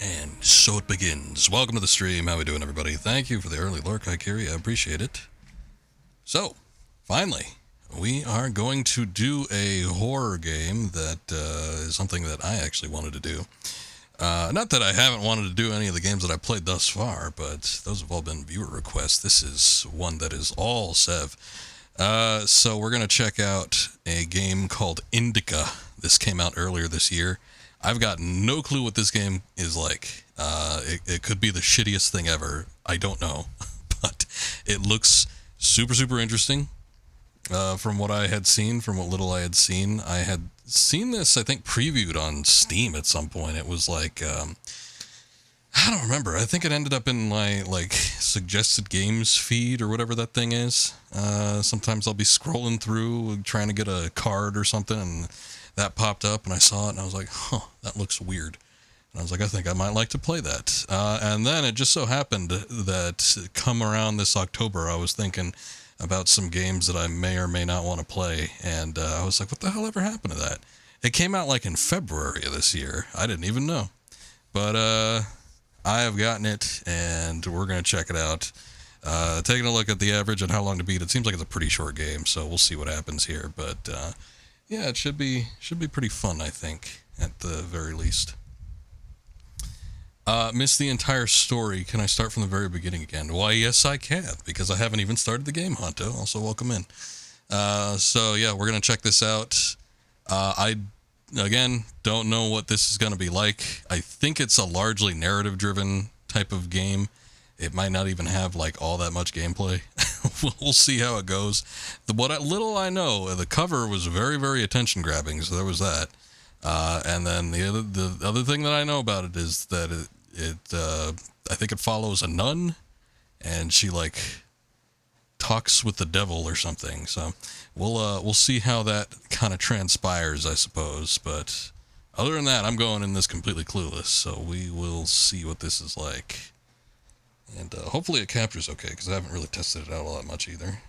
And so it begins. Welcome to the stream. How we doing, everybody? Thank you for the early lurk, Ikiri. I appreciate it. So, finally, we are going to do a horror game that is something that I actually wanted to do. Not that I haven't wanted to do any of the games that I played thus far, but those have all been viewer requests. This is one that is all Sev. So we're going to check out a game called INDIKA. This came out earlier this year. I've got no clue what this game is like. It could be the shittiest thing ever. I don't know. But it looks super, super interesting. From what I had seen, from what little I had seen this, I think, previewed on Steam at some point. It was like, I don't remember. I think it ended up in my, suggested games feed or whatever that thing is. Sometimes I'll be scrolling through trying to get a card or something, and that popped up, and I saw it, and I was like, that looks weird. And I was like, I think I might like to play that. And then it just so happened that come around this October, I was thinking about some games that I may or may not want to play, and I was like, what the hell ever happened to that? It came out in February of this year. I didn't even know. But I have gotten it, and we're going to check it out. Taking a look at the average and how long to beat, it seems like it's a pretty short game, so we'll see what happens here. But yeah, it should be pretty fun, I think, at the very least. Missed the entire story. Can I start from the very beginning again? Why, yes, I can, because I haven't even started the game, Honto. Also, welcome in. So, yeah, we're going to check this out. I, again, don't know what this is going to be like. I think it's a largely narrative-driven type of game. It might not even have, all that much gameplay. We'll see how it goes. What little I know, the cover was very, very attention-grabbing, so there was that. And then the other thing that I know about it is that I think it follows a nun, and she talks with the devil or something. So we'll see how that kind of transpires, I suppose. But other than that, I'm going in this completely clueless. So we will see what this is like, and hopefully it captures okay, because I haven't really tested it out all that much either.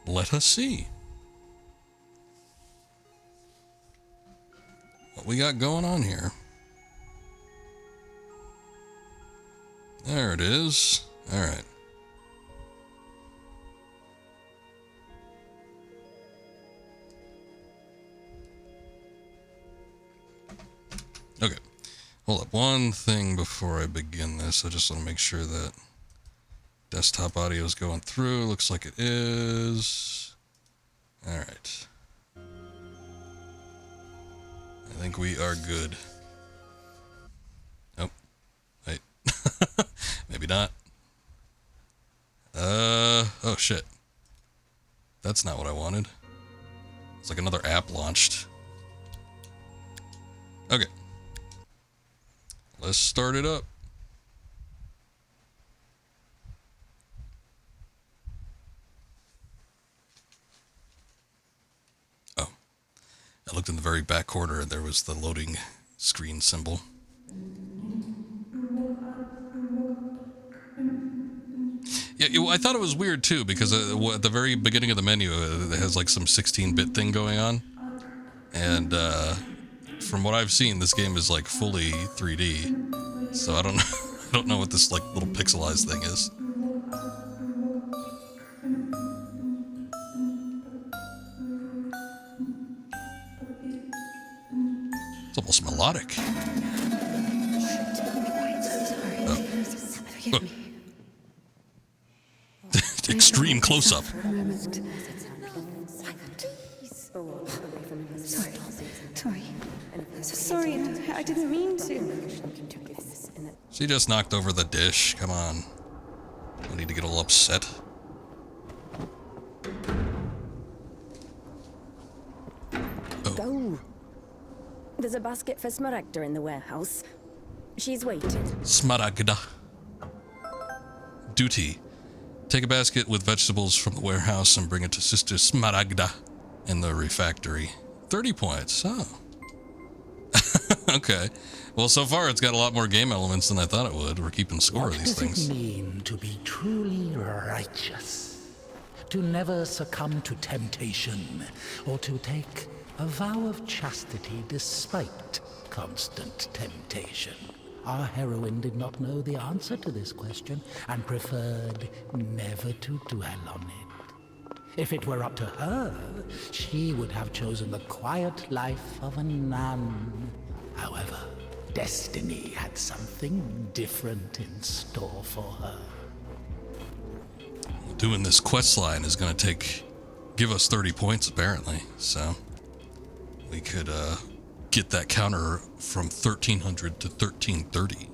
Let us see what we got going on here. There it is. All right. Okay. Hold up. One thing before I begin this. I just want to make sure that desktop audio is going through. Looks like it is. All right. I think we are good. Oh. Wait. Maybe not. Oh shit. That's not what I wanted. It's like another app launched. Okay. Let's start it up. Oh. I looked in the very back corner and there was the loading screen symbol. Yeah, I thought it was weird too, because at the very beginning of the menu, it has some 16-bit thing going on. And from what I've seen, this game is fully 3D. So I don't know, I don't know what this little pixelized thing is. It's almost melodic. Oh. Extreme close-up. Sorry, I didn't mean to. She just knocked over the dish. Come on. I need to get a little upset. Oh. Go. There's a basket for Smaragda in the warehouse. She's waiting. Smaragda. Duty. Take a basket with vegetables from the warehouse and bring it to Sister Smaragda in the refectory. 30 points. Oh. Okay. Well, so far it's got a lot more game elements than I thought it would. We're keeping score of these things. What does it mean to be truly righteous? To never succumb to temptation, or to take a vow of chastity despite constant temptation. Our heroine did not know the answer to this question and preferred never to dwell on it. If it were up to her, she would have chosen the quiet life of a nun. However, destiny had something different in store for her. Doing this quest line is going to give us 30 points apparently, so we could get that counter from 1300 to 1330. You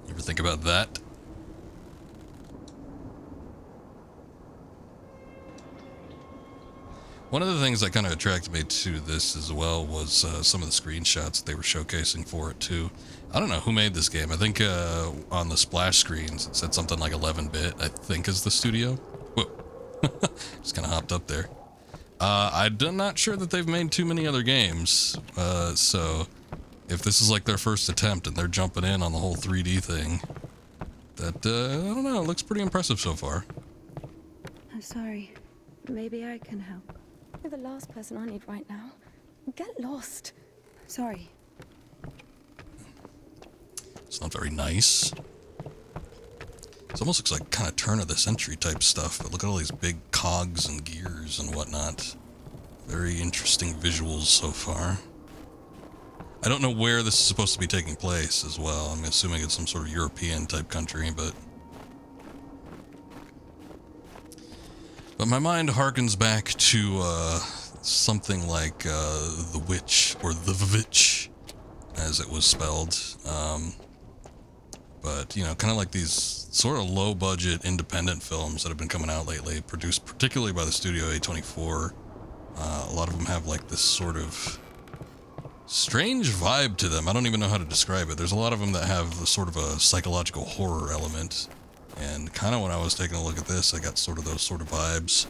ever think about that? One of the things that kind of attracted me to this as well was some of the screenshots they were showcasing for it too. I don't know who made this game. I think on the splash screens it said something like 11-bit, I think is the studio. Whoa. Just kind of hopped up there. I'm not sure that they've made too many other games, so if this is like their first attempt and they're jumping in on the whole 3D thing, that, I don't know, it looks pretty impressive so far. I'm sorry. Maybe I can help. You're the last person I need right now. Get lost. Sorry. It's not very nice. It almost looks like kind of turn of the century type stuff, but look at all these big cogs and gears and whatnot. Very interesting visuals so far. I don't know where this is supposed to be taking place as well. I'm assuming it's some sort of European type country, but my mind harkens back to something like The Witch, or The Vivitch, as it was spelled. But, you know, kind of like these sort of low-budget independent films that have been coming out lately, produced particularly by the studio A24. A lot of them have like this sort of strange vibe to them. I don't even know how to describe it. There's a lot of them that have sort of a psychological horror element. And kind of when I was taking a look at this, I got sort of those sort of vibes.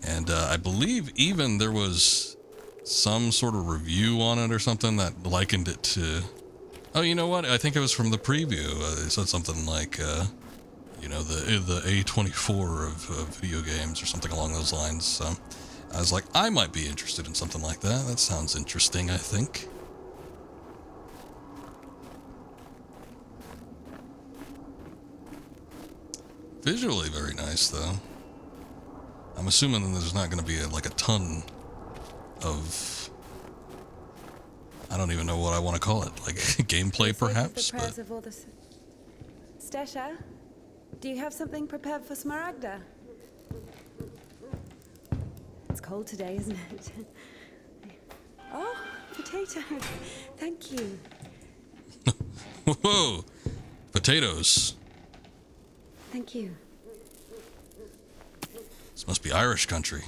And I believe even there was some sort of review on it or something that likened it to... Oh, you know what? I think it was from the preview. It said something like, you know, the A24 of video games or something along those lines. So I was like, I might be interested in something like that. That sounds interesting, I think. Visually very nice, though. I'm assuming that there's not going to be like a ton of... I don't even know what I want to call it. Like gameplay, perhaps? The prayers of all the... Stesha, do you have something prepared for Smaragda? It's cold today, isn't it? Oh, potatoes. Thank you. Whoa! Potatoes. Thank you. This must be Irish country.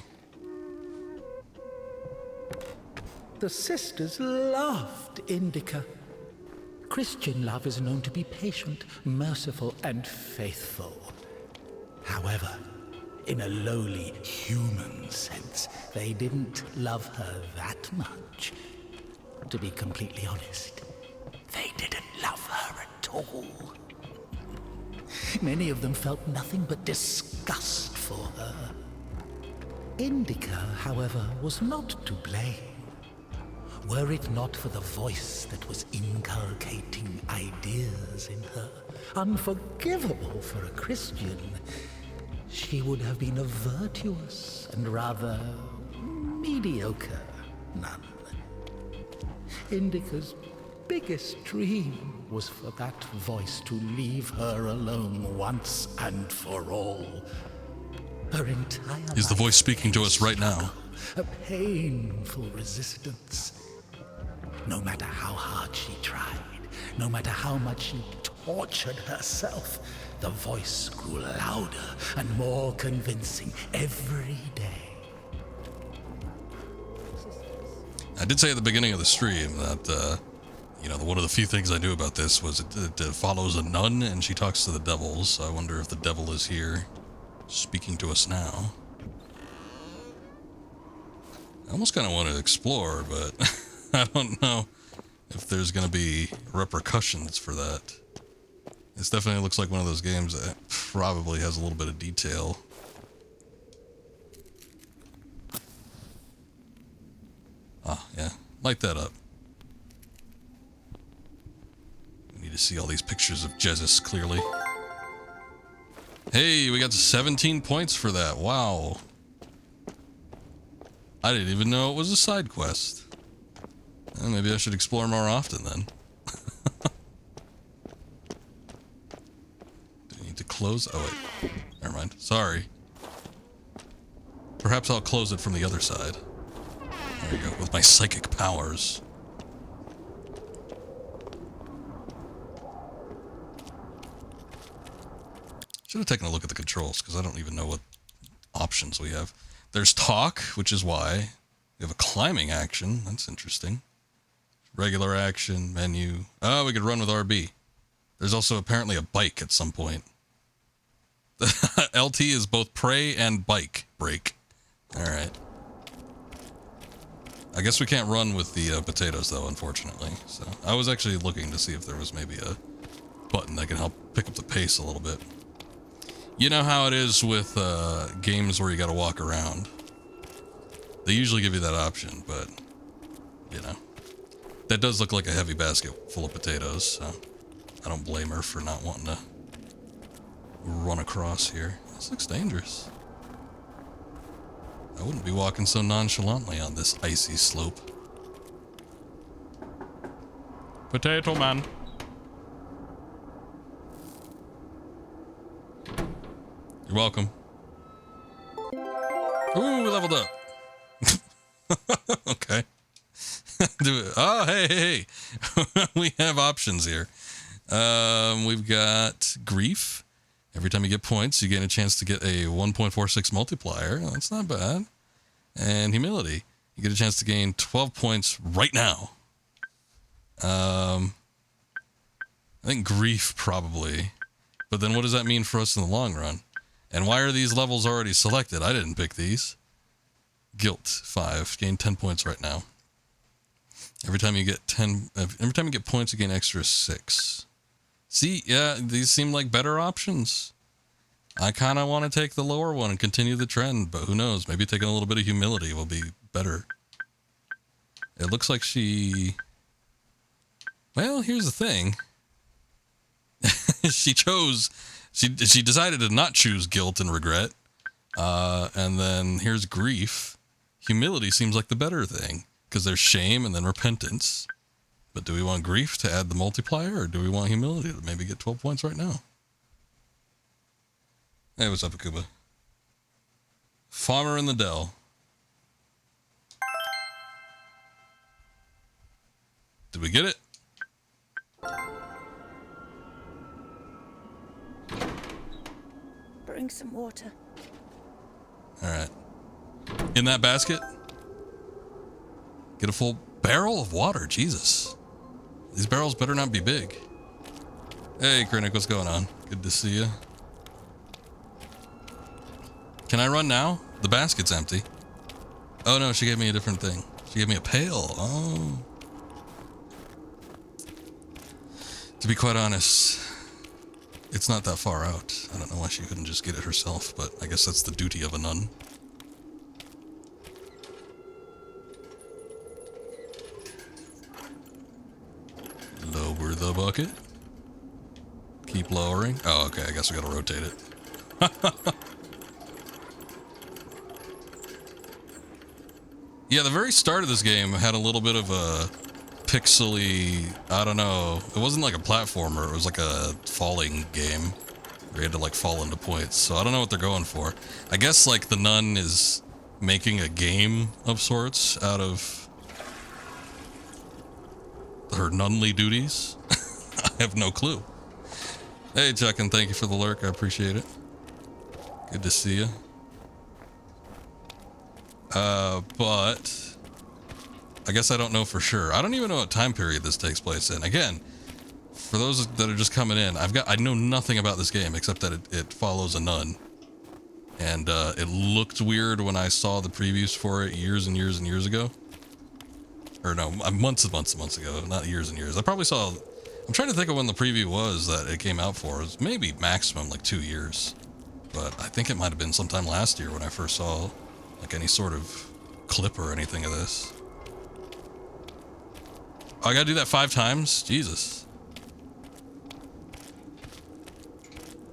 The sisters loved Indika. Christian love is known to be patient, merciful, and faithful. However, in a lowly human sense, they didn't love her that much. To be completely honest, they didn't love her at all. Many of them felt nothing but disgust for her. Indika, however, was not to blame. Were it not for the voice that was inculcating ideas in her, unforgivable for a Christian, she would have been a virtuous and rather mediocre nun. Indika's biggest dream was for that voice to leave her alone once and for all. Her entire Is the voice speaking to us right now? A painful resistance. No matter how hard she tried, no matter how much she tortured herself, the voice grew louder and more convincing every day. I did say at the beginning of the stream that, you know, one of the few things I knew about this was it follows a nun and she talks to the devil, so I wonder if the devil is here speaking to us now. I almost kind of want to explore, but I don't know if there's going to be repercussions for that. This definitely looks like one of those games that probably has a little bit of detail. Light that up. We need to see all these pictures of Jesus clearly. Hey, we got 17 points for that. Wow. I didn't even know it was a side quest. Maybe I should explore more often then. Do I need to close? Oh wait. Never mind. Sorry. Perhaps I'll close it from the other side. There you go, with my psychic powers. Should have taken a look at the controls, because I don't even know what options we have. There's talk, which is why. We have a climbing action. That's interesting. Regular action, menu. Oh, we could run with RB. There's also apparently a bike at some point. LT is both pray and bike break. Alright. I guess we can't run with the potatoes, though, unfortunately. So I was actually looking to see if there was maybe a button that can help pick up the pace a little bit. You know how it is with games where you gotta walk around. They usually give you that option, but, you know. That does look like a heavy basket full of potatoes, so I don't blame her for not wanting to run across here. This looks dangerous. I wouldn't be walking so nonchalantly on this icy slope. Potato man. You're welcome. Ooh, we leveled up. Okay. Do it. Oh, hey. We have options here. We've got grief. Every time you get points, you gain a chance to get a 1.46 multiplier. That's not bad. And humility. You get a chance to gain 12 points right now. I think grief, probably. But then what does that mean for us in the long run? And why are these levels already selected? I didn't pick these. Guilt, 5. Gain 10 points right now. Every time you get points, you gain extra 6. See, yeah, these seem like better options. I kind of want to take the lower one and continue the trend, but who knows? Maybe taking a little bit of humility will be better. It looks like she... Well, here's the thing. She decided to not choose guilt and regret. And then here's grief. Humility seems like the better thing, because there's shame and then repentance. But do we want grief to add the multiplier, or do we want humility to maybe get 12 points right now? Hey, what's up, Akuba? Farmer in the Dell. Did we get it? Bring some water. Alright. In that basket? Get a full barrel of water, Jesus. These barrels better not be big. Hey, Krennic, what's going on? Good to see you. Can I run now? The basket's empty. Oh no, she gave me a different thing. She gave me a pail. Oh. To be quite honest, it's not that far out. I don't know why she couldn't just get it herself, but I guess that's the duty of a nun. Lower the bucket. Keep lowering. Oh, okay, I guess we gotta rotate it. Yeah, the very start of this game had a little bit of a pixely, I don't know, it wasn't like a platformer, it was like a falling game where you had to like fall into points, so I don't know what they're going for. I guess like the nun is making a game of sorts out of her nunly duties. I have no clue. Hey Chuck, and thank you for the lurk, I appreciate it. Good to see you. But I guess I don't know for sure. I don't even know what time period this takes place in. Again, for those that are just coming in, I know nothing about this game except that it follows a nun. And it looked weird when I saw the previews for it years and years and years ago. Or no, months and months and months ago, not years and years. I probably saw, I'm trying to think of when the preview was that it came out for. It was maybe maximum like 2 years. But I think it might have been sometime last year when I first saw like any sort of clip or anything of this. I gotta do that 5 times? Jesus.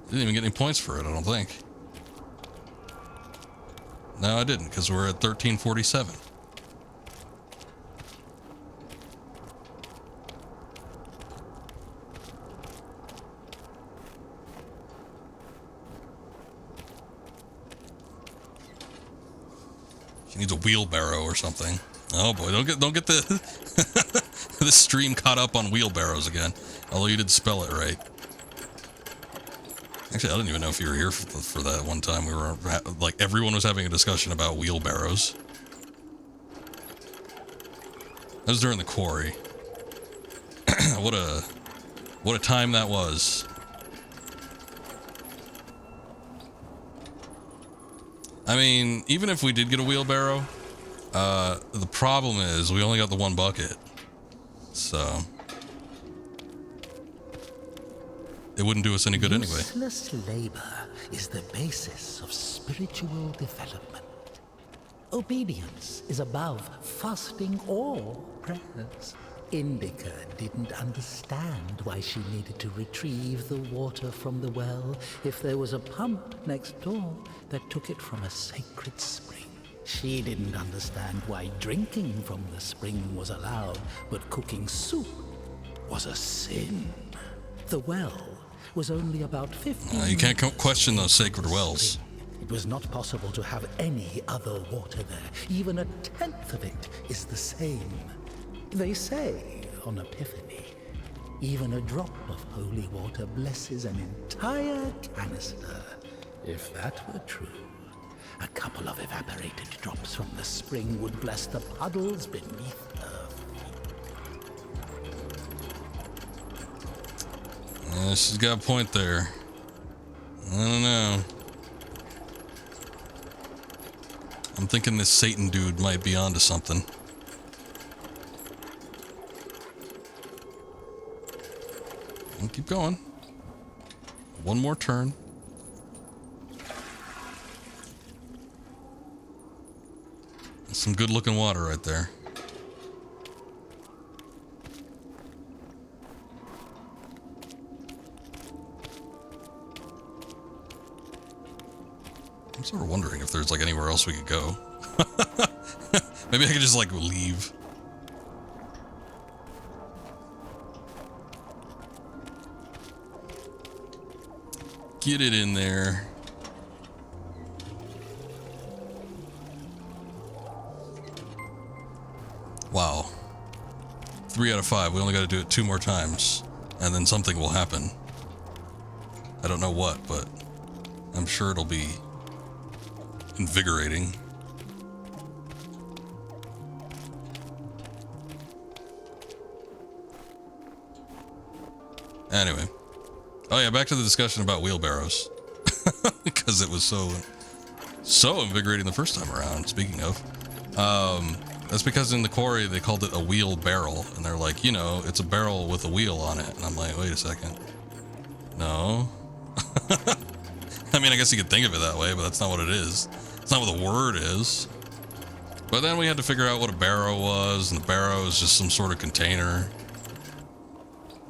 Didn't even get any points for it, I don't think. No, I didn't, because we're at 1347. She needs a wheelbarrow or something. Oh boy, don't get the this stream caught up on wheelbarrows again. Although you did spell it right. Actually, I didn't even know if you were here for that one time. We were like everyone was having a discussion about wheelbarrows. That was during the quarry. What a time that was. I mean, even if we did get a wheelbarrow, the problem is we only got the 1 bucket. So it wouldn't do us any good anyway. Useless labor is the basis of spiritual development. Obedience is above fasting or prayers. INDIKA didn't understand why she needed to retrieve the water from the well if there was a pump next door that took it from a sacred spring. She didn't understand why drinking from the spring was allowed, but cooking soup was a sin. The well was only about 15 You can't question those sacred wells. It was not possible to have any other water there. Even a tenth of it is the same. They say on Epiphany, even a drop of holy water blesses an entire canister. If that were true, a couple of evaporated drops from the spring would bless the puddles beneath her feet. She's got a point there. I don't know. I'm thinking this Satan dude might be onto something. I'll keep going. 1 more turn. That's some good looking water right there. I'm sort of wondering if there's like anywhere else we could go. Maybe I could just like leave. Get it in there. Wow. 3 out of 5. We only got to do it 2 more times. And then something will happen. I don't know what, but I'm sure it'll be invigorating. Anyway. Oh yeah, back to the discussion about wheelbarrows. Because it was so invigorating the first time around, speaking of. That's because in the quarry they called it a wheel barrel. And they're like, you know, it's a barrel with a wheel on it. And I'm like, wait a second. No. I mean, I guess you could think of it that way, but that's not what it is. It's not what the word is. But then we had to figure out what a barrow was, and the barrow is just some sort of container.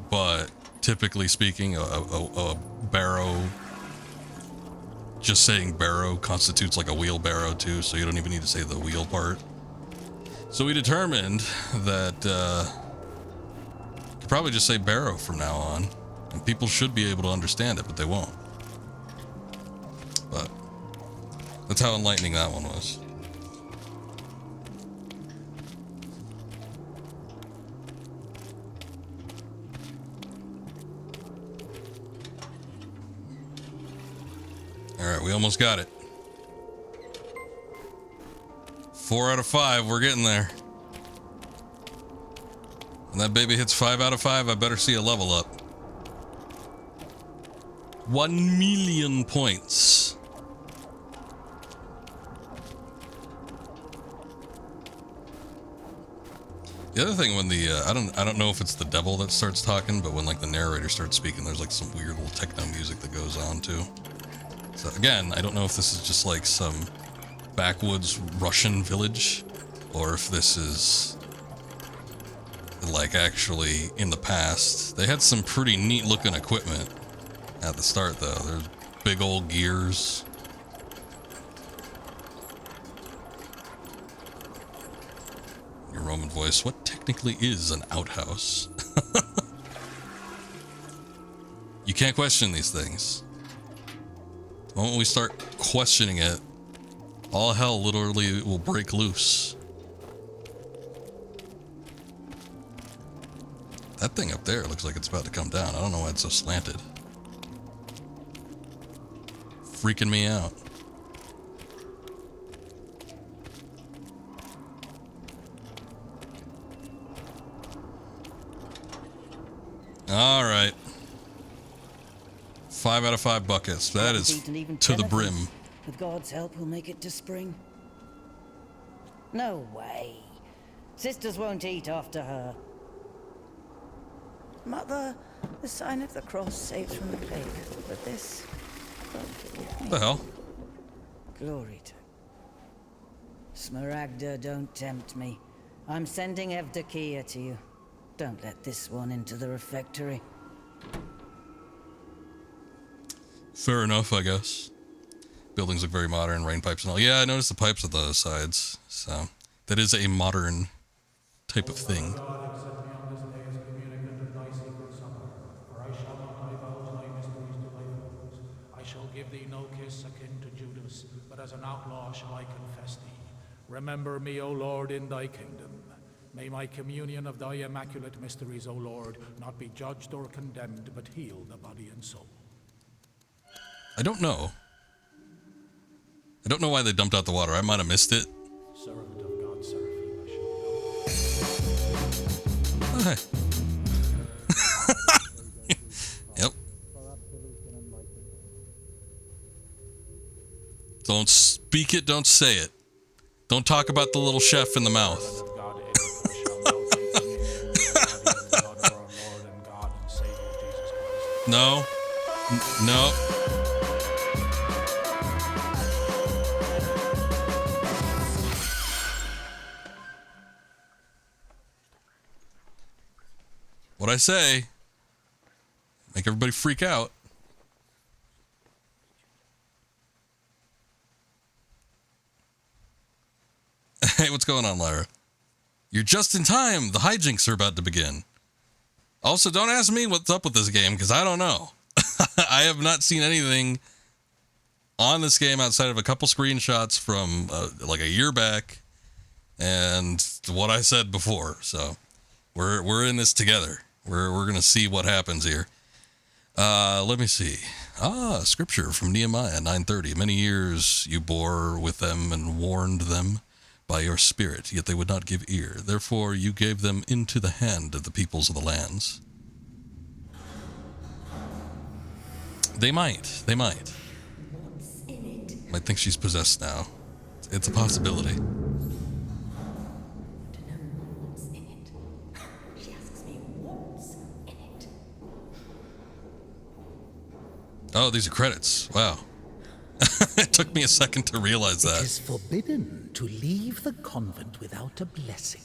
But typically speaking, a barrow, just saying barrow constitutes like a wheelbarrow too, so you don't even need to say the wheel part. So we determined that you could probably just say barrow from now on, and people should be able to understand it, but they won't. But that's how enlightening that one was. All right, we almost got it. 4 out of 5, we're getting there. When that baby hits 5 out of 5, I better see a level up. 1 million points. The other thing, when the I don't know if it's the devil that starts talking, but when like the narrator starts speaking, there's like some weird little techno music that goes on too. So again, I don't know if this is just like some backwoods Russian village, or if this is like actually in the past. They had some pretty neat looking equipment at the start though. There's big old gears. Your Roman voice, what technically is an outhouse? You can't question these things. The moment we start questioning it, all hell literally will break loose. That thing up there looks like it's about to come down. I don't know why it's so slanted. Freaking me out. All right. 5 out of 5 buckets. That is to the brim. With God's help, we'll make it to spring. No way. Sisters won't eat after her. Mother, the sign of the cross saves from the plague, but this... What the hell? Glory to... Smaragda, don't tempt me. I'm sending Evdokia to you. Don't let this one into the refectory. Fair enough, I guess. Buildings look very modern, rain pipes and all. Yeah, I noticed the pipes at the sides. So, that is a modern type of thing. God, accept me on this day as a communicant of thy sacred supper, for I shall not divulge thy mysteries to thy foes. I shall give thee no kiss akin to Judas, but as an outlaw shall I confess thee. Remember me, O Lord, in thy kingdom. May my communion of thy immaculate mysteries, O Lord, not be judged or condemned, but heal the body and soul. I don't know. I don't know why they dumped out the water. I might have missed it. Servant of God, Seraphim, I shall Oh, hey. Yep. Don't speak it, don't say it. Don't talk about the little chef in the mouth. God, INDIKA, shall now take communion in the body and blood of our Lord and God and Savior Jesus Christ. No. No. What I say? Make everybody freak out. Hey, what's going on, Lyra? You're just in time. The hijinks are about to begin. Also, don't ask me what's up with this game, because I don't know. I have not seen anything on this game outside of a couple screenshots from like a year back and what I said before. So we're in this together. We're gonna see what happens here. Let me see. Scripture from Nehemiah 9:30. Many years you bore with them and warned them by your spirit, yet they would not give ear. Therefore you gave them into the hand of the peoples of the lands. They might. Might think she's possessed now. It's a possibility. Oh, these are credits. Wow. It took me a second to realize that. It is forbidden to leave the convent without a blessing.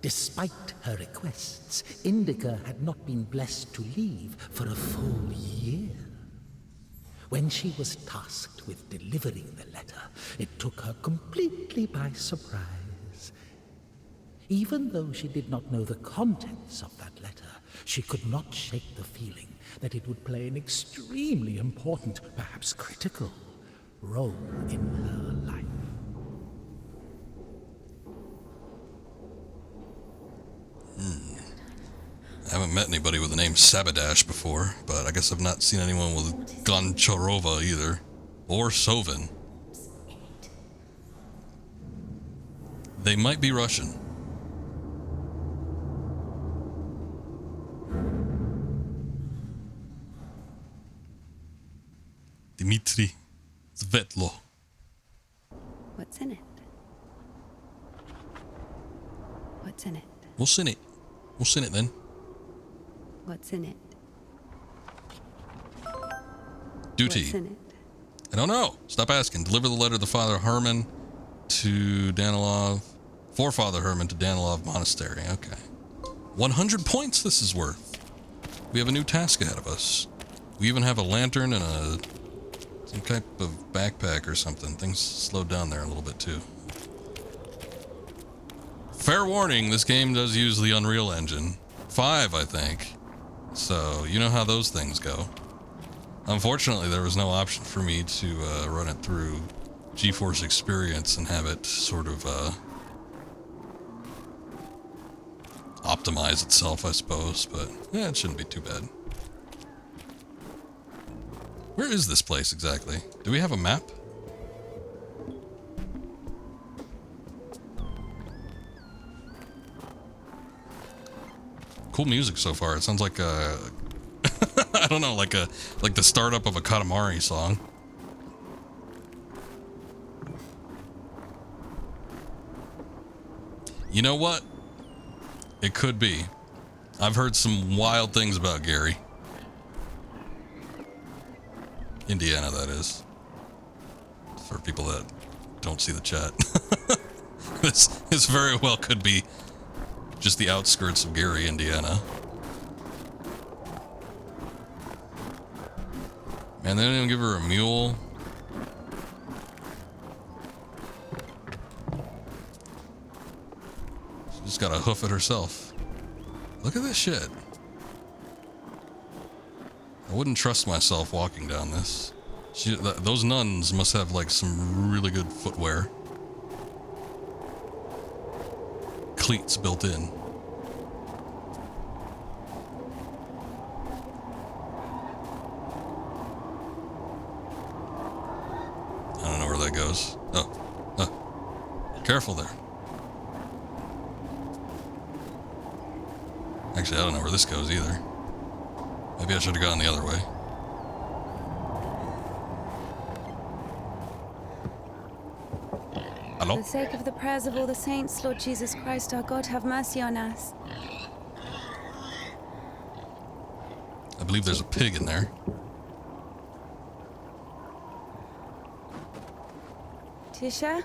Despite her requests, INDIKA had not been blessed to leave for a full year. When she was tasked with delivering the letter, it took her completely by surprise. Even though she did not know the contents of that letter, she could not shake the feeling that it would play an extremely important, perhaps critical, role in her life. I haven't met anybody with the name Sabadash before, but I guess I've not seen anyone with Goncharova either. Or Sovin. They might be Russian. Dmitry Svetlo. What's in it? What's in it? We'll send it. We'll send it then. What's in it? Duty. What's in it? I don't know. Stop asking. Deliver the letter to Father Herman to Danilov. For Father Herman to Danilov Monastery. Okay. 100 points this is worth. We have a new task ahead of us. We even have a lantern and some type of backpack or something. Things slowed down there a little bit too. Fair warning, this game does use the Unreal Engine 5, I think. So, you know how those things go. Unfortunately, there was no option for me to run it through GeForce Experience and have it sort of optimize itself, I suppose, but yeah, it shouldn't be too bad. Where is this place exactly? Do we have a map? Cool music so far. It sounds like a I don't know, like the startup of a Katamari song. You know what? It could be. I've heard some wild things about Gary. Indiana, that is. For people that don't see the chat. This very well could be just the outskirts of Gary, Indiana. Man, they didn't even give her a mule. She just gotta hoof it herself. Look at this shit. I wouldn't trust myself walking down this. Those nuns must have like some really good footwear. Cleats built in. I don't know where that goes. Oh. Careful there. Actually, I don't know where this goes either. Maybe I should have gone the other way. Hello? For the sake of the prayers of all the saints, Lord Jesus Christ, our God, have mercy on us. I believe there's a pig in there. Tisha,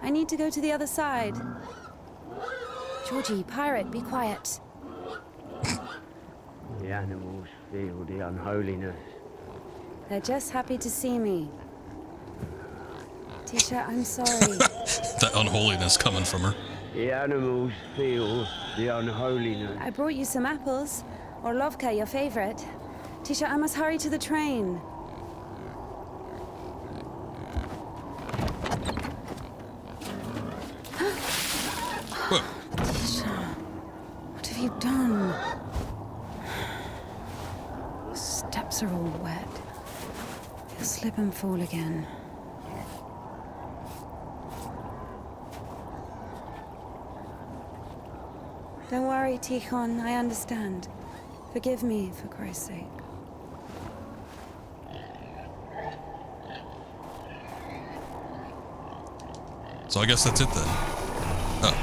I need to go to the other side. Georgie, pirate, be quiet. The animals feel the unholiness. They're just happy to see me. Tisha, I'm sorry. That unholiness coming from her. The animals feel the unholiness. I brought you some apples. Or Lovka, your favorite. Tisha, I must hurry to the train. Whoa. Tisha, what have you done? Your steps are all wet. You'll slip and fall again. Don't worry, Tikhon, I understand. Forgive me, for Christ's sake. So I guess that's it then. Oh.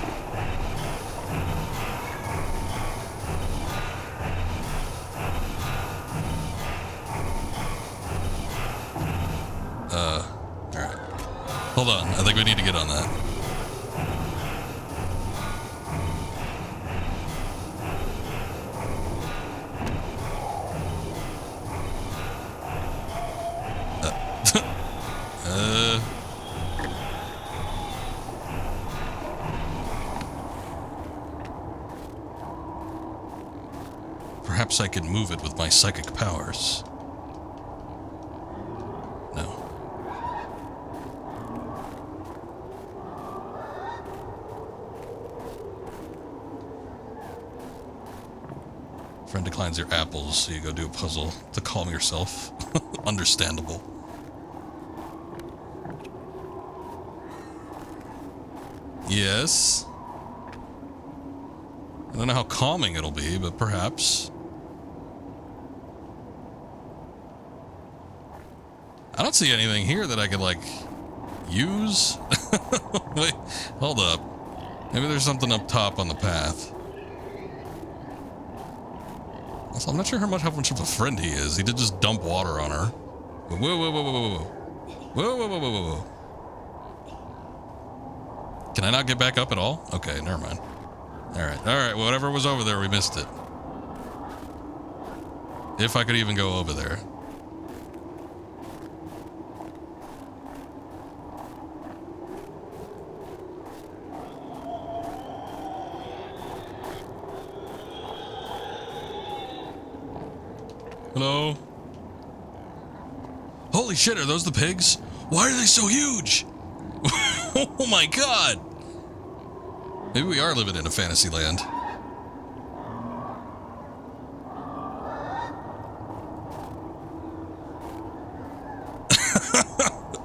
Alright. Hold on, I think we need to get on that. Perhaps I could move it with my psychic powers. No. Friend declines your apples, so you go do a puzzle to calm yourself. Understandable. Yes. I don't know how calming it'll be, but perhaps. I don't see anything here that I could, like, use. Wait, hold up. Maybe there's something up top on the path. Also, I'm not sure how much of a friend he is. He did just dump water on her. Whoa, whoa, whoa, whoa, whoa, whoa. Whoa, whoa, whoa, whoa, whoa, whoa. Can I not get back up at all? Okay, never mind. Alright, whatever was over there, we missed it. If I could even go over there. Hello? Holy shit, are those the pigs? Why are they so huge? Oh my god! Maybe we are living in a fantasy land.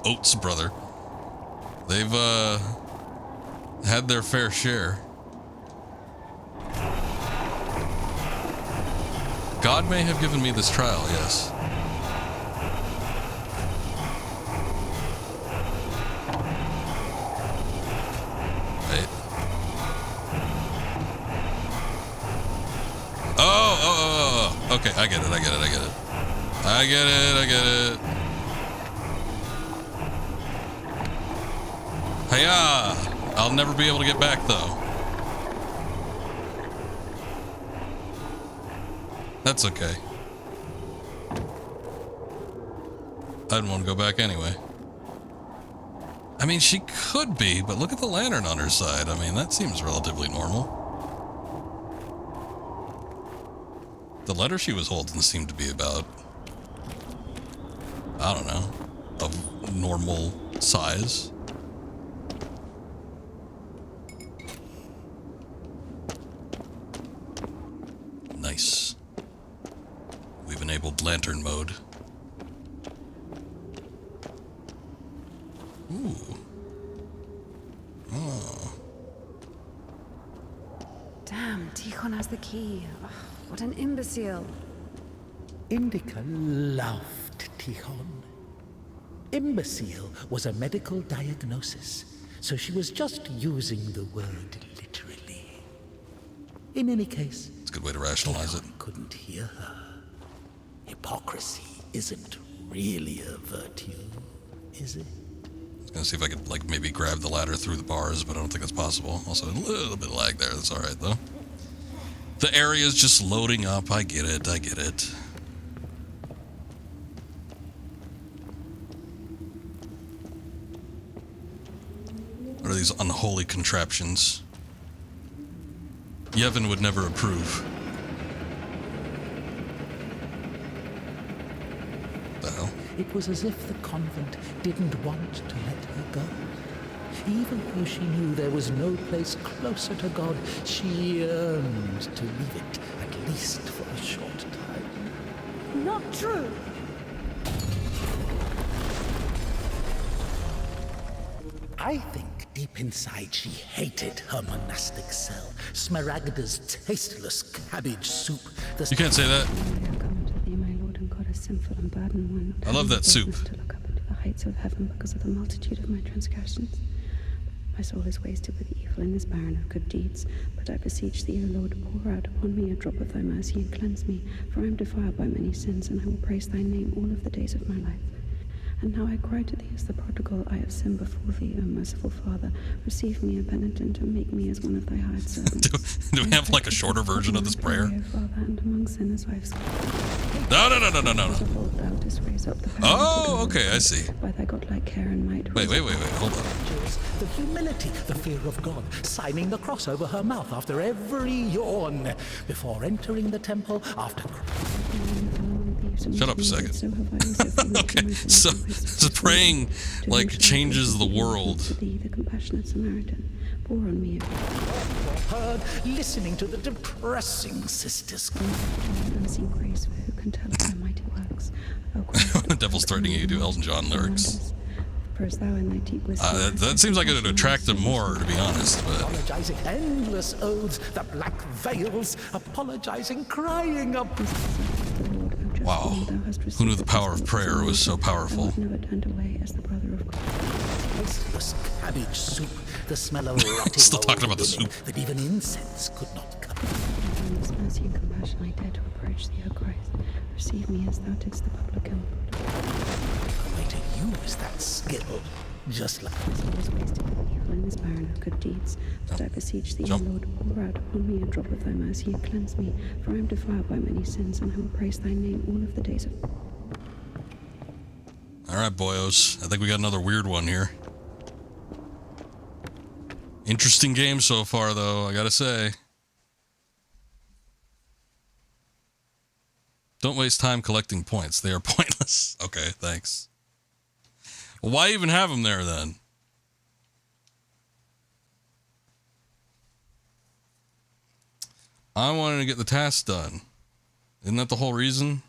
Oats, brother. They've, had their fair share. God may have given me this trial, yes. Wait. Oh. Okay, I get it. I get it. Hiya! I'll never be able to get back, though. That's okay. I didn't want to go back anyway. I mean, she could be, but look at the lantern on her side. I mean, that seems relatively normal. The letter she was holding seemed to be about, I don't know, of normal size. Nice. We've enabled lantern mode. Ooh. Oh. Damn, Tikhon has the key. Oh, what an imbecile. Indika loved Tikhon. Imbecile was a medical diagnosis, so she was just using the word literally. In any case, It's a good way to rationalize it. Tikhon couldn't hear her. Hypocrisy isn't really a virtue, is it? I was gonna see if I could, like, maybe grab the ladder through the bars, but I don't think that's possible. Also, a little bit of lag there. That's alright, though. The area's just loading up. I get it. What are these unholy contraptions? Yevon would never approve. The hell? It was as if the convent didn't want to let her go. Even though she knew there was no place closer to God, she yearned to leave it, at least for a short time. Not true. I think deep inside she hated her monastic cell, Smaragda's tasteless cabbage soup. You can't say that. Come to thee, my Lord and God, a sinful and burdened one. I love that soup. To look up into the heights of heaven because of the multitude of my transgressions. My soul is wasted with evil and is barren of good deeds. But I beseech thee, O Lord, pour out upon me a drop of thy mercy and cleanse me, for I am defiled by many sins, and I will praise thy name all of the days of my life. And now I cry to thee as the prodigal, I have sinned before thee, O merciful Father. Receive me a penitent and make me as one of thy hired servants. Do we have, like, a shorter version of this prayer? O Father, and among sinners I have sinned. No. Thou didst raise up the Oh, okay, I see. by thy godlike care and might. Wait, hold on. The humility, the fear of God, signing the cross over her mouth after every yawn, before entering the temple, after Shut up a second. Okay, so praying, like, changes the world. The compassionate Samaritan, pour on me heard, listening to the depressing sisters. unseen grace, for who can tell of thy mighty works? O Christ, The devil's threatening you to do Elton John lyrics. For thou in thy deep wisdom. That seems like it would attract him more, to be honest, but... Apologizing, endless oaths, the black veils, apologizing, crying up. Wow. Who knew the power of prayer was so powerful? Never turned away as the brother of God. Tasteless cabbage soup, the smell of rotting Still talking old about the women soup. that even incense could not cover. In this mercy and compassion I dare to approach thee, O Christ. Receive me as thou didst the publican. A way to use that skill, just like My soul is wasted with evil evil in this barren of good deeds. But I beseech thee, O Lord, pour out upon me a drop of thy mercy and cleanse me, for I am defiled by many sins, and I will praise thy name all of the days of... Alright, boyos. I think we got another weird one here. Interesting game so far, though, I gotta say. Don't waste time collecting points. They are pointless. Okay, thanks. Well, why even have them there, then? I wanted to get the task done. Isn't that the whole reason?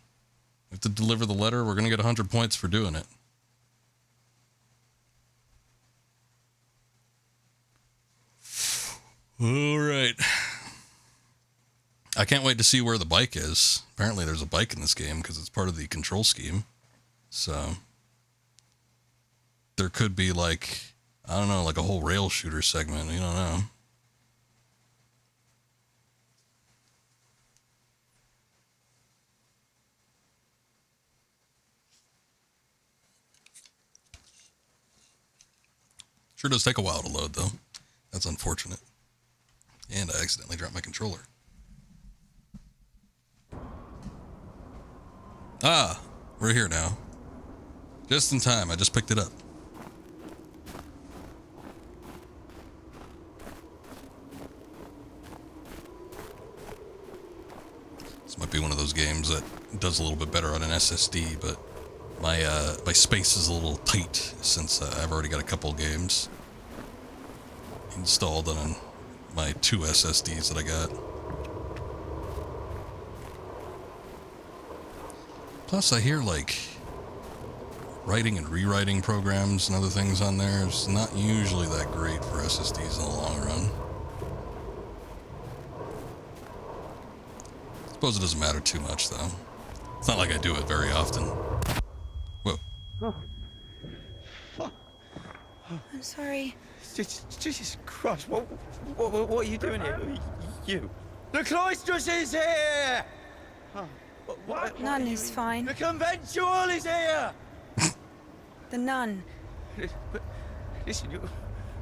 We have to deliver the letter. We're going to get 100 points for doing it. All right. I can't wait to see where the bike is. Apparently there's a bike in this game because it's part of the control scheme. So there could be like, I don't know, like a whole rail shooter segment. You don't know. Sure does take a while to load, though. That's unfortunate. And I accidentally dropped my controller. Ah, we're here now. Just in time, I just picked it up. This might be one of those games that does a little bit better on an SSD, but my space is a little tight since I've already got a couple games installed on my 2 SSDs that I got. Plus, I hear like writing and rewriting programs and other things on there is not usually that great for SSDs in the long run. Suppose it doesn't matter too much, though. It's not like I do it very often. Whoa. Oh. I'm sorry. Jesus Christ, what are you doing here? You. The cloistress is here! What? Nun is fine. The conventual is here! The nun. But listen,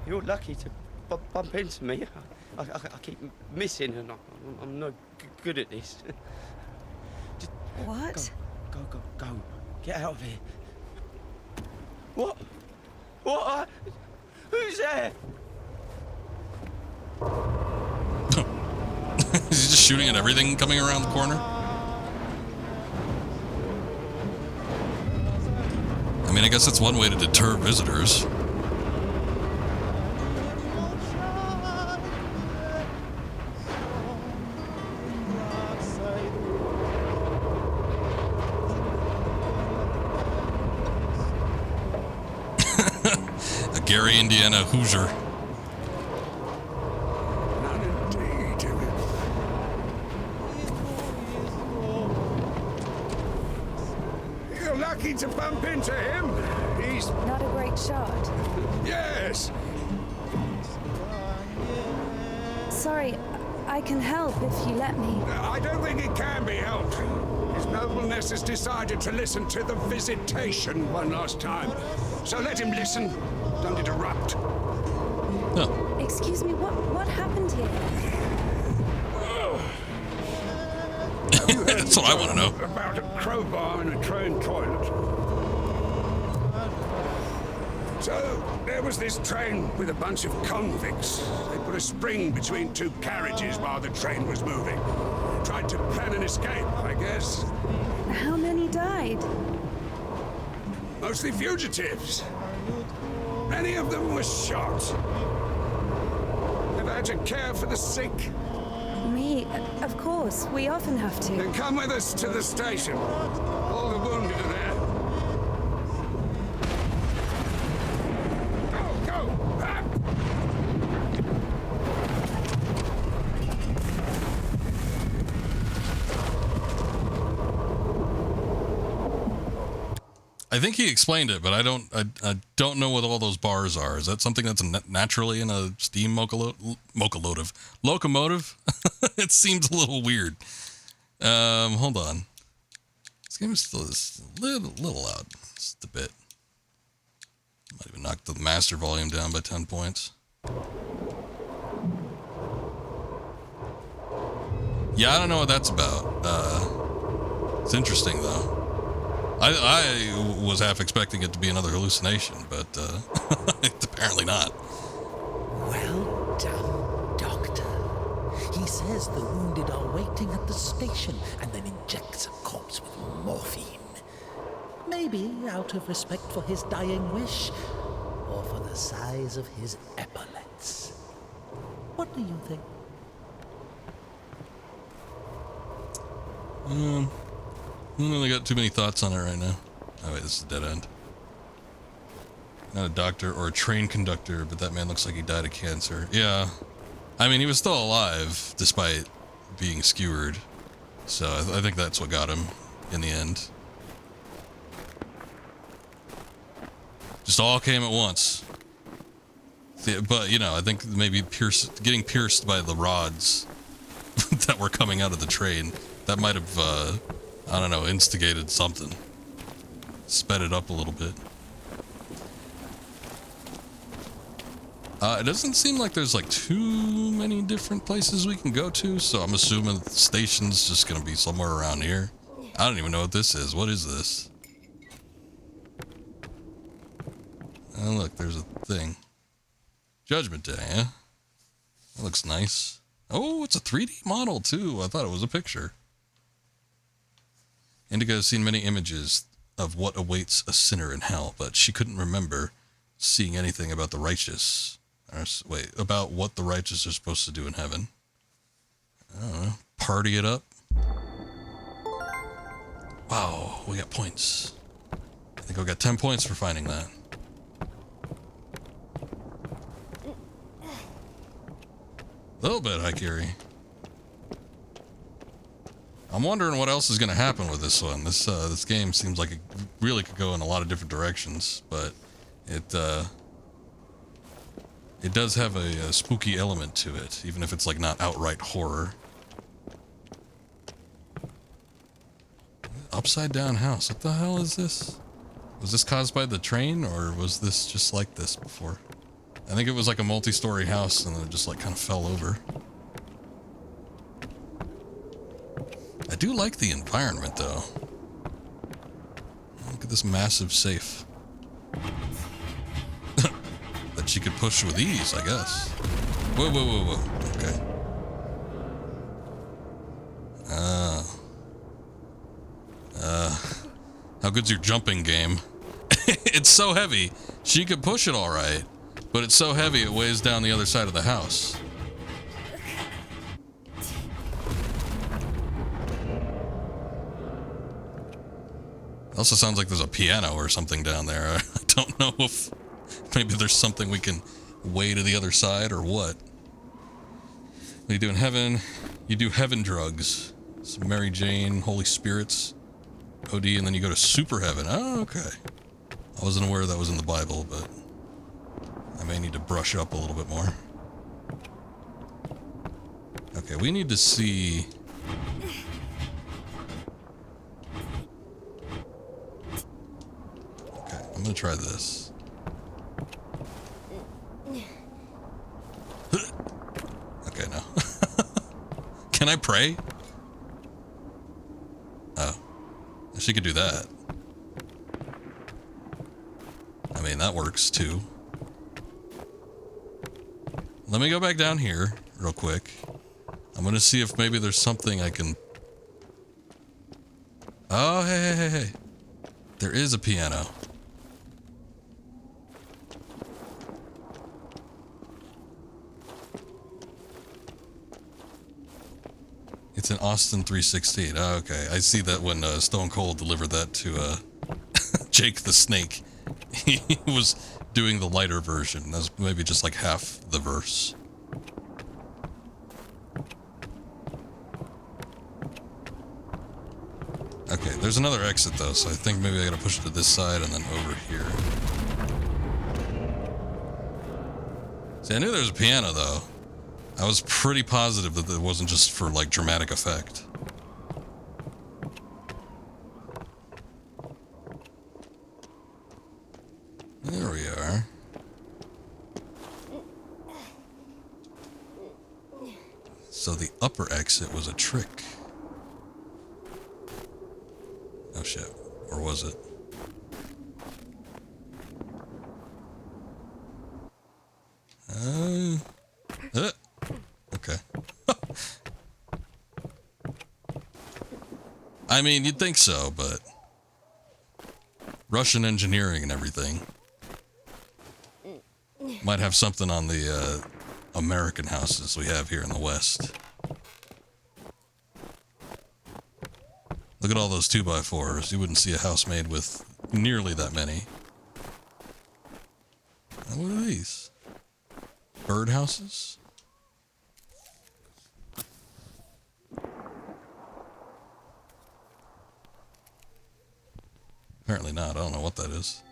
you're lucky to bump into me. I keep missing and I'm no good at this. Just what? Go. Get out of here. What? Who's there? Is he just shooting at everything coming around the corner? I mean, I guess that's one way to deter visitors. A Gary, Indiana Hoosier. Lucky to bump into him. He's not a great shot. Yes. Sorry, I can help if you let me. I don't think it can be helped. His nobleness has decided to listen to the visitation one last time. So let him listen. Don't interrupt. No. Excuse me, what happened here? That's what I want to know. About a crowbar in a train toilet. So, there was this train with a bunch of convicts. They put a spring between 2 carriages while the train was moving. Tried to plan an escape, I guess. How many died? Mostly fugitives. Many of them were shot. They've had to care for the sick. Me? Of course. We often have to. Then come with us to the station. All the wounded are there. Go! Ah! I think he explained it, but I don't know what all those bars are. Is that something that's naturally in a steam locomotive? It seems a little weird. Hold on. This game is still a little loud. Just a bit. Might even knock the master volume down by 10 points. Yeah, I don't know what that's about. It's interesting, though. I was half expecting it to be another hallucination, but it's apparently not. Well done, Doctor. He says the wounded are waiting at the station and then injects a corpse with morphine. Maybe out of respect for his dying wish, or for the size of his epaulets. What do you think? I don't really got too many thoughts on it right now. Oh wait, this is a dead end. Not a doctor or a train conductor, but that man looks like he died of cancer. Yeah. I mean, he was still alive, despite being skewered. So I think that's what got him in the end. Just all came at once. But, you know, I think maybe getting pierced by the rods that were coming out of the train, that might have, I don't know, instigated something. Sped it up a little bit. It doesn't seem like there's like too many different places we can go to, so I'm assuming the station's just gonna be somewhere around here. I don't even know what this is. What is this? Oh look, there's a thing. Judgment Day, eh? That looks nice. Oh, it's a 3D model too. I thought it was a picture. Indica has seen many images of what awaits a sinner in hell, but she couldn't remember seeing anything about the righteous. Or, wait, about what the righteous are supposed to do in heaven. I don't know. Party it up. Wow, we got points. I think we got 10 points for finding that. A little bit, Haikiri. I'm wondering what else is going to happen with this one. This game seems like it really could go in a lot of different directions, but it does have a spooky element to it, even if it's like not outright horror. Upside down house. What the hell is this? Was this caused by the train, or was this just like this before? I think it was like a multi-story house and then it just like kind of fell over. I do like the environment though. Look at this massive safe. That she could push with ease, I guess. Whoa, whoa, whoa, whoa. Okay. How good's your jumping game? It's so heavy. She could push it all right, but it's so heavy it weighs down the other side of the house. It also sounds like there's a piano or something down there. I don't know if maybe there's something we can weigh to the other side or what. What do you do in heaven? You do heaven drugs. Some Mary Jane, Holy Spirits, OD, and then you go to super heaven. Oh, okay. I wasn't aware that was in the Bible, but I may need to brush up a little bit more. Okay, we need to see... Okay, I'm gonna try this. Okay, no. Can I pray? Oh. She could do that. I mean, that works too. Let me go back down here real quick. I'm gonna see if maybe there's something I can... Oh, hey. There is a piano. It's an Austin 316. Oh, okay. I see that when Stone Cold delivered that to Jake the Snake. He was doing the lighter version. That's maybe just like half the verse. Okay, there's another exit though, so I think maybe I gotta push it to this side and then over here. See, I knew there was a piano though. I was pretty positive that it wasn't just for like dramatic effect. There we are. So the upper exit was a trick. Oh shit. Or was it? Okay. I mean, you'd think so, but Russian engineering and everything might have something on the American houses we have here in the West. Look at all those 2x4s. You wouldn't see a house made with nearly that many. And what are these? Bird houses? Apparently not. I don't know what that is.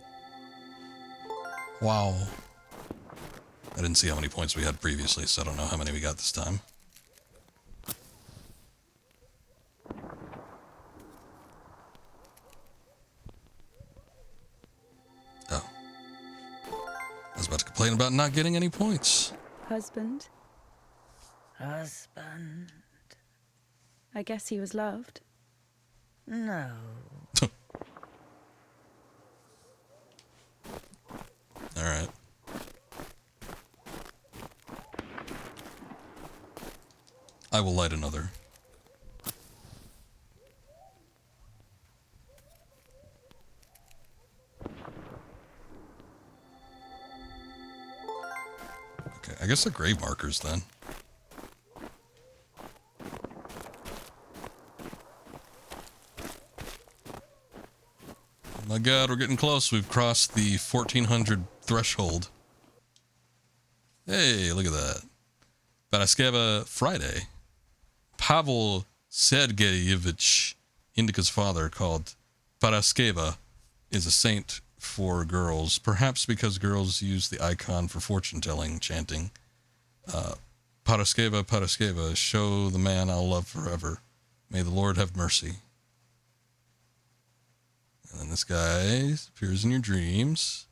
Wow. I didn't see how many points we had previously, so I don't know how many we got this time. Oh. I was about to complain about not getting any points. Husband? Husband? I guess he was loved. No. All right. I will light another. Okay, I guess they're grave markers then. Oh my god, we're getting close. We've crossed the 1400 threshold. Hey, look at that. Paraskeva Friday. Pavel Sergeyevich, Indika's father, called Paraskeva, is a saint for girls, perhaps because girls use the icon for fortune-telling, chanting, Paraskeva, Paraskeva, show the man I'll love forever. May the Lord have mercy. And then this guy appears in your dreams.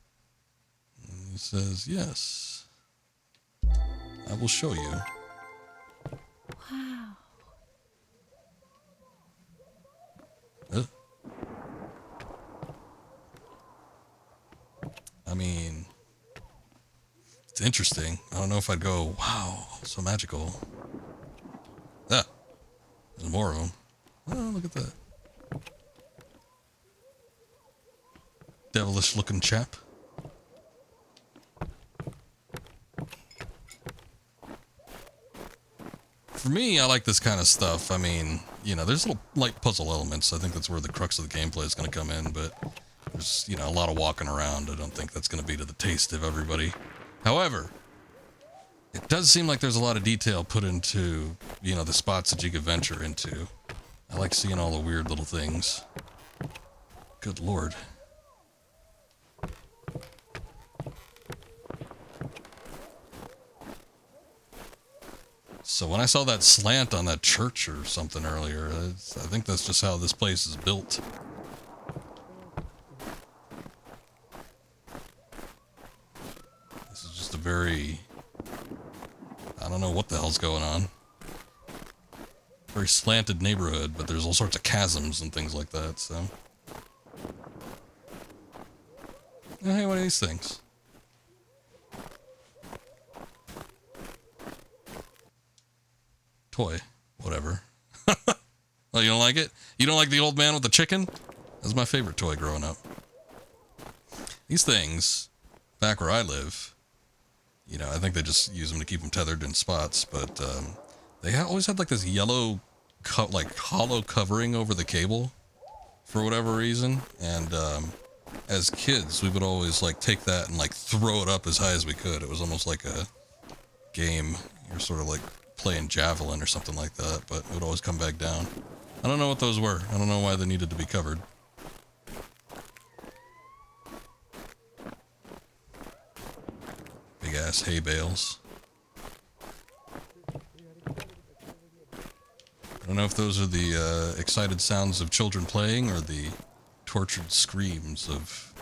And he says, yes, I will show you. Wow. I mean, it's interesting. I don't know if I'd go, wow, so magical. Ah, there's more of them. Oh, look at that. Devilish looking chap. For me, I like this kind of stuff. I mean, you know, there's little light puzzle elements. I think that's where the crux of the gameplay is going to come in, but there's, you know, a lot of walking around. I don't think that's going to be to the taste of everybody. However, it does seem like there's a lot of detail put into, you know, the spots that you could venture into. I like seeing all the weird little things. Good lord. So when I saw that slant on that church or something earlier, I think that's just how this place is built. This is just a very... I don't know what the hell's going on. Very slanted neighborhood, but there's all sorts of chasms and things like that, so... Hey, what are these things? Toy. Whatever. Oh, you don't like it? You don't like the old man with the chicken? That's my favorite toy growing up. These things, back where I live, you know, I think they just use them to keep them tethered in spots, but they always had like this yellow, like hollow covering over the cable for whatever reason, and as kids, we would always like take that and like throw it up as high as we could. It was almost like a game. You're sort of like playing javelin or something like that, but it would always come back down. I don't know what those were. I don't know why they needed to be covered. Big ass hay bales. I don't know if those are the excited sounds of children playing or the tortured screams of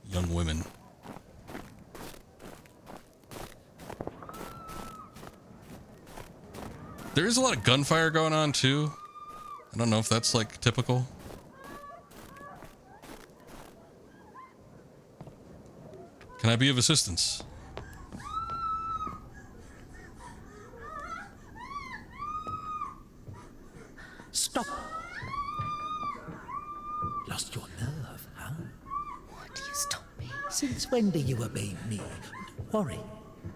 young women. There is a lot of gunfire going on too. I don't know if that's like typical. Can I be of assistance? Stop. Lost your nerve, huh? Why do you stop me? Since when do you obey me? Don't worry.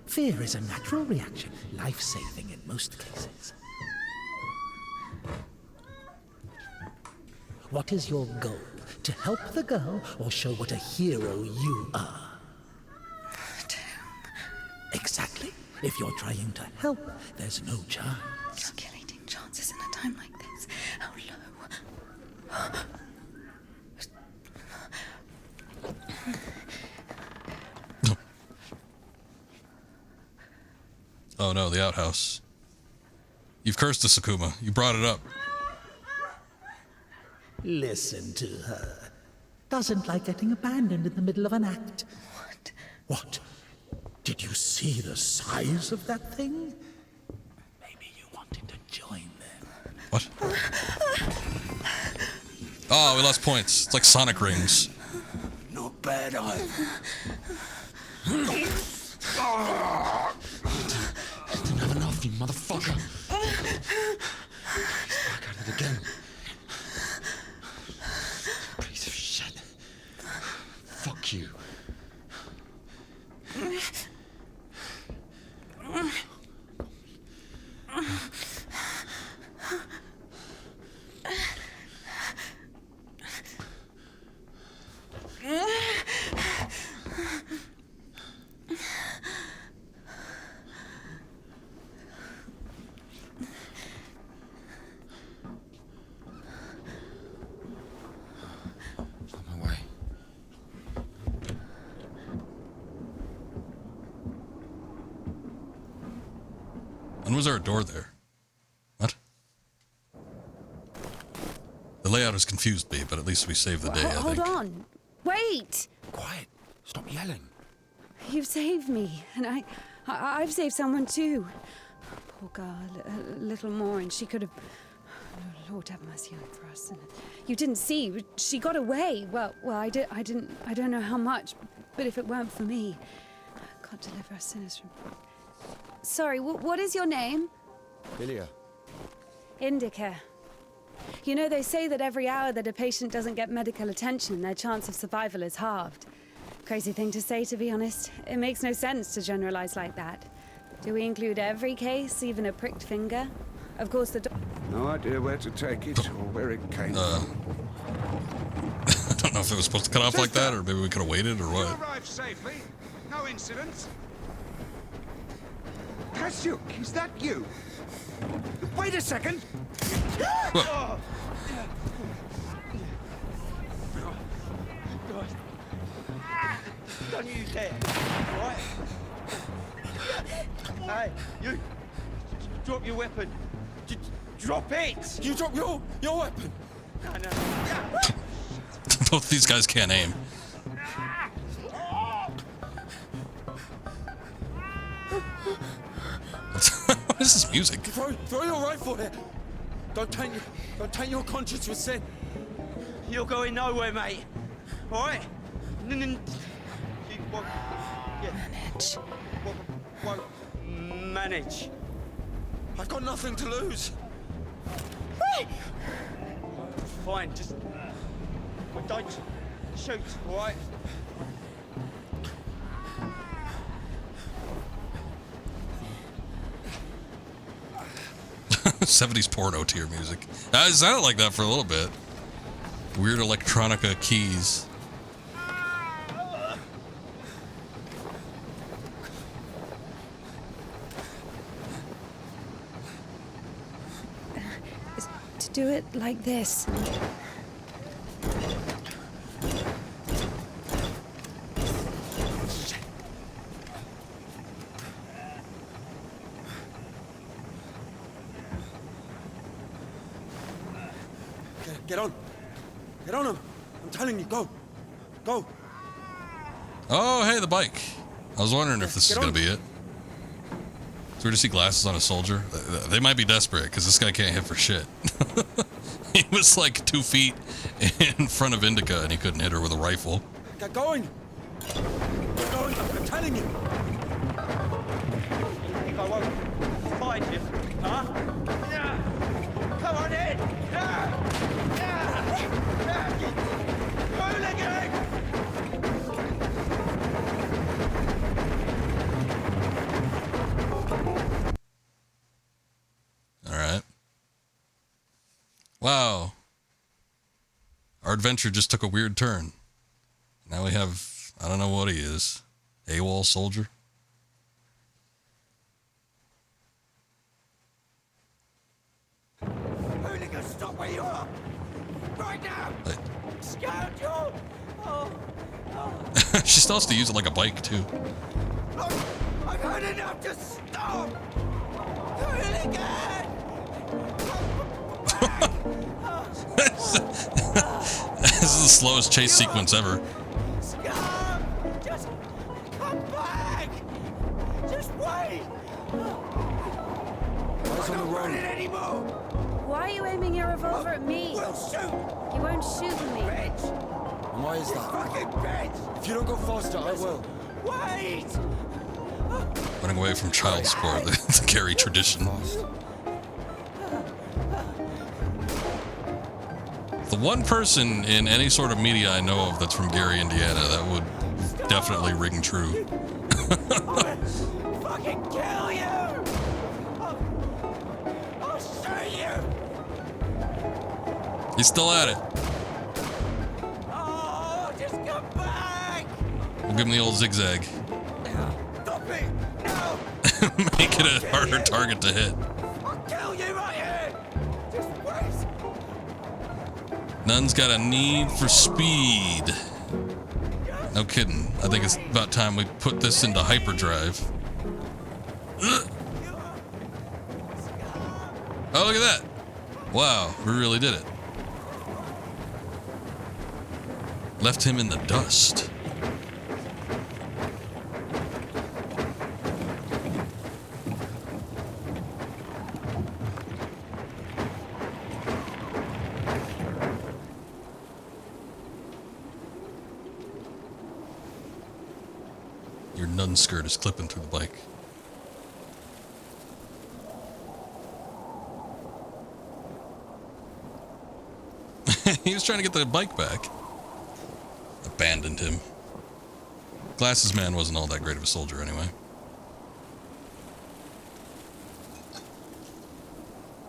Fear is a natural reaction, life-saving in most cases. What is your goal? To help the girl or show what a hero you are? Exactly. If you're trying to help, there's no chance. Calculating chances in a time like this. How low? Oh no, the outhouse. You've cursed the Sakuma. You brought it up. Listen to her. Doesn't like getting abandoned in the middle of an act. What? What? Did you see the size of that thing? Maybe you wanted to join them. What? Oh, we lost points. It's like Sonic rings. Not bad, either. Didn't have enough, you motherfucker. Back at it again. Piece of shit. Fuck you. On my way. And was there a door there? What? The layout has confused me, but at least we saved the day, I Hold think. on. Wait! Quiet. Stop yelling. You've saved me, and I've saved someone too. Poor girl, a little more, and she could have. Lord have mercy on us. And you didn't see. She got away. Well, I don't know how much, but if it weren't for me, God deliver us sinners from. Sorry, what is your name? Ilya. INDIKA. You know, they say that every hour that a patient doesn't get medical attention, their chance of survival is halved. Crazy thing to say, to be honest. It makes no sense to generalize like that. Do we include every case, even a pricked finger? Of course, the No idea where to take it or where it came from. I don't know if it was supposed to cut off like that, or maybe we could have waited, or what. You arrived safely. No incidents. Kasyuk, is that you? Wait a second. What? Don't you dare, right? Hey, you! Drop your weapon. Drop it! You drop your weapon. No. Both these guys can't aim. What is this music? Throw your rifle here. Don't taint your conscience with sin. You're going nowhere, mate. All right? You won't, manage. Won't manage. I've got nothing to lose. Fine, just don't shoot, all right? 70s porno tier music. It sounded like that for a little bit. Weird electronica keys. To do it like this. Get on. Get on him. I'm telling you, go. Go. Oh, hey, the bike. I was wondering if this is going to be it. we were to see glasses on a soldier, they might be desperate because this guy can't hit for shit. He was like 2 feet in front of INDIKA and he couldn't hit her with a rifle. Get going! Get going, I'm telling you! You think I won't find you, huh? Yeah! Come on in! Yeah! Yeah! Hooligan! Alright. Wow. Our adventure just took a weird turn. Now we have, I don't know what he is. AWOL soldier? Hooligan, stop where you are! Right now! Scoundrel! Oh, She still has to use it like a bike, too. look! I've had enough to stop! Hooligan! This is the slowest chase sequence ever. Scum! Just come back! Just wait! Eyes on the road. Anymore! Why are you aiming your revolver at me? We'll shoot! You won't shoot me. Bitch! And why is that? Fucking bitch! If you don't go faster, I will. Wait! Running away from child support, the Gary tradition. The one person in any sort of media I know of that's from Gary, Indiana, that would definitely ring true. Fucking kill you! I'll shoot you! He's still at it. Oh, just come back! We'll give him the old zigzag. Stop it! No! Make it a harder target to hit. I'll kill you right here! Just wait! None's got a need for speed. No kidding. I think it's about time we put this into hyperdrive. Ugh. Oh, look at that. Wow, we really did it. Left him in the dust. Your nun skirt is clipping through the bike. He was trying to get the bike back. Abandoned him. Glasses Man wasn't all that great of a soldier anyway.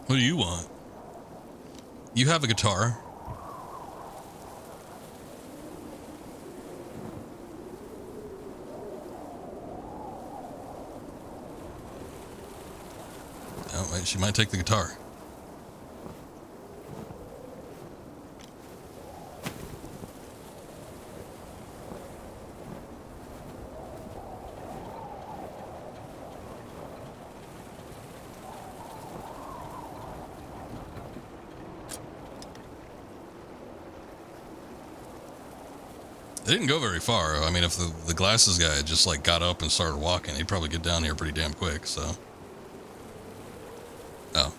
What do you want? You have a guitar. Oh, wait, she might take the guitar. They didn't go very far. I mean, if the glasses guy had just like got up and started walking, he'd probably get down here pretty damn quick, so. Oh.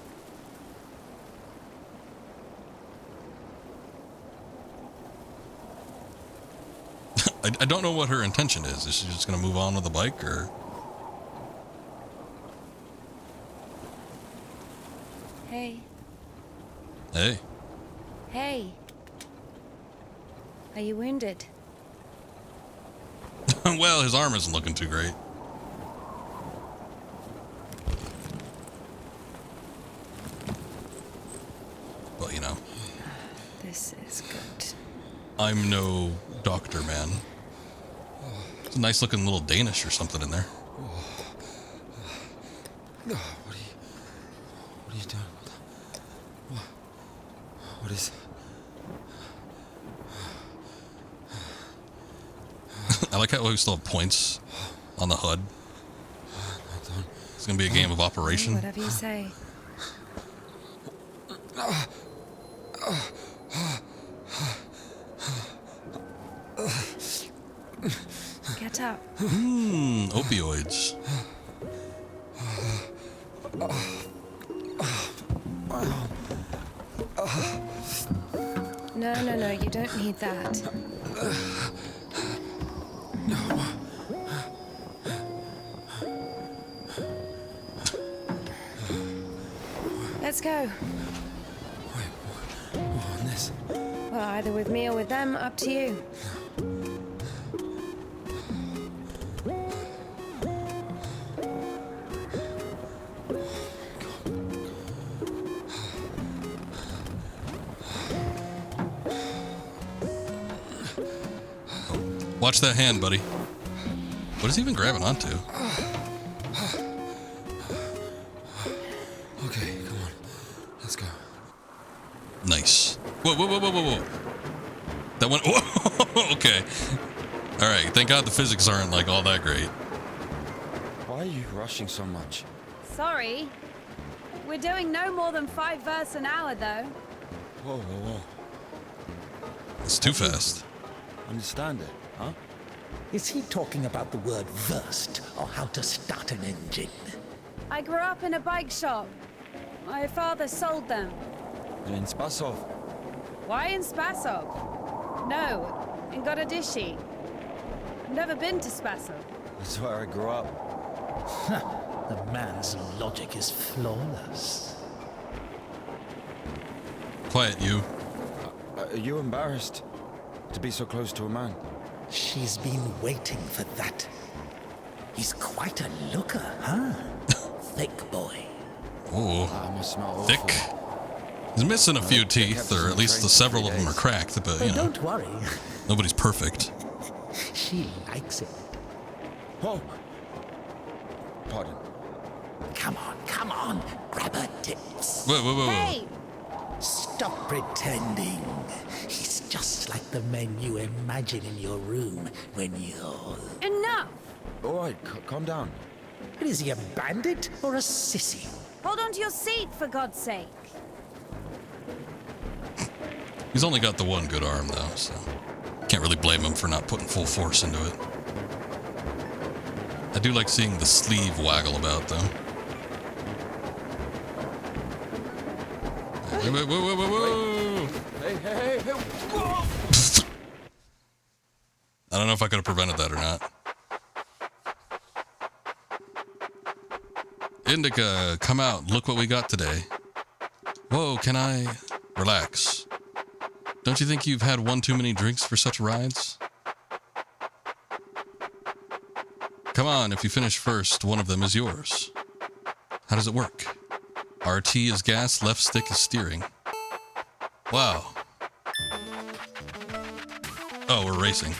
I don't know what her intention is. Is she just going to move on with the bike, or? Hey. Hey. Hey. Are you wounded? Well, his arm isn't looking too great. Well, you know. This is good. I'm no doctor, man. It's a nice looking little Danish or something in there. What are you doing? What is... I like how we still have points on the HUD. It's going to be a game of operation. Whatever you say. Get up. Opioids. No, you don't need that. Let's go. Wait, what on this? Well, either with me or with them, up to you. Watch that hand, buddy. What is he even grabbing onto? Okay, come on. Let's go. Nice. Whoa. That went... Whoa, okay. Alright, thank God the physics aren't, like, all that great. Why are you rushing so much? Sorry. We're doing no more than 5 verses an hour, though. Whoa. It's too fast. Understand it, huh? Is he talking about the word versed or how to start an engine? I grew up in a bike shop. My father sold them. In Spasov. Why in Spasov? No, in Gorodishi. I've never been to Spasov. That's where I grew up. The man's logic is flawless. Quiet, you. Are you embarrassed to be so close to a man? She's been waiting for that. He's quite a looker, huh? Thick boy. Ooh. I must smell Thick. awful. He's missing a few teeth, or at least several of them are cracked, but, you know. Don't worry. Nobody's perfect. She likes it. Oh! Pardon. Come on. Grab her tips. Whoa. Hey! Stop pretending. He's just like the men you imagine in your room when you're... Enough! All right, calm down. Is he a bandit or a sissy? Hold on to your seat, for God's sake. He's only got the one good arm, though, so... Can't really blame him for not putting full force into it. I do like seeing the sleeve waggle about, though. Whoa. Hey. Whoa. I don't know if I could have prevented that or not. Indica, come out. Look what we got today. Whoa, can I... Relax. Don't you think you've had one too many drinks for such rides? Come on, if you finish first, one of them is yours. How does it work? RT is gas, left stick is steering. Wow. Oh, we're racing.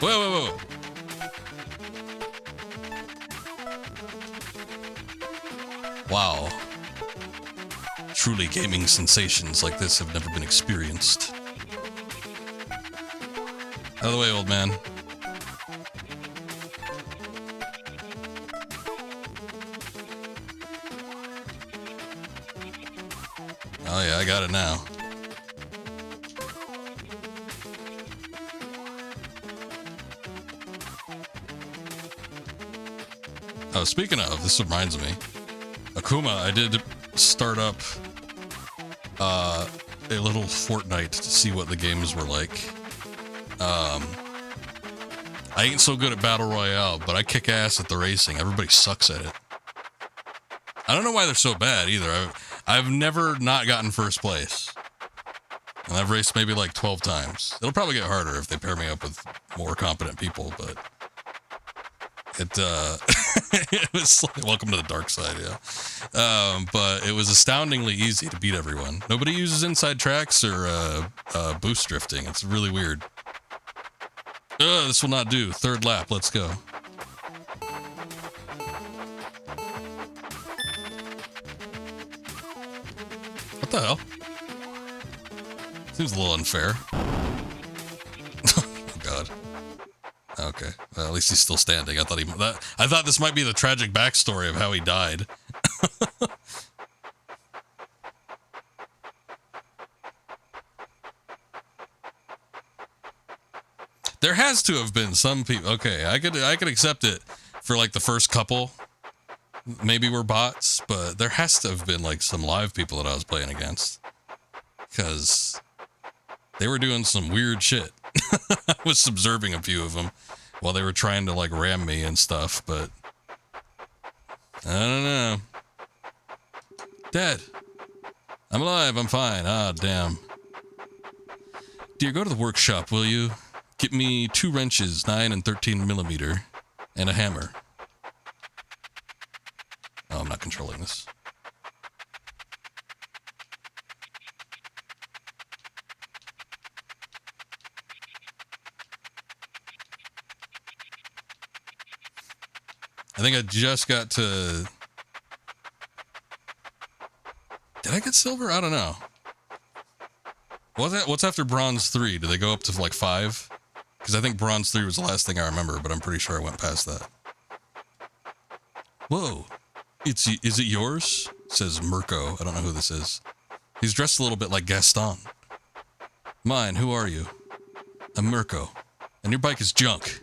Whoa. Wow. Truly gaming sensations like this have never been experienced. Out of the way, old man. Oh yeah, I got it now. Oh, speaking of, this reminds me. Akuma, I did start up a little Fortnite to see what the games were like. I ain't so good at Battle Royale, but I kick ass at the racing. Everybody sucks at it. I don't know why they're so bad either. I've never not gotten first place. And I've raced maybe like 12 times. It'll probably get harder if they pair me up with more competent people, but it was like, welcome to the dark side, yeah. But it was astoundingly easy to beat everyone. Nobody uses inside tracks or boost drifting. It's really weird. This will not do. Third lap, let's go. What the hell? Seems a little unfair. Oh god. Okay. Well, at least he's still standing. I thought this might be the tragic backstory of how he died. There has to have been some people. Okay, I could accept it for like the first couple. Maybe we're bots, but there has to have been like some live people that I was playing against, because they were doing some weird shit. I was observing a few of them while they were trying to like ram me and stuff, but I don't know. Dead. I'm alive, I'm fine. Ah, damn. Dear, go to the workshop, will you? Get me 2 wrenches, 9 and 13 millimeter, and a hammer. Oh, I'm not controlling this. I think I just got to... Did I get silver? I don't know. What's after bronze 3? Did they go up to like 5? Because I think bronze 3 was the last thing I remember, but I'm pretty sure I went past that. Whoa. Is it yours? Says Mirko. I don't know who this is. He's dressed a little bit like Gaston. Mine, who are you? I'm Mirko. And your bike is junk.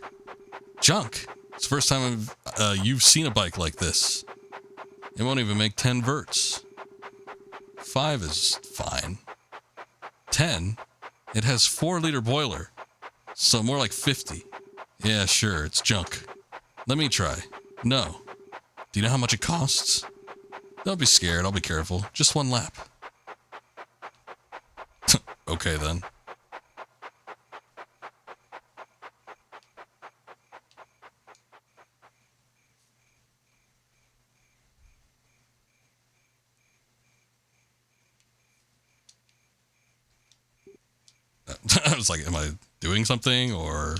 Junk? It's the first time you've seen a bike like this. It won't even make 10 verts. 5 is fine. 10? It has 4-liter boiler. So more like 50. Yeah, sure, it's junk. Let me try. No. Do you know how much it costs? Don't be scared, I'll be careful. Just 1 lap. Okay then. I was like, am I doing something, or...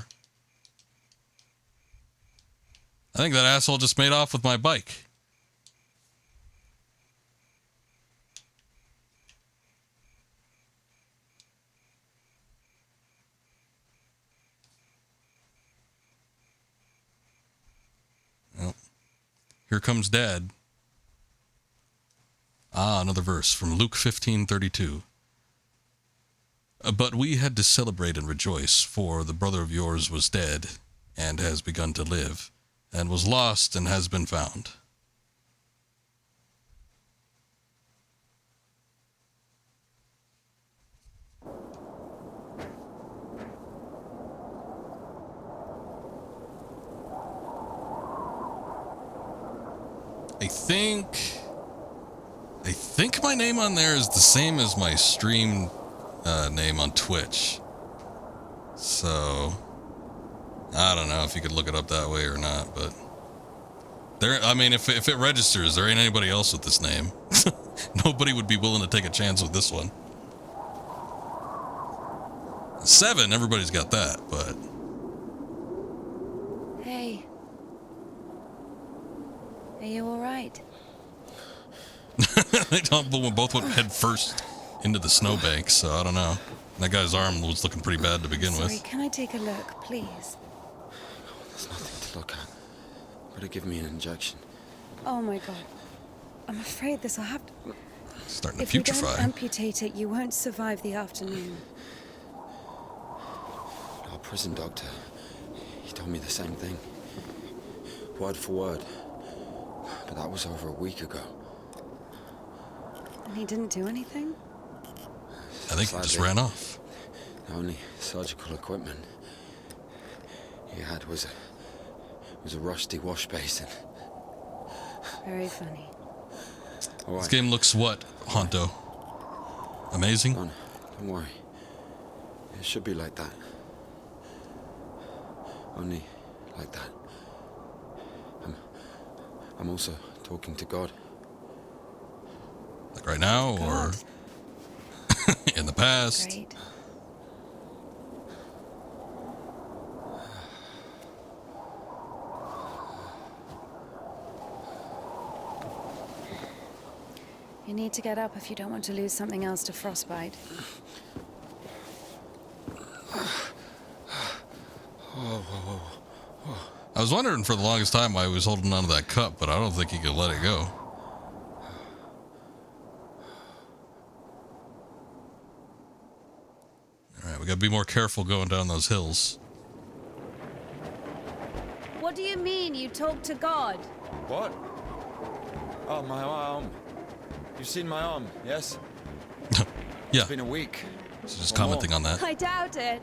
I think that asshole just made off with my bike. Well, here comes Dad. Ah, another verse from Luke 15:32. But we had to celebrate and rejoice, for the brother of yours was dead, and has begun to live, and was lost, and has been found. I think my name on there is the same as my stream name on Twitch. So I don't know if you could look it up that way or not, but there, I mean, if it registers, there ain't anybody else with this name. Nobody would be willing to take a chance with this one. 7, everybody's got that, but Hey. Are you alright? they both went head first into the snowbank, so I don't know. That guy's arm was looking pretty bad to begin Sorry, with. can I take a look, please? There's nothing to look at. Better give me an injection. Oh my god. I'm afraid this'll have to... Starting to If you putrefy. don't amputate it, you won't survive the afternoon. Our prison doctor, he told me the same thing. Word for word. But that was over a week ago. And he didn't do anything? I think he just ran off. The only surgical equipment he had was a rusty wash basin. Very funny. All right. This game looks what, Honto? Amazing? Don't worry. It should be like that. Only like that. I'm also talking to God. Like right now, or in the past? Great. You need to get up if you don't want to lose something else to frostbite. I was wondering for the longest time why he was holding onto that cup, but I don't think he could let it go. Alright, we gotta be more careful going down those hills. What do you mean you talk to God? What? Oh, my arm. You've seen my arm, yes? Yeah. It's been a week. So just commenting on that. I doubt it.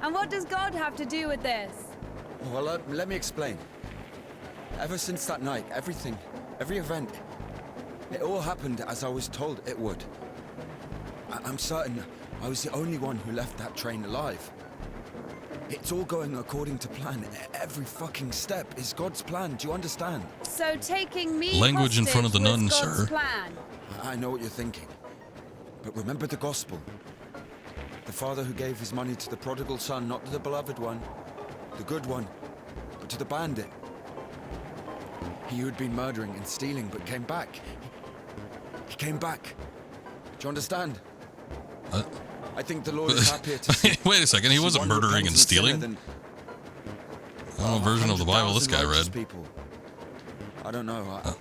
And what does God have to do with this? Well, let me explain. Ever since that night, everything, every event, it all happened as I was told it would. I'm certain I was the only one who left that train alive. It's all going according to plan. Every fucking step is God's plan. Do you understand? So taking me Language in front of the hostage nun, was God's sir. plan. I know what you're thinking. But remember the gospel. The father who gave his money to the prodigal son, not to the beloved one, the good one, but to the bandit. He who had been murdering and stealing but came back. He came back. Do you understand? I think the Lord is happier to see. Wait a second, he wasn't murdering and stealing? Than, I don't know what version of the Bible this guy read. People. I don't know.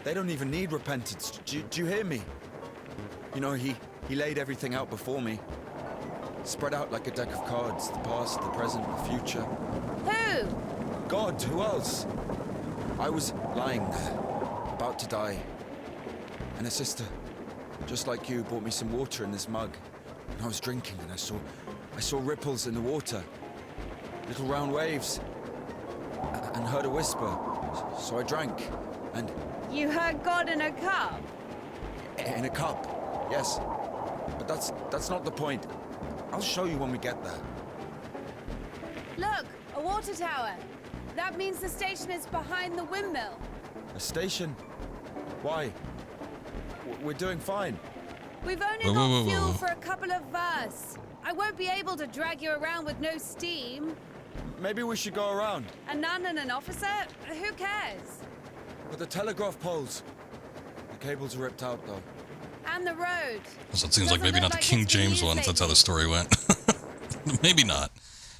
They don't even need repentance. Do you hear me? You know, he laid everything out before me. Spread out like a deck of cards. The past, the present, the future. Who? God, who else? I was lying there, about to die. And a sister, just like you, brought me some water in this mug. And I was drinking and I saw ripples in the water. Little round waves. And heard a whisper. So I drank. And... You heard God in a cup? In a cup, yes. But that's not the point. I'll show you when we get there. Look, a water tower. That means the station is behind the windmill. A station? Why? We're doing fine. We've only got fuel for a couple of versts. I won't be able to drag you around with no steam. Maybe we should go around. A nun and an officer? Who cares? But the telegraph poles. The cables are ripped out, though. And the road. So it seems like maybe not the King James ones. That's how the story went. Maybe not.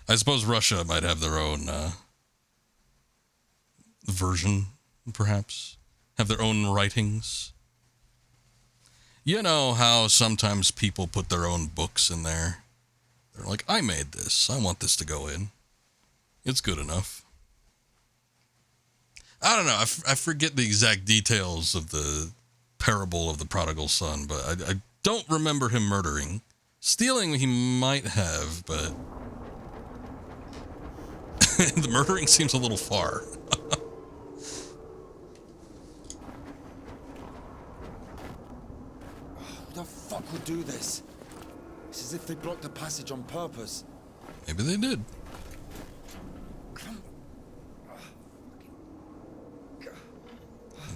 I suppose Russia might have their own version, perhaps. Have their own writings. You know how sometimes people put their own books in there? They're like, I made this. I want this to go in. It's good enough. I don't know. I forget the exact details of the parable of the prodigal son, but I don't remember him murdering. Stealing he might have, but the murdering seems a little far. Who the fuck would do this? It's as if they blocked the passage on purpose. Maybe they did.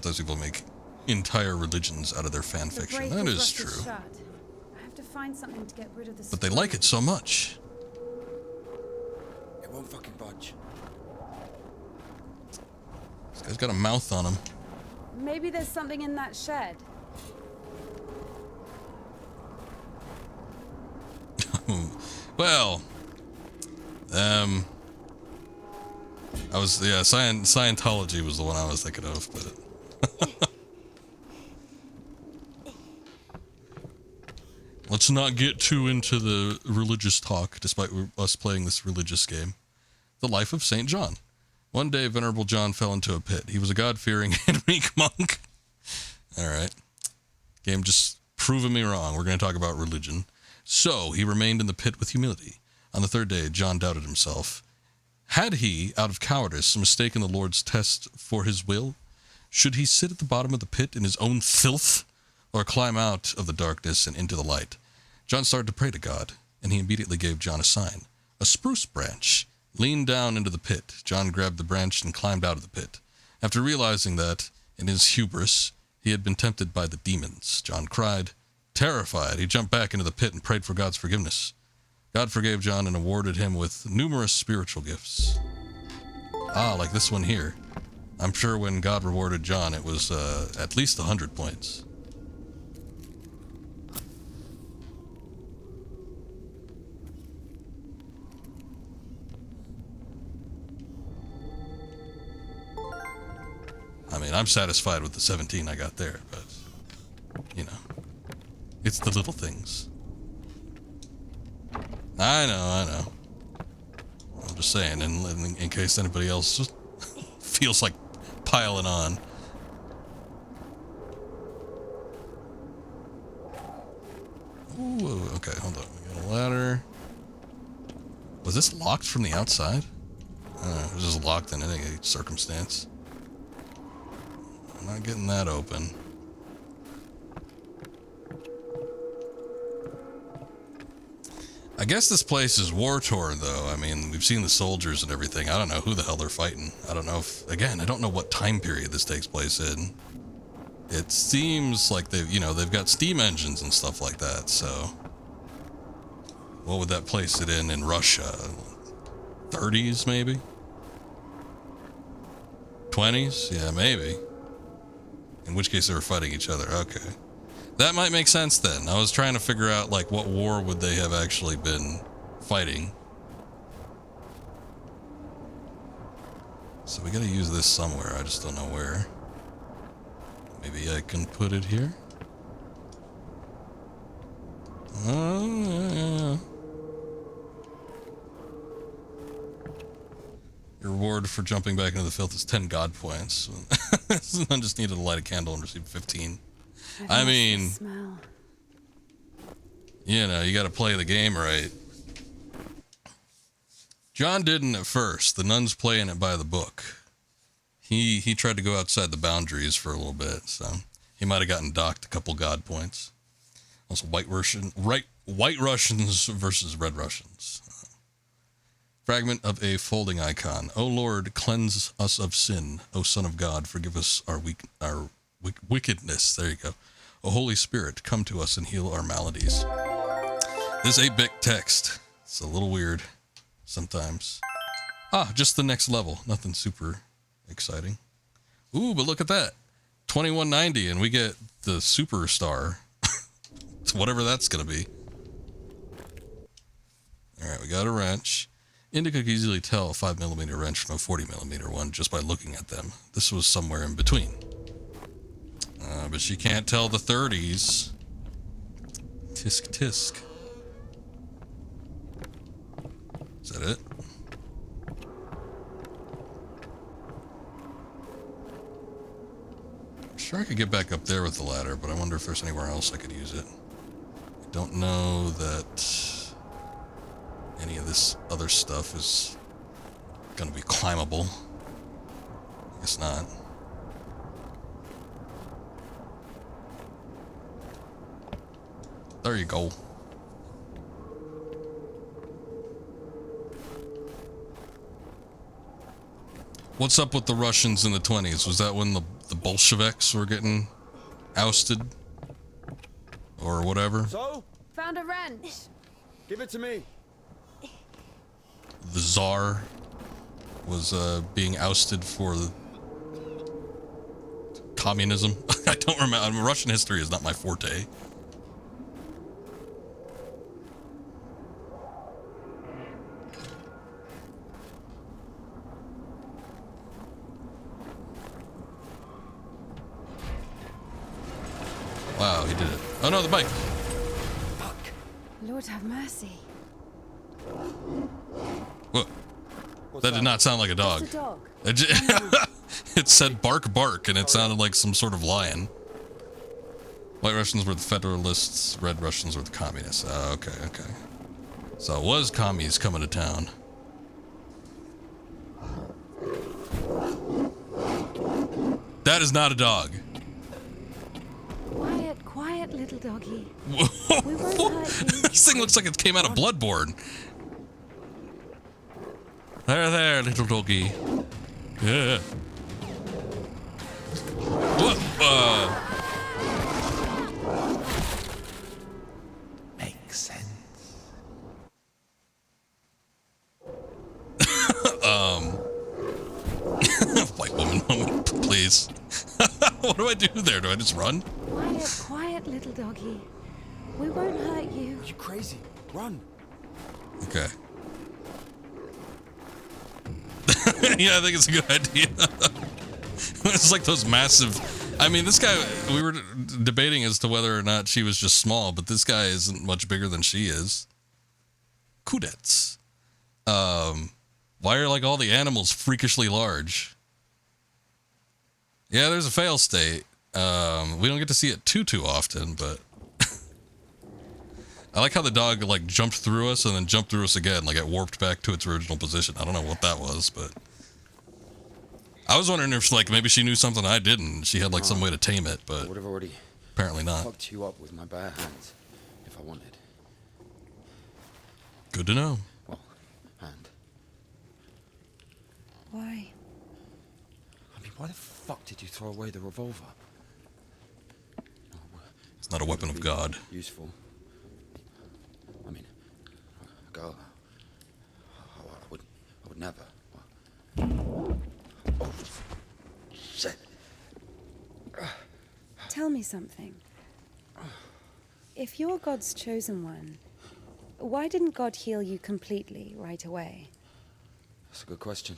Those people make entire religions out of their fan fiction. That is true. I have to find something to get rid of this. But they like it so much. It won't fucking budge. This guy's got a mouth on him. Maybe there's something in that shed. Well, Scientology was the one I was thinking of, but let's not get too into the religious talk, despite us playing this religious game. The life of St. John. One day, Venerable John fell into a pit. He was a God-fearing and meek monk. All right. Game just proving me wrong. We're going to talk about religion. So, he remained in the pit with humility. On the third day, John doubted himself. Had he, out of cowardice, mistaken the Lord's test for his will? Should he sit at the bottom of the pit in his own filth, or climb out of the darkness and into the light? John started to pray to God, and he immediately gave John a sign. A spruce branch leaned down into the pit. John grabbed the branch and climbed out of the pit. After realizing that, in his hubris, he had been tempted by the demons, John cried. Terrified, he jumped back into the pit and prayed for God's forgiveness. God forgave John and awarded him with numerous spiritual gifts. Ah, like this one here. I'm sure when God rewarded John, it was at least 100 points. I mean, I'm satisfied with the 17 I got there, but, you know, it's the little things. I know. I'm just saying, in case anybody else just feels like piling on. Okay, hold on. We got a ladder. Was this locked from the outside? It was just locked in any circumstance. I'm not getting that open. I guess this place is war-torn, though. I mean, we've seen the soldiers and everything. I don't know who the hell they're fighting. I don't know if, again, I don't know what time period this takes place in. It seems like they've got steam engines and stuff like that, so... What would that place it in Russia? 30s, maybe? 20s? Yeah, maybe. In which case they were fighting each other. Okay. That might make sense then. I was trying to figure out, like, what war would they have actually been fighting. So we gotta use this somewhere. I just don't know where. Maybe I can put it here? Oh, yeah. Your reward for jumping back into the filth is 10 God points. I just needed to light a candle and receive 15. I mean, you know, you gotta play the game right. John didn't at first. The nun's playing it by the book. He tried to go outside the boundaries for a little bit, so he might have gotten docked a couple God points. Also, White Russians versus Red Russians. Fragment of a folding icon. O Lord, cleanse us of sin. O Son of God, forgive us our wickedness. There you go. O Holy Spirit, come to us and heal our maladies. This 8-bit text. It's a little weird sometimes. Ah, just the next level. Nothing super exciting. Ooh, but look at that. 2190, and we get the superstar. Whatever that's going to be. Alright, we got a wrench. INDIKA could easily tell a 5mm wrench from a 40mm one just by looking at them. This was somewhere in between. But she can't tell the 30s. Tisk tisk. Is that it? I'm sure I could get back up there with the ladder, but I wonder if there's anywhere else I could use it. I don't know that any of this other stuff is gonna be climbable. I guess not. There you go. What's up with the Russians in the 20s? Was that when the Bolsheviks were getting ousted? Or whatever? So? Found a wrench. Give it to me. The Tsar was being ousted for communism. I don't remember. I mean, Russian history is not my forte. Wow, he did it. Oh no, the bike. Fuck. Lord have mercy. Whoa. That did not sound like a dog. It's a dog. It said bark bark and it sounded like some sort of lion. White Russians were the Federalists, Red Russians were the Communists. Okay. So it was commies coming to town. That is not a dog. Quiet, little doggy. This thing looks like it came out of Bloodborne. There, little doggy. Yeah. Whoa. Makes sense. White woman moment, please. What do I do there? Do I just run? Quiet, little doggy. We won't hurt you. You crazy? Run. Okay. Yeah, I think it's a good idea. It's like those massive... I mean, this guy... We were debating as to whether or not she was just small, but this guy isn't much bigger than she is. Kudets. Why are, like, all the animals freakishly large? Yeah, there's a fail state. We don't get to see it too often, but... I like how the dog like jumped through us and then jumped through us again, like it warped back to its original position. I don't know what that was, but I was wondering if like maybe she knew something I didn't. She had like some way to tame it, but I would have already apparently not. fucked you up with my bare hands if I wanted. Good to know. Well, and Why? I mean, why the fuck did you throw away the revolver? It's not a weapon of God. Useful. I mean, a girl. I would never. Oh, shit. Tell me something. If you're God's chosen one, why didn't God heal you completely right away? That's a good question.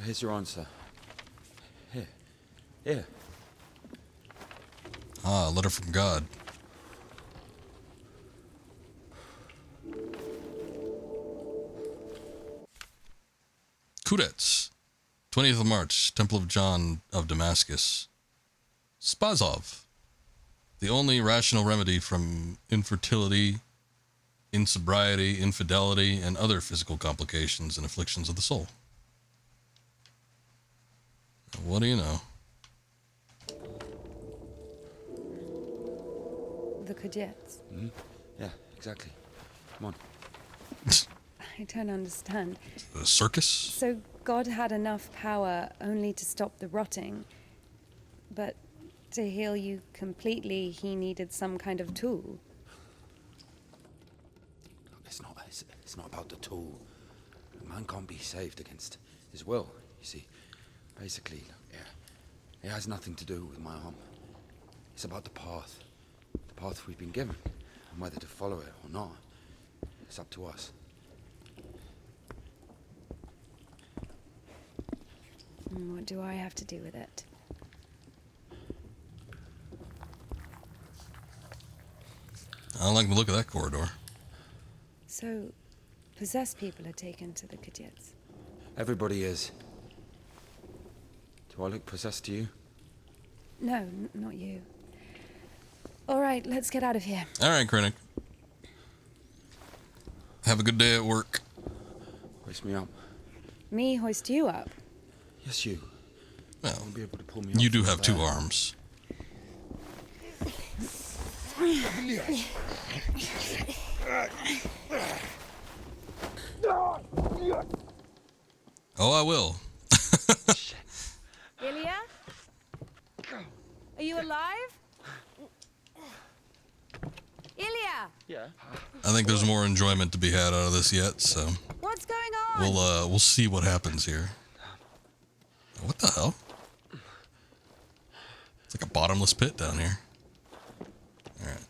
Here's your answer. Here. Ah, a letter from God. Kudets, 20th of March, Temple of John of Damascus. Spazov, the only rational remedy from infertility, insobriety, infidelity, and other physical complications and afflictions of the soul. What do you know? The Kudets. Mm-hmm. Yeah, exactly. Come on. I don't understand. A circus? So God had enough power only to stop the rotting, but to heal you completely, he needed some kind of tool. It's not about the tool. A man can't be saved against his will, you see. Basically, it has nothing to do with my arm. It's about the path we've been given, and whether to follow it or not, it's up to us. What do I have to do with it? I don't like the look of that corridor. So, possessed people are taken to the Kudets. Everybody is. Do I look possessed to you? No, not you. All right, let's get out of here. All right, Krennic. Have a good day at work. Hoist me up. Me hoist you up? Yes, you. Well, won't be able to pull me you up do from have there. 2 arms. Oh, I will. Ilya? Are you alive? Ilya! Yeah. I think there's more enjoyment to be had out of this yet, so What's going on? we'll see what happens here. What the hell? It's like a bottomless pit down here. All right.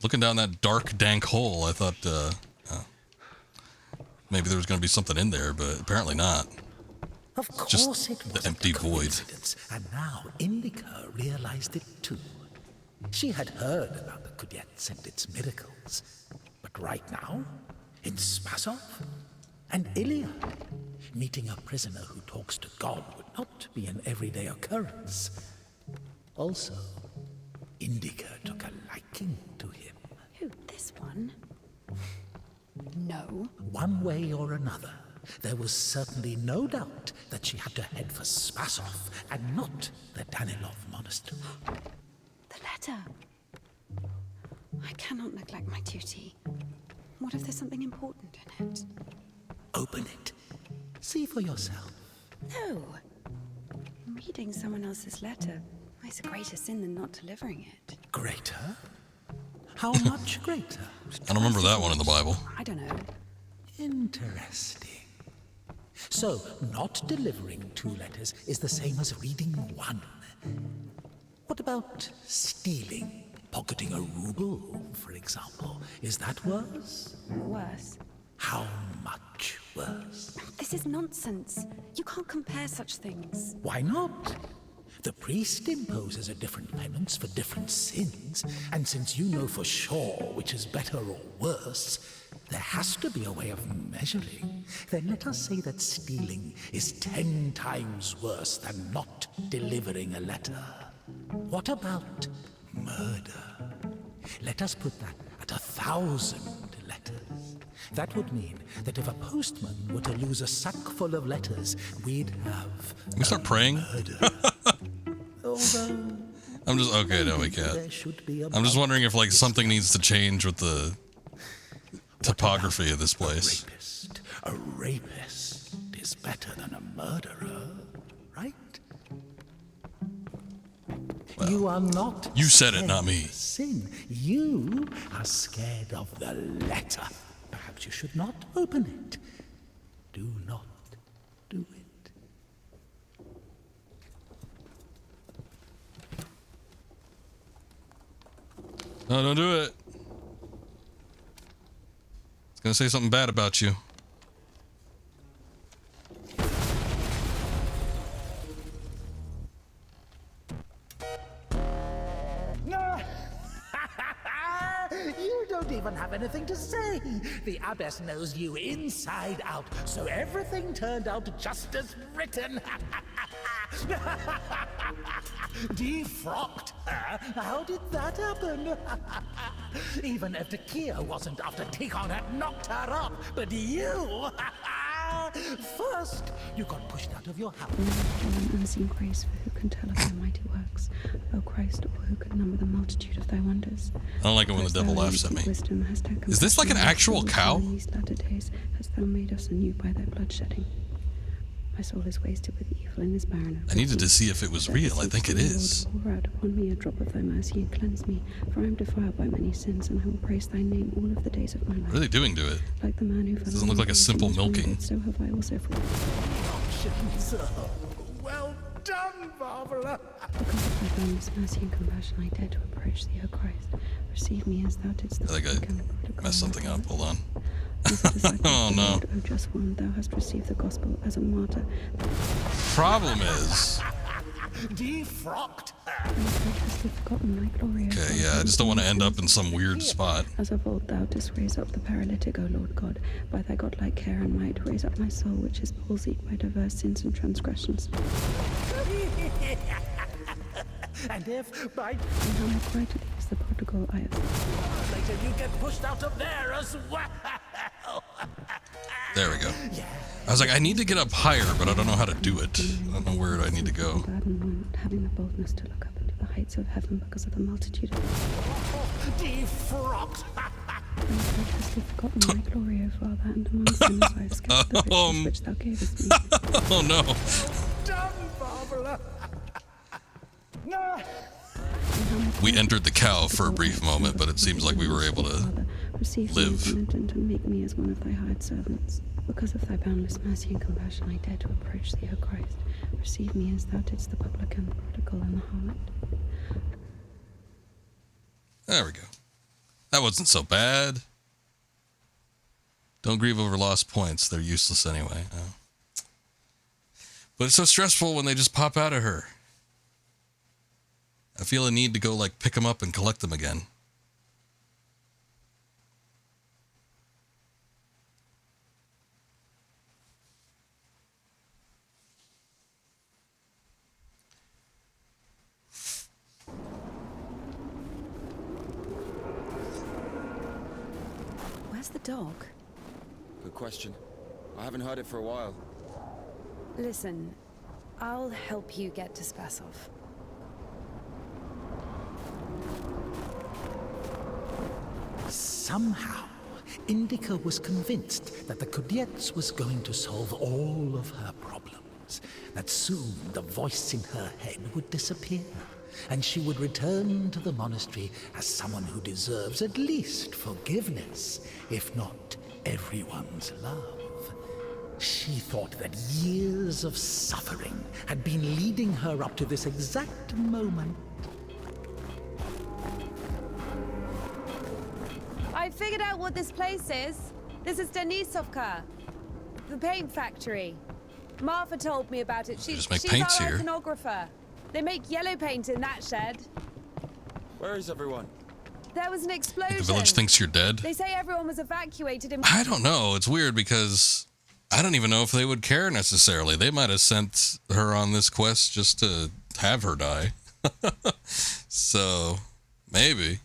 Looking down that dark, dank hole, I thought maybe there was going to be something in there, but apparently not. Of course Just it the was empty a void. coincidence, and now Indika realized it too. She had heard about the Kudets and its miracles, but right now, in Spasov and Ilya, meeting a prisoner who talks to God would not be an everyday occurrence. Also, Indika took a liking to him. Who, this one? No. One way or another, there was certainly no doubt that she had to head for Spasov and not the Danilov monastery. The letter. I cannot neglect my duty. What if there's something important in it? Open it. See for yourself. No. Reading someone else's letter is a greater sin than not delivering it. Greater? How much greater? I don't remember that one in the Bible. I don't know. Interesting. So, not delivering 2 letters is the same as reading 1. What about stealing? Pocketing a ruble, for example. Is that worse? Worse. How much worse? This is nonsense. You can't compare such things. Why not? The priest imposes a different penance for different sins, and since you know for sure which is better or worse, there has to be a way of measuring. Then let us say that stealing is 10 times worse than not delivering a letter. What about murder? Let us put that at 1,000 letters. That would mean that if a postman were to lose a sack full of letters, we'd have... Can we start praying? Although... I'm just... Okay, no, we can't. I'm just wondering if, like, something needs to change with the topography of this place. A rapist is better than a murderer, right? Well, you are not... You said it, not me. Sin. You are scared of the letter. Perhaps you should not open it. Do not do it. No, don't do it. It's gonna say something bad about you. No! You don't even have anything to say. The abbess knows you inside out, so everything turned out just as written. Defrocked her? How did that happen? Even Evdokia wasn't after Tikhon had knocked her up, but you... First, you got pushed out of your house. An unseen grace, for who can tell of thy mighty works? O Christ, or who can number the multitude of thy wonders? I don't like it when the devil laughs at me. Is this like an actual cow? In these latter days hast thou made us anew by thy bloodshedding. My soul is wasted with evil and is barren. I needed to see if it was real. I think it is. Lord, pour out upon me a drop of thy mercy and cleanse me, for I am defiled by many sins, and I will praise thy name all of the days of my life. What are they doing to it? Like the man who fell Doesn't look like a simple milking. So have I also fallen. Well done, Barbara. Because of thy boundless mercy and compassion, I dare to approach thee, O Christ. Receive me as thou didst. I think I messed something up. Hold on. Oh no. O just one, thou hast received the gospel as a martyr. Problem is... Defrocked her. Okay, yeah, I just don't want to end up in some weird spot. As of old thou didst raise up the paralytic, O Lord God, by thy godlike care and might, raise up my soul, which is palsied by diverse sins and transgressions. And if by... And how I cry to thee is the prodigal I have... Later you get pushed out of there as well. There we go. I was like, I need to get up higher, but I don't know how to do it. I don't know where I need to go. Having the boldness to look up into the heights of heaven because of the multitude of... Defrocked. And thou hast forgotten my glory, O Father, and among sinners I have scattered the riches which thou gavest me. Oh no. Done, Barbara. No. We entered the cow for a brief moment, but it seems like we were able to live. And make me as one of thy hired servants. Because of thy boundless mercy and compassion, I dare to approach thee, O Christ. Receive me as thou didst the publican, the prodigal, and the harlot. There we go. That wasn't so bad. Don't grieve over lost points. They're useless anyway. But it's so stressful when they just pop out of her. I feel a need to go, like, pick them up and collect them again. Where's the dog? Good question. I haven't heard it for a while. Listen, I'll help you get to Spasov. Somehow, Indika was convinced that the Kudets was going to solve all of her problems, that soon the voice in her head would disappear, and she would return to the monastery as someone who deserves at least forgiveness, if not everyone's love. She thought that years of suffering had been leading her up to this exact moment. I figured out what this place is. This is Denisovka, the paint factory. Marfa told me about it. She's make paints our here. iconographer. They make yellow paint in that shed. Where is everyone? There was an explosion. The village thinks you're dead? They say everyone was evacuated in... I don't know. It's weird because I don't even know if they would care necessarily. They might have sent her on this quest just to have her die. So, maybe.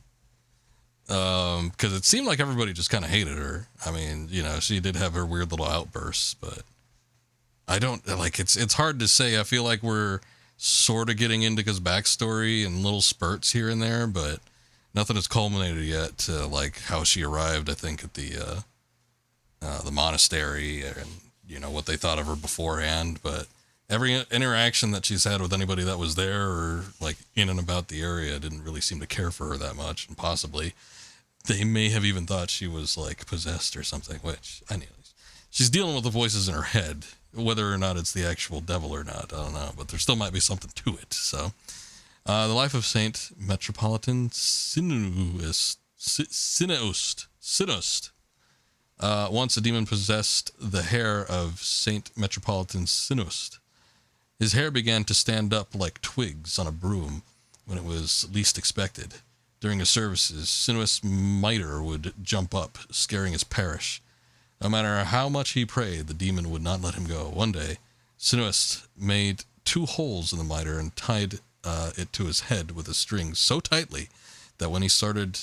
Because it seemed like everybody just kind of hated her. I mean, you know, she did have her weird little outbursts, but I don't, like, it's hard to say. I feel like we're sort of getting Indika's backstory in little spurts here and there, but nothing has culminated yet to, like, how she arrived, I think, at the monastery and, you know, what they thought of her beforehand. But every interaction that she's had with anybody that was there or, like, in and about the area didn't really seem to care for her that much. And possibly they may have even thought she was, like, possessed or something, which, anyways, she's dealing with the voices in her head. Whether or not it's the actual devil or not, I don't know. But there still might be something to it, so... the life of Saint Metropolitan Sinost. Once a demon possessed the hair of Saint Metropolitan Sinost. His hair began to stand up like twigs on a broom when it was least expected. During his services, Sinost's mitre would jump up, scaring his parish. No matter how much he prayed, the demon would not let him go. One day, Sinost made 2 holes in the mitre and tied it to his head with a string so tightly that when he started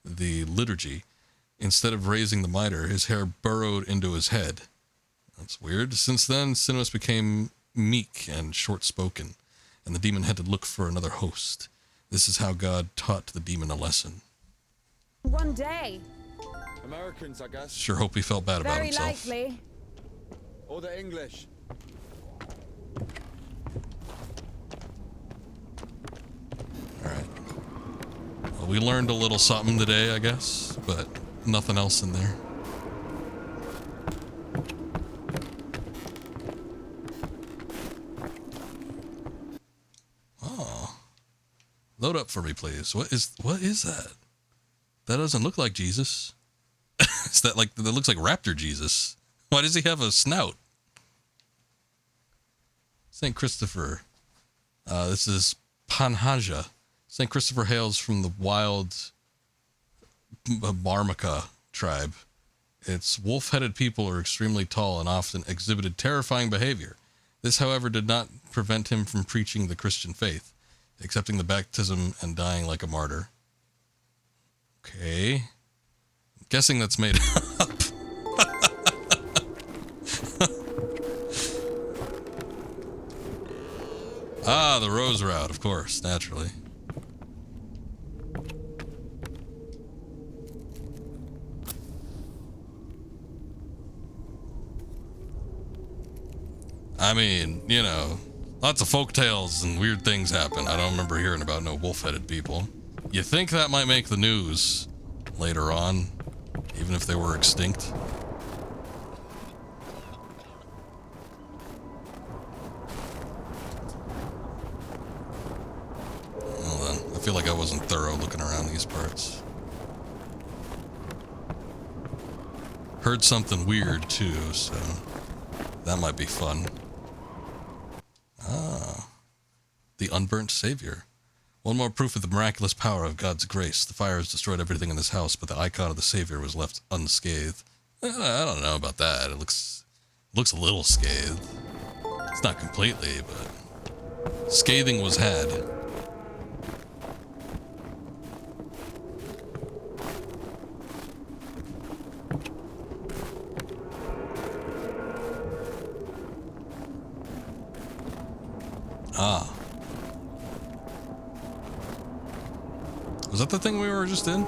the liturgy, instead of raising the mitre, his hair burrowed into his head. That's weird. Since then, Sinost became meek and short-spoken, and the demon had to look for another host. This is how God taught the demon a lesson. One day. Americans, I guess. Sure hope he felt bad about himself. Very likely. Or the English. Alright. Well, we learned a little something today, I guess, but nothing else in there. Oh. Load up for me, please. What is that? That doesn't look like Jesus. Is that like, that looks like Raptor Jesus. Why does he have a snout? St. Christopher. This is Panhaja. St. Christopher hails from the wild Barmaca tribe. Its wolf-headed people are extremely tall and often exhibited terrifying behavior. This, however, did not prevent him from preaching the Christian faith, accepting the baptism and dying like a martyr. Okay. Guessing that's made up. Ah, the Rose Route, of course, naturally. I mean, you know, lots of folk tales and weird things happen. I don't remember hearing about no wolf-headed people. You think that might make the news later on, even if they were extinct? Well then, I feel like I wasn't thorough looking around these parts. Heard something weird too, so that might be fun. Ah, the unburnt savior. One more proof of the miraculous power of God's grace. The fire has destroyed everything in this house, but the icon of the savior was left unscathed. I don't know about that. It looks a little scathed. It's not completely, but scathing was had. Ah. Was that the thing we were just in?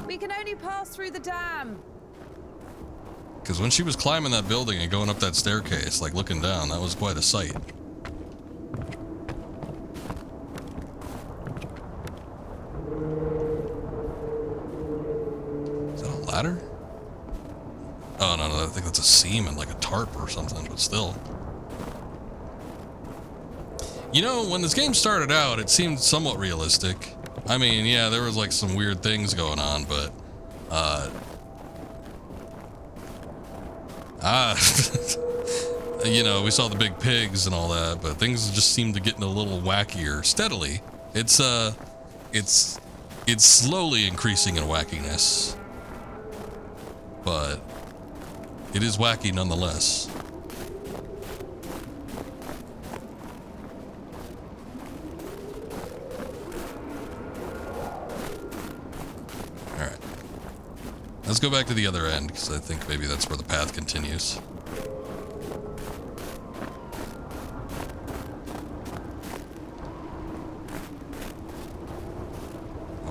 We can only pass through the dam. Because when she was climbing that building and going up that staircase, like looking down, that was quite a sight. Is that a ladder? Oh, no, I think that's a seam and like a tarp or something, but still. You know, when this game started out, it seemed somewhat realistic. I mean, yeah, there was like some weird things going on, but, You know, we saw the big pigs and all that, but things just seem to get a little wackier steadily. It's slowly increasing in wackiness, but it is wacky nonetheless. All right, let's go back to the other end because I think maybe that's where the path continues.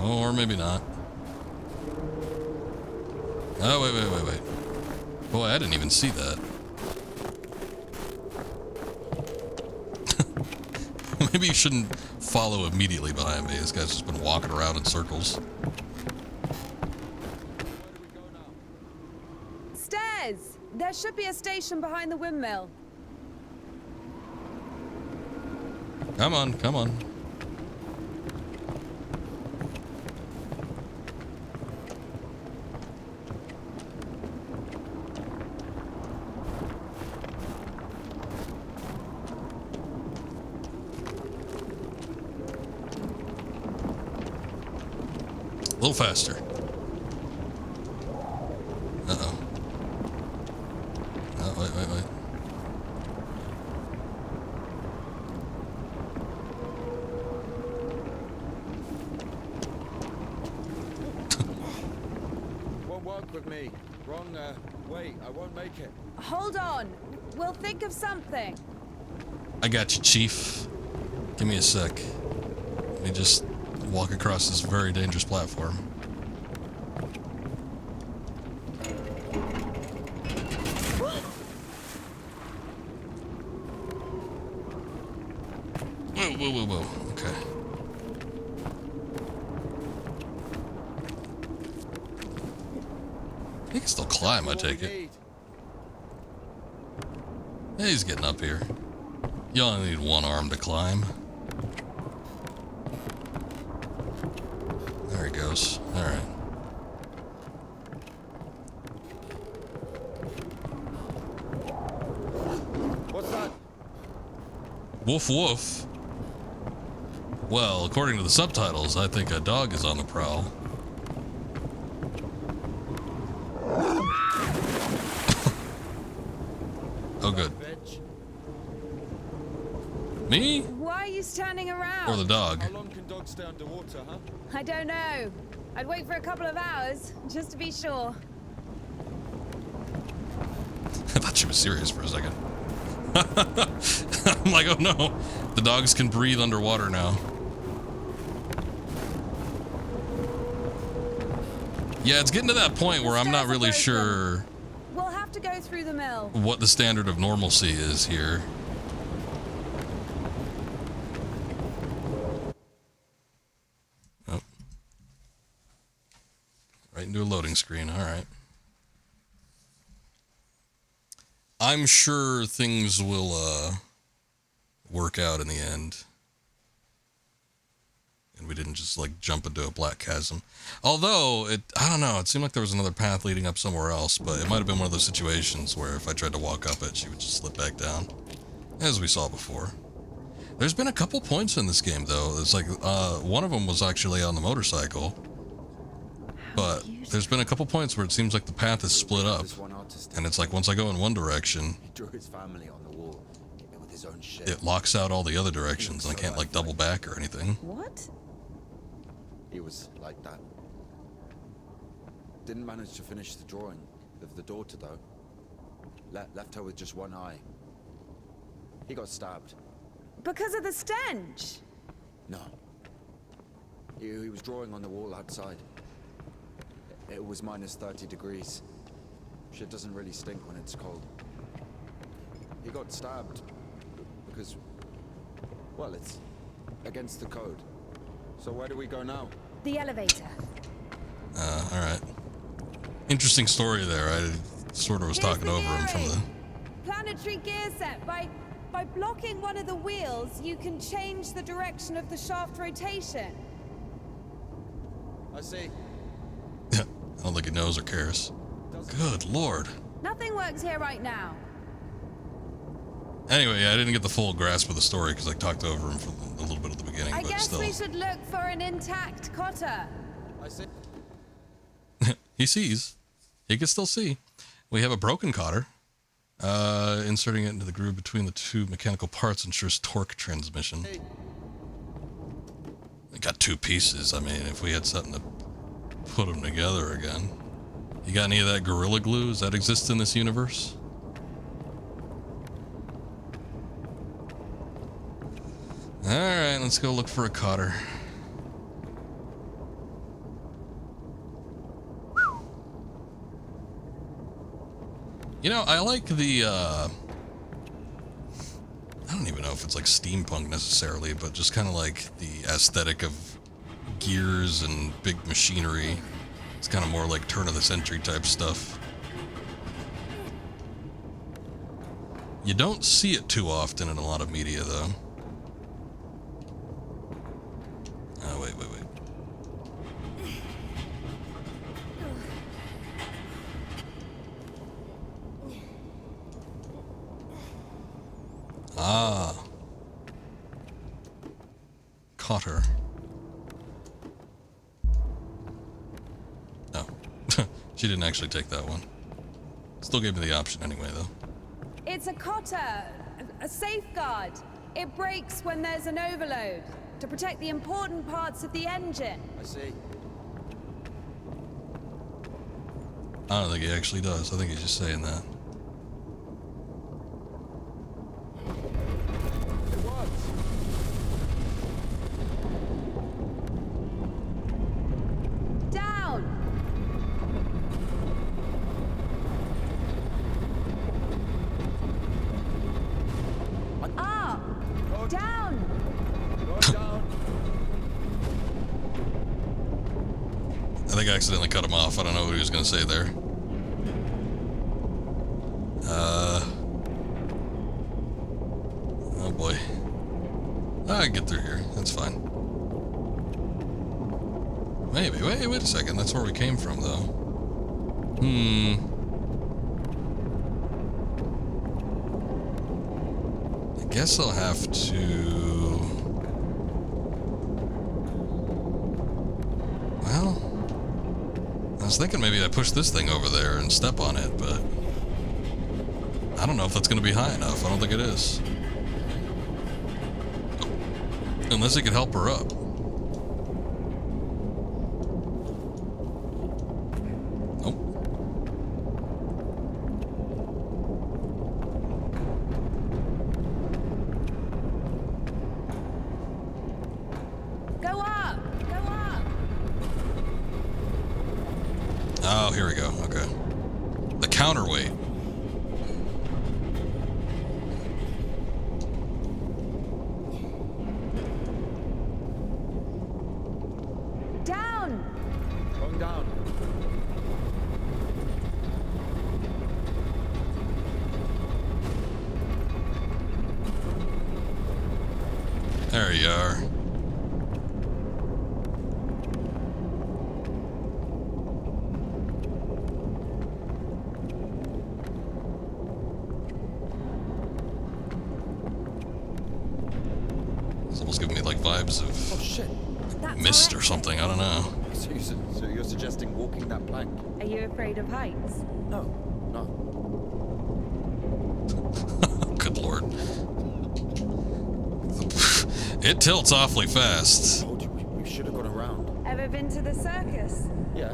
Or maybe not. Oh, wait. Boy, I didn't even see that. Maybe you shouldn't follow immediately behind me. This guy's just been walking around in circles. Stairs! There should be a station behind the windmill. Come on, come on. A little faster. Uh-oh. Oh, wait. Won't work with me. Wrong, way. I won't make it. Hold on. We'll think of something. I got you, Chief. Give me a sec. Let me just walk across this very dangerous platform. Whoa. Okay. He can still climb, I take it. Yeah, he's getting up here. You only need one arm to climb. There he goes. Alright. What's that? Woof woof. Well, according to the subtitles, I think a dog is on the prowl. Oh, good. Me? Why are you standing around? Or the dog? How long can dogs stay underwater, huh? I don't know. I'd wait for a couple of hours, just to be sure. I thought she was serious for a second. I'm like, oh no. The dogs can breathe underwater now. Yeah, it's getting to that point where I'm not really sure We'll have to go through the mill. what the standard of normalcy is here. Oh. Right into a loading screen. All right. I'm sure things will work out in the end. And we didn't just like jump into a black chasm. Although I don't know, it seemed like there was another path leading up somewhere else, but it might have been one of those situations where if I tried to walk up it, she would just slip back down, as we saw before. There's been a couple points in this game though. It's like one of them was actually on the motorcycle, but there's been a couple points where it seems like the path is split up, and it's like once I go in one direction, He drew his family on the wall with his own shit. it locks out all the other directions, and I can't like double back or anything. What? He was like that. Didn't manage to finish the drawing of the daughter, though. Left her with just one eye. He got stabbed. Because of the stench? No. He was drawing on the wall outside. It was minus 30 degrees. Shit doesn't really stink when it's cold. He got stabbed because, well, it's against the code. So where do we go now? The elevator. Alright. Interesting story there. I sort of was talking over him from the... Planetary gear set. By blocking one of the wheels, you can change the direction of the shaft rotation. I see. Yeah, I don't think he knows or cares. Good lord. Nothing works here right now. Anyway, I didn't get the full grasp of the story because I talked over him for a little bit at the beginning, I but guess still. we should look for an intact cotter. I see. He sees. He can still see. We have a broken cotter. Inserting it into the groove between the two mechanical parts ensures torque transmission. We got two pieces. I mean, if we had something to put them together again. You got any of that Gorilla Glue? Does that exist in this universe? Alright, let's go look for a cotter. You know, I like the, I don't even know if it's like steampunk necessarily, but just kind of like the aesthetic of gears and big machinery. It's kind of more like turn of the century type stuff. You don't see it too often in a lot of media, though. Oh, wait. Ah. Cotter. Oh. She didn't actually take that one. Still gave me the option anyway, though. It's a cotter, a safeguard. It breaks when there's an overload to protect the important parts of the engine. I see. I don't think he actually does. I think he's just saying that. It works. Down! Up! Down! Going down. I think I accidentally cut him off. I don't know what he was going to say there. Oh boy. I can get through here. That's fine. Maybe. Wait a second. That's where we came from, though. I guess I'll have to... Well... I was thinking maybe I push this thing over there and step on it, but... I don't know if that's going to be high enough. I don't think it is. Unless it could help her up. Nope. Go up! Go up! Oh, here we go. Okay. The counterweight. Down! Going down. There you are. It's almost giving me like vibes of Oh shit. mist or something. I don't know. So you're suggesting walking that plank? Are you afraid of heights? No, no. Good lord. It tilts awfully fast. I told you we should have gone around. Ever been to the circus? Yeah.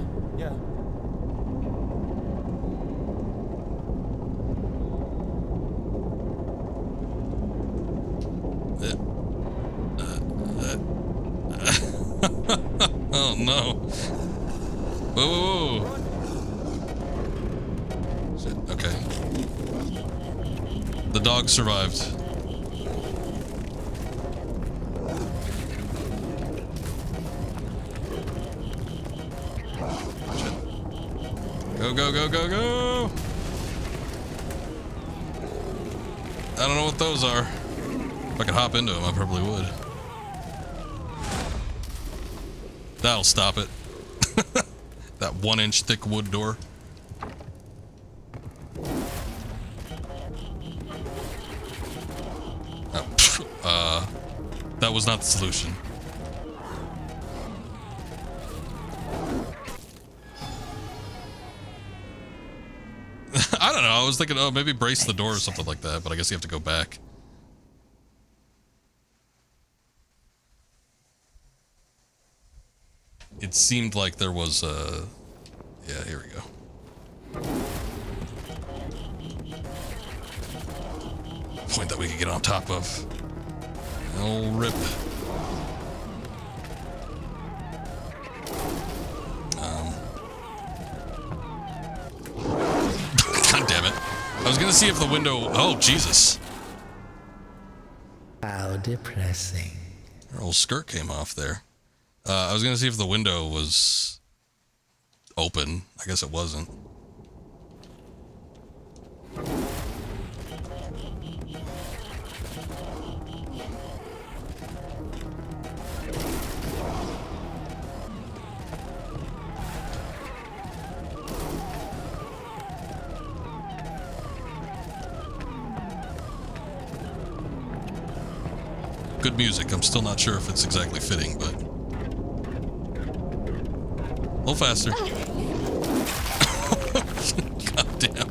Oh no. Whoa. Shit, okay. The dog survived. Shit. Go. I don't know what those are. If I could hop into them, I probably would. That'll stop it. That 1-inch thick wood door. That was not the solution. I don't know. I was thinking, oh, maybe brace the door or something like that, but I guess you have to go back. It seemed like there was a... Yeah, here we go. Point that we could get on top of. Oh, rip. God damn it. I was gonna see if the window... Oh, Jesus. How depressing. Her old skirt came off there. I was gonna see if the window was open. I guess it wasn't. Good music. I'm still not sure if it's exactly fitting, but... A little faster. God damn.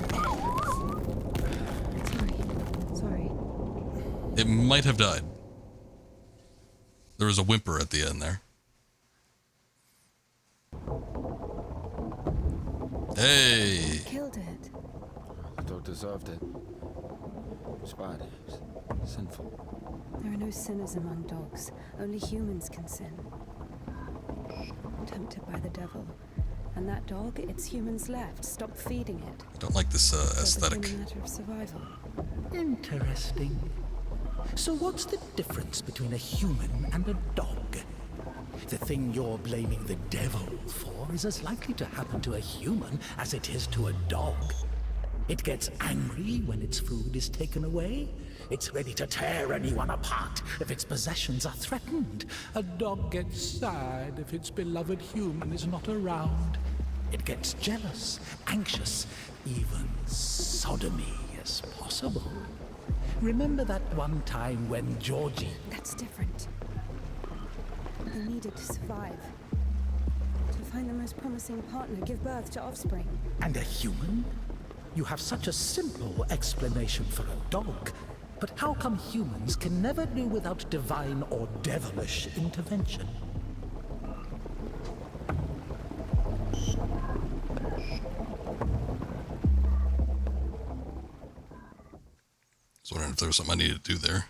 Sorry. It might have died. There was a whimper at the end there. Hey! Killed it. The dog deserved it. It was bad. It was sinful. There are no sinners among dogs. Only humans can sin. Tempted by the devil. And that dog, it's humans left. Stop feeding it. I don't like this aesthetic. It's a matter of survival. Interesting. So what's the difference between a human and a dog? The thing you're blaming the devil for is as likely to happen to a human as it is to a dog. It gets angry when its food is taken away. It's ready to tear anyone apart if its possessions are threatened. A dog gets sad if its beloved human is not around. It gets jealous, anxious, even sodomy is possible. Remember that one time when Georgie... That's different. They needed to survive. To find the most promising partner, give birth to offspring. And a human? You have such a simple explanation for a dog. But how come humans can never do without divine or devilish intervention? I was wondering if there was something I needed to do there.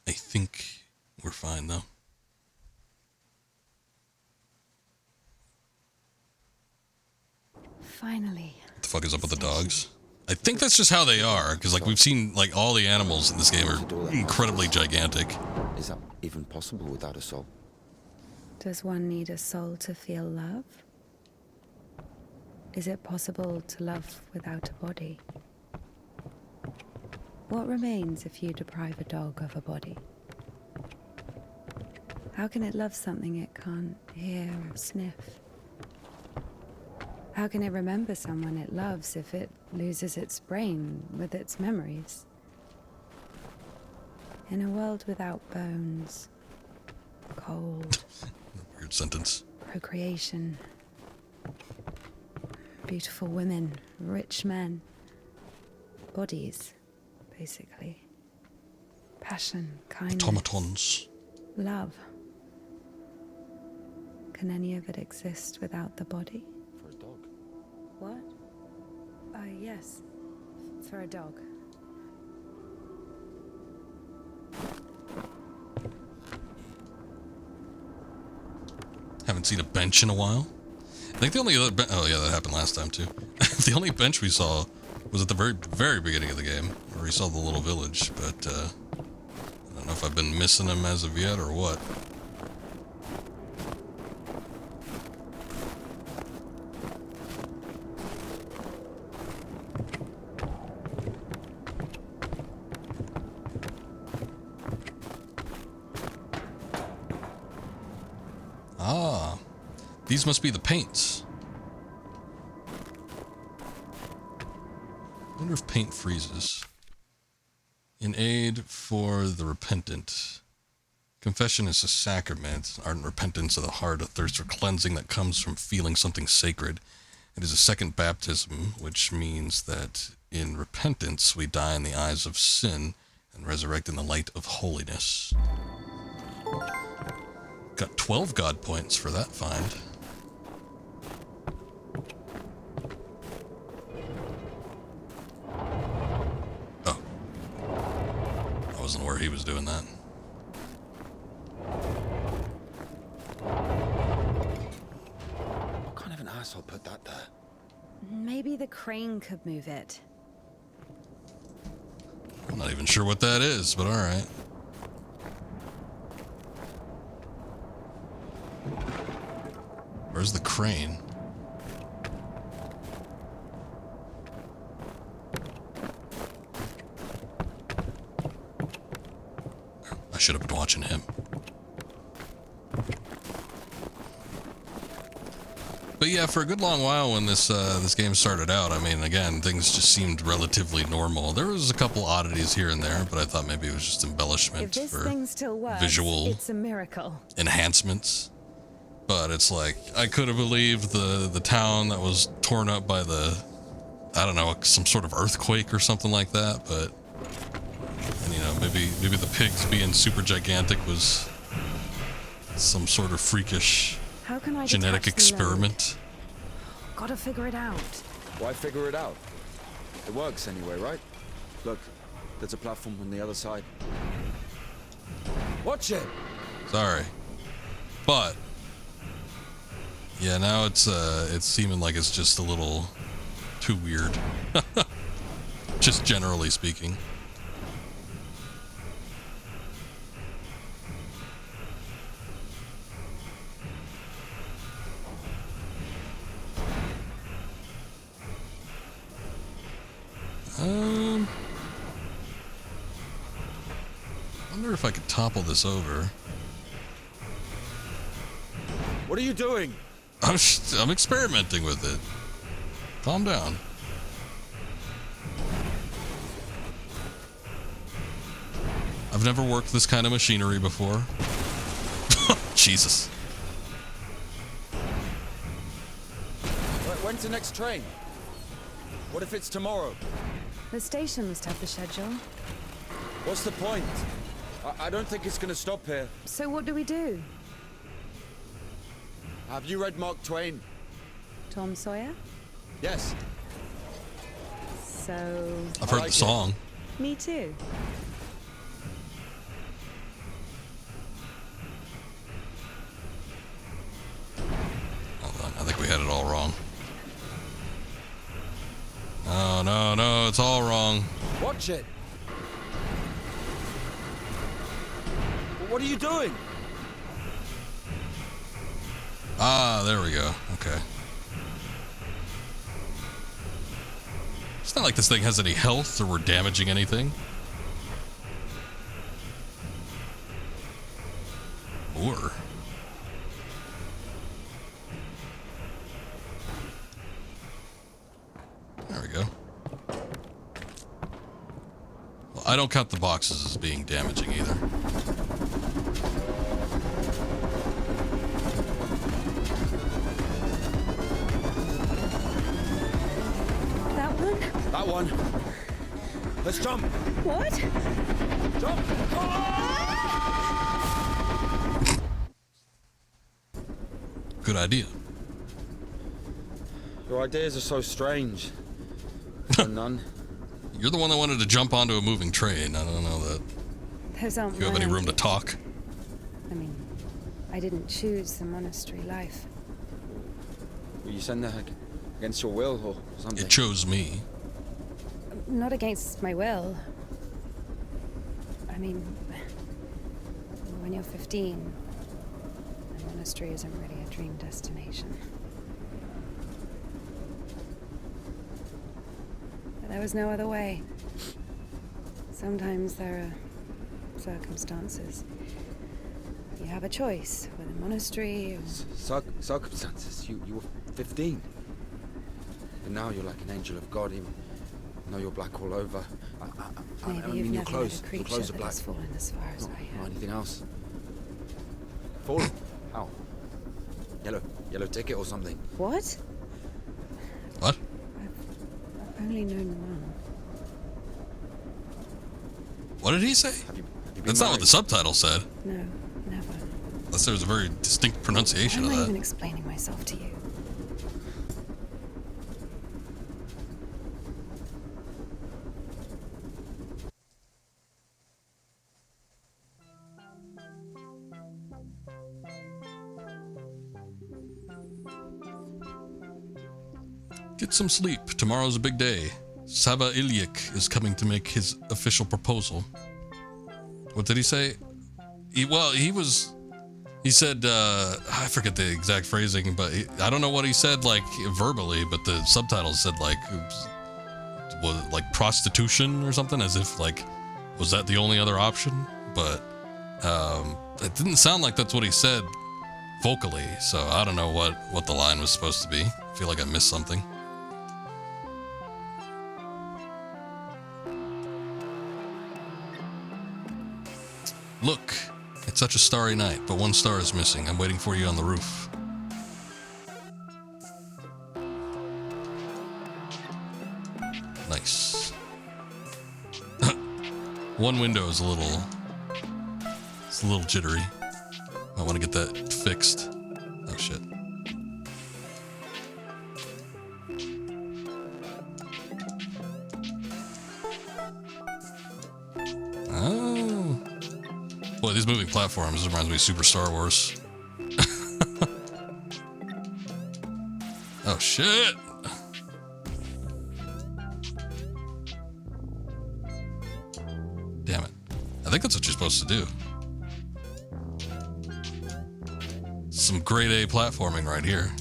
I think we're fine, though. Finally. What the fuck is up with the dogs? I think that's just how they are, because like we've seen like all the animals in this game are incredibly gigantic. Is that even possible without a soul? Does one need a soul to feel love? Is it possible to love without a body? What remains if you deprive a dog of a body? How can it love something it can't hear or sniff? How can it remember someone it loves if it loses its brain with its memories? In a world without bones, cold, Weird sentence. procreation, beautiful women, rich men, bodies, basically. Passion, kindness, Automatons. love. Can any of it exist without the body? For a dog. What? Yes. For a dog. Haven't seen a bench in a while. I think the only other oh yeah, that happened last time too. The only bench we saw was at the very beginning of the game, where we saw the little village, but I don't know if I've been missing them as of yet or what. Ah, these must be the paints. wonder if paint freezes. In aid for the repentant. Confession is a sacrament, ardent repentance of the heart, a thirst for cleansing that comes from feeling something sacred. It is a second baptism, which means that in repentance we die in the eyes of sin and resurrect in the light of holiness. Got 12 God points for that find. Oh. I wasn't aware he was doing that. What kind of an asshole put that there? Maybe the crane could move it. I'm not even sure what that is, but alright. Where's the crane? I should have been watching him. But yeah, for a good long while when this game started out, I mean, again, things just seemed relatively normal. There was a couple oddities here and there, but I thought maybe it was just embellishment If this for thing still works, visual it's a miracle. enhancements. But it's like, I could have believed the town that was torn up by the, I don't know, some sort of earthquake or something like that, but, and, you know, maybe the pigs being super gigantic was some sort of freakish How can I genetic detach the load? experiment. Gotta figure it out. Why figure it out? It works anyway, right? Look, there's a platform on the other side. Watch it! Sorry. But yeah, now it's seeming like it's just a little too weird. Just generally speaking. Wonder if I could topple this over. What are you doing? I'm experimenting with it. Calm down. I've never worked this kind of machinery before. Jesus. When's the next train? What if it's tomorrow? The station must have the schedule. What's the point? I don't think it's gonna stop here. So what do we do? Have you read Mark Twain? Tom Sawyer? Yes. So... I've heard the song. Me too. Hold on, I think we had it all wrong. No, it's all wrong. Watch it! What are you doing? Ah, there we go. Okay. It's not like this thing has any health or we're damaging anything. Or... There we go. Well, I don't count the boxes as being damaging either. That one. Let's jump. What? Jump. Good idea. Your ideas are so strange. None. You're the one that wanted to jump onto a moving train. I don't know that. Those aren't You have my any room to ideas. talk? I mean, I didn't choose the monastery life. Were you sent there against your will or something? It chose me. Not against my will. I mean, when you're 15, a monastery isn't really a dream destination. But there was no other way. Sometimes there are circumstances. You have a choice with a monastery or... Circumstances? You were 15. And now you're like an angel of God. know you're black all over. I Maybe mean, you've your never clothes. met a Your creature clothes are that black. has fallen as far as I Not have. anything else. Fallen? How? Yellow ticket or something. What? What? I've only known one. What did he say? Have you been That's not what married? the subtitle said. No, never. Unless there was a very distinct pronunciation Why of am I that. even explaining myself to you? Get some sleep. Tomorrow's a big day. Sava Ilyich is coming to make his official proposal. What did he say? He said, I forget the exact phrasing, but I don't know what he said, like, verbally, but the subtitles said, like, was like prostitution or something, as if, like, was that the only other option? But it didn't sound like that's what he said vocally, so I don't know what the line was supposed to be. I feel like I missed something. Look, it's such a starry night, but one star is missing. I'm waiting for you on the roof. Nice. One window is a little jittery. I want to get that fixed. Oh shit. Oh. Boy, these moving platforms, this reminds me of Super Star Wars. Oh shit. Damn it. I think that's what you're supposed to do. Some grade A platforming right here.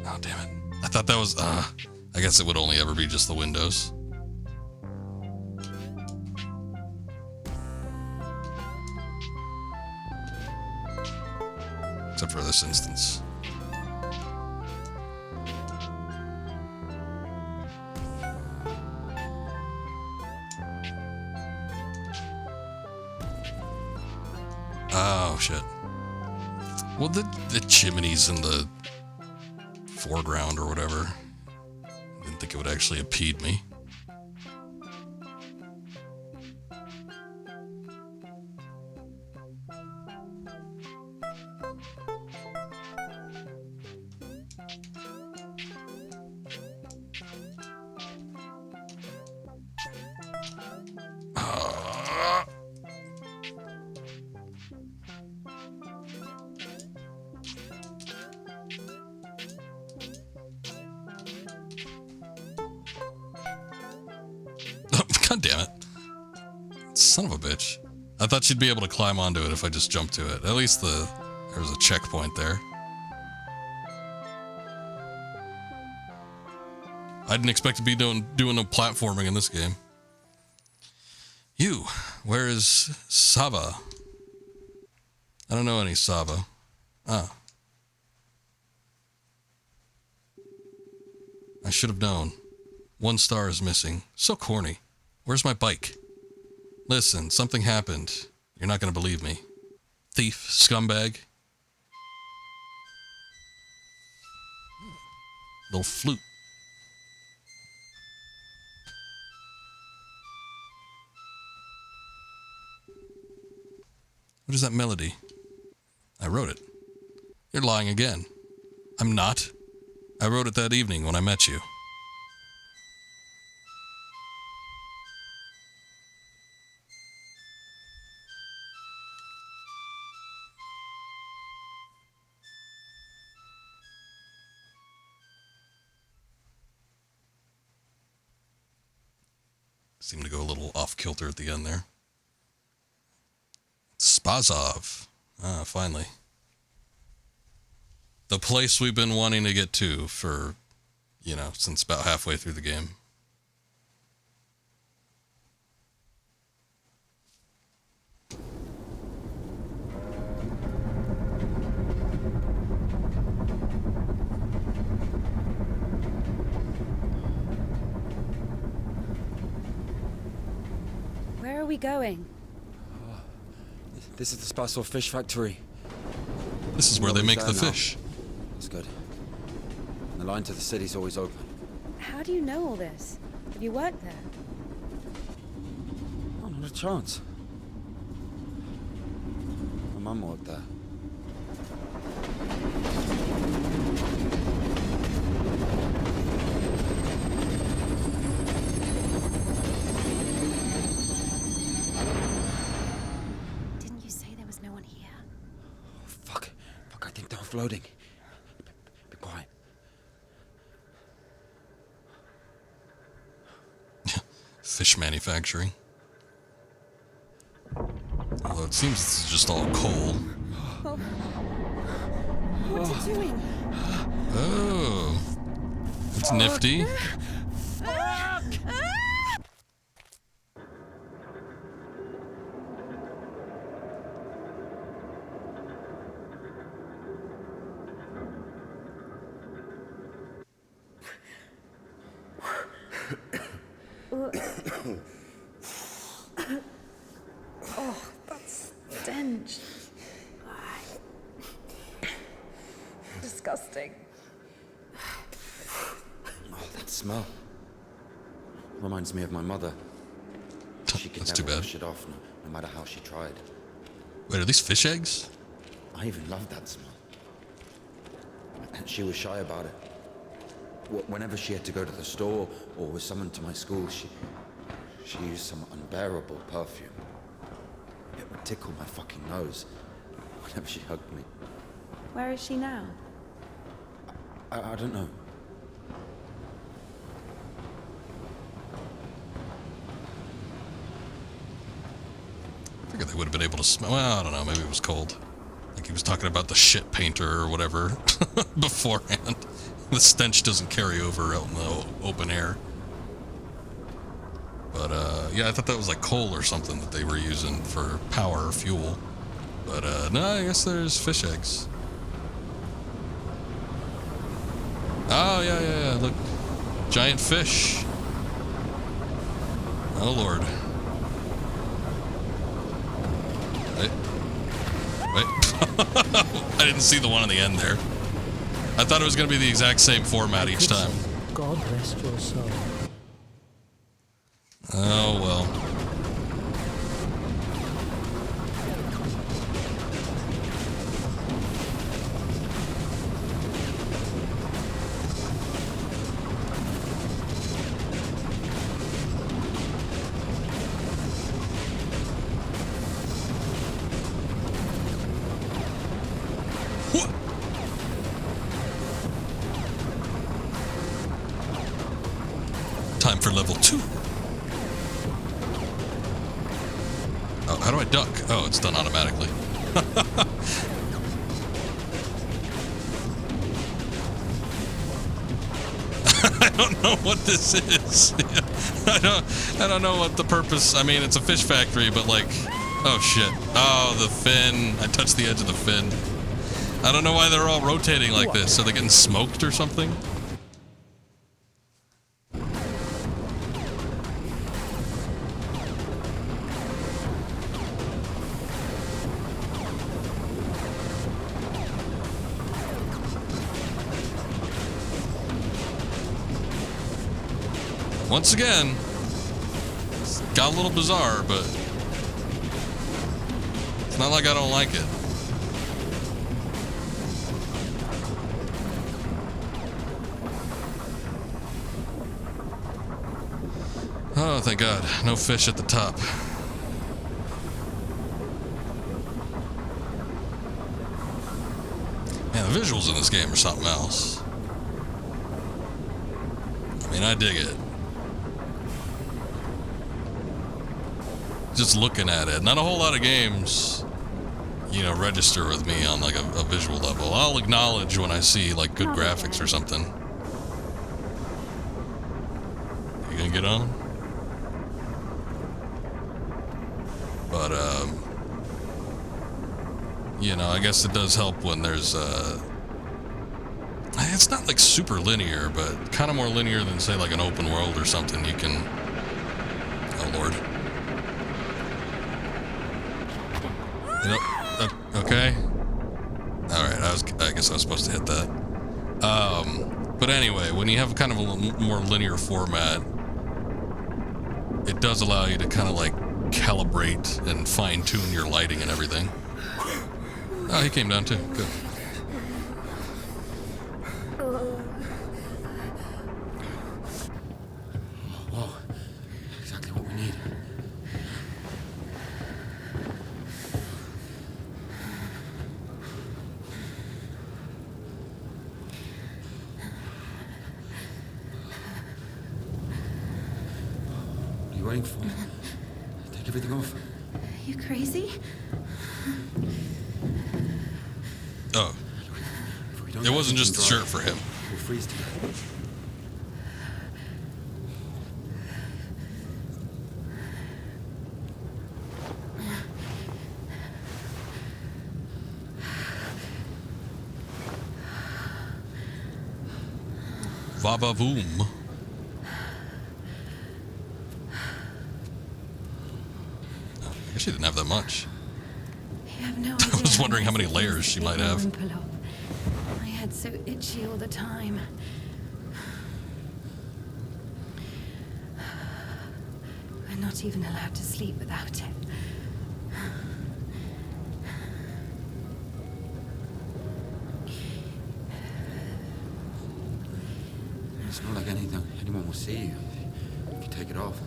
Oh, damn it. I thought that was, I guess it would only ever be just the windows. Except for this instance. Oh, shit. Well, the chimneys in the foreground or whatever. Didn't think it would actually impede me. God damn it. Son of a bitch. I thought she'd be able to climb onto it if I just jumped to it. At least there was a checkpoint there. I didn't expect to be doing no platforming in this game. You, where is Sava? I don't know any Sava. Ah. I should have known. One star is missing. So corny. Where's my bike? Listen, something happened. You're not going to believe me. Thief, scumbag. Little flute. What is that melody? I wrote it. You're lying again. I'm not. I wrote it that evening when I met you. Seemed to go a little off-kilter at the end there. Spazov. Ah, finally. The place we've been wanting to get to for, since about halfway through the game. we going? This is the Spasor fish factory. This is where they make the fish. That's good. The line to the city's always open. How do you know all this? Have you worked there? Oh, not a chance. My mum worked there. Didn't you say there was no one here? Oh, fuck, I think they're offloading. Be quiet. Fish manufacturing. Although it seems this is just all coal. Oh. What's it doing? Oh. It's nifty. Oh, that stench. Disgusting. Oh, that smell. Reminds me of my mother. She could That's never too bad. wash it off, no matter how she tried. Wait, are these fish eggs? I even loved that smell. And she was shy about it. Whenever she had to go to the store or was summoned to my school, she used some unbearable perfume. It would tickle my fucking nose whenever she hugged me. Where is she now? I don't know. I figured they would have been able to smell. Well, I don't know. Maybe it was cold. Like he was talking about the shit painter or whatever beforehand. The stench doesn't carry over out in the open air. But, yeah, I thought that was like coal or something that they were using for power or fuel. But, no, I guess there's fish eggs. Oh, yeah. Look. Giant fish. Oh, Lord. Wait. I didn't see the one on the end there. I thought it was going to be the exact same format each time. God rest your soul. Oh, well. Time for level 2. Oh, how do I duck? Oh, it's done automatically. I don't know what this is. I don't know what the purpose. I mean, it's a fish factory, but like, oh shit. Oh, the fin. I touched the edge of the fin. I don't know why they're all rotating like this. Are they getting smoked or something? Once again, it's got a little bizarre, but it's not like I don't like it. Oh, thank God. No fish at the top. Man, the visuals in this game are something else. I mean, I dig it. Just looking at it. Not a whole lot of games, you know, register with me on like a visual level. I'll acknowledge when I see like good graphics or something. You gonna get on? But, you know, I guess it does help when there's, it's not like super linear, but kind of more linear than say like an open world or something. You can, oh Lord. You know, okay. Alright, I guess I was supposed to hit that. But anyway, when you have kind of a little more linear format, it does allow you to kind of like calibrate and fine-tune your lighting and everything. Oh, he came down too. Good. Whoa. Exactly what we need. What are you waiting for? Take everything off. You crazy? Oh. It wasn't just the shirt for him. We'll freeze to death. Va-va-voom. Oh, I guess she didn't have that much. You have no I was wondering how many layers she might have. My head's so itchy all the time. We're not even allowed to sleep without it. It's not like anyone will see you if you take it off.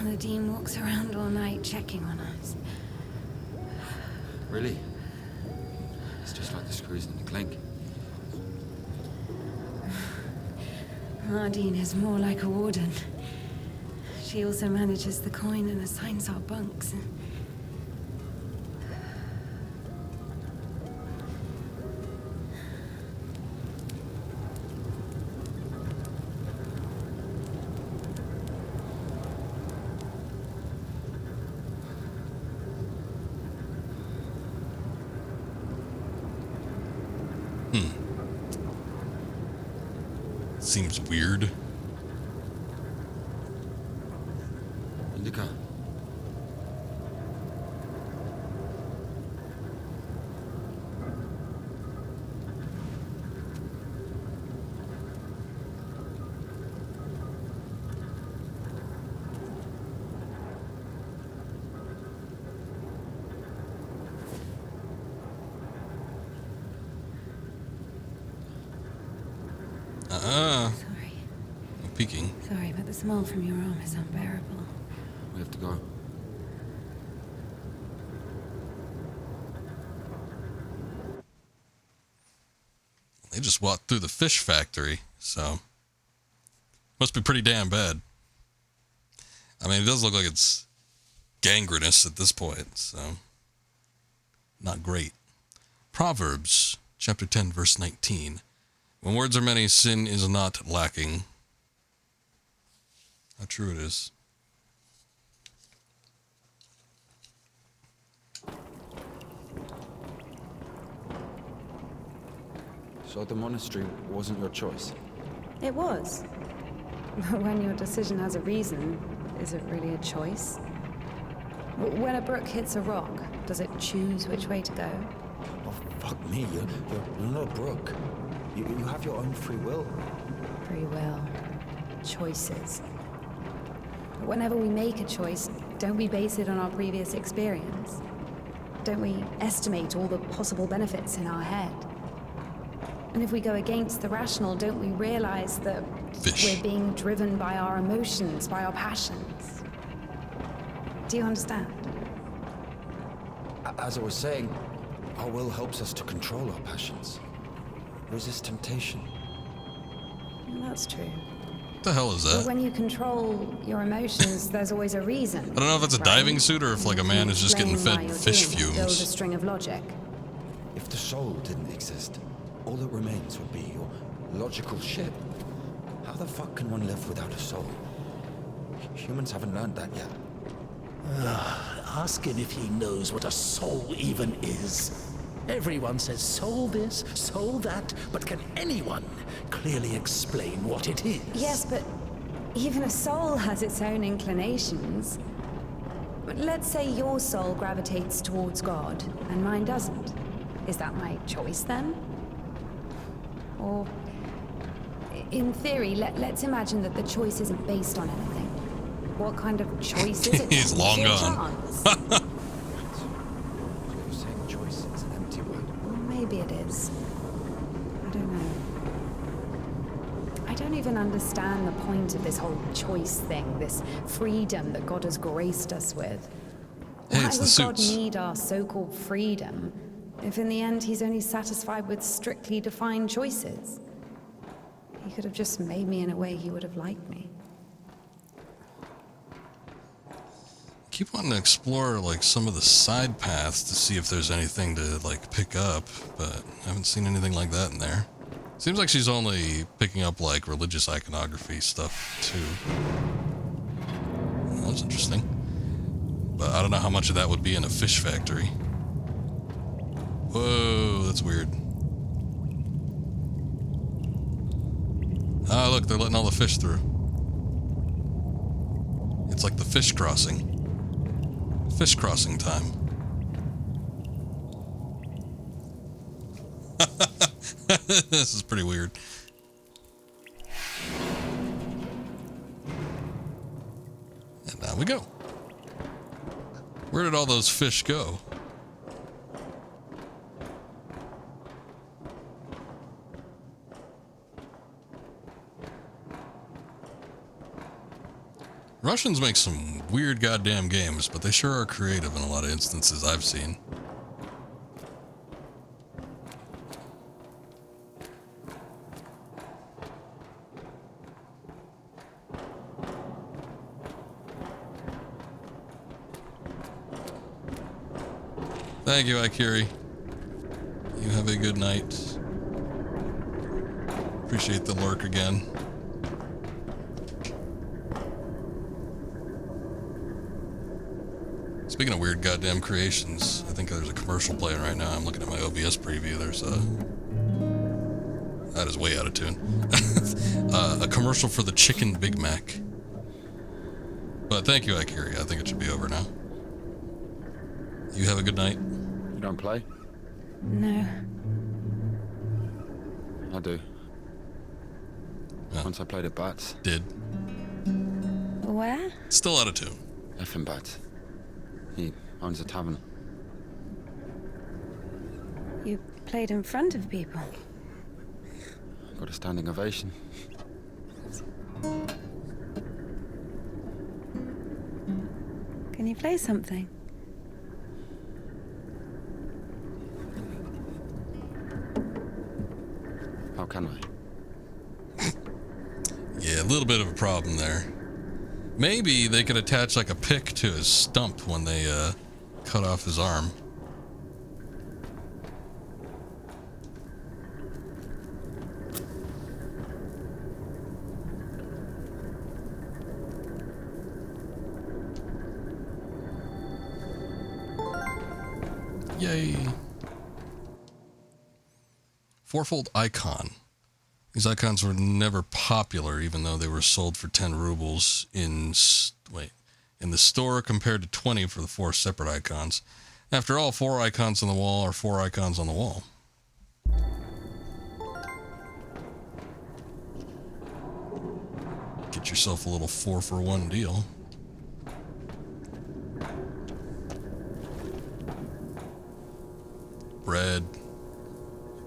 The Dean walks around all night checking on us. Really? It's just like the screws in the clink. Ardeen is more like a warden. She also manages the coin and assigns our bunks. Seems weird. INDIKA. Sorry. I'm peeking. Sorry, but the smell from your arm is unbearable. We have to go. They just walked through the fish factory, so must be pretty damn bad. I mean, it does look like it's gangrenous at this point, so not great. Proverbs chapter 10 verse 19. When words are many, sin is not lacking. How true it is. So the monastery wasn't your choice? It was. But when your decision has a reason, is it really a choice? When a brook hits a rock, does it choose which way to go? Oh, fuck me. You're not a brook. You have your own free will. Free will. Choices. But whenever we make a choice, don't we base it on our previous experience? Don't we estimate all the possible benefits in our head? And if we go against the rational, don't we realize that we're being driven by our emotions, by our passions? Do you understand? As I was saying, our will helps us to control our passions. Resist temptation. Well, that's true. What the hell is But that? when you control your emotions, there's always a reason. I don't know if it's a diving suit or if like a man is just getting fed fish Build a fumes. string of logic. If the soul didn't exist, all that remains would be your logical ship. How the fuck can one live without a soul? Humans haven't learned that yet. Ask him if he knows what a soul even is. Everyone says soul this, soul that, but can anyone clearly explain what it is? Yes, but even a soul has its own inclinations. let's say your soul gravitates towards God and mine doesn't. Is that my choice then? Or, in theory, let's imagine that the choice isn't based on anything. What kind of choice is it? He's long Sheer gone. chance? You're saying choice is an empty word. Well, maybe it is. I don't know. I don't even understand the point of this whole choice thing, this freedom that God has graced us with. Hey, Why it's would the God suits. need our so-called freedom if in the end he's only satisfied with strictly defined choices? He could have just made me in a way he would have liked me. Keep wanting to explore like some of the side paths to see if there's anything to like pick up, but I haven't seen anything like that in there. Seems like she's only picking up like religious iconography stuff too. Well, that's interesting. But I don't know how much of that would be in a fish factory. Whoa, that's weird. Ah, look, they're letting all the fish through. It's like the fish crossing. Fish crossing time. This is pretty weird. And now we go. Where did all those fish go? Russians make some weird goddamn games, but they sure are creative in a lot of instances I've seen. Thank you, Ikiri. You have a good night. Appreciate the lurk again. Speaking of weird goddamn creations, I think there's a commercial playing right now. I'm looking at my OBS preview. There's a... That is way out of tune. A commercial for the Chicken Big Mac. But thank you, Ikiri. I think it should be over now. You have a good night. You don't play? No. I do. Yeah. Once I played at Bats. Did. Where? Still out of tune. Effing Bats. He owns a tavern. You played in front of people. Got a standing ovation. Can you play something? How can I? Yeah, a little bit of a problem there. Maybe they could attach like a pick to his stump when they cut off his arm. Yay. Fourfold icon. These icons were never popular, even though they were sold for 10 rubles in the store compared to 20 for the 4 separate icons. After all, 4 icons on the wall are 4 icons on the wall. Get yourself a little 4-for-1 deal. Bread.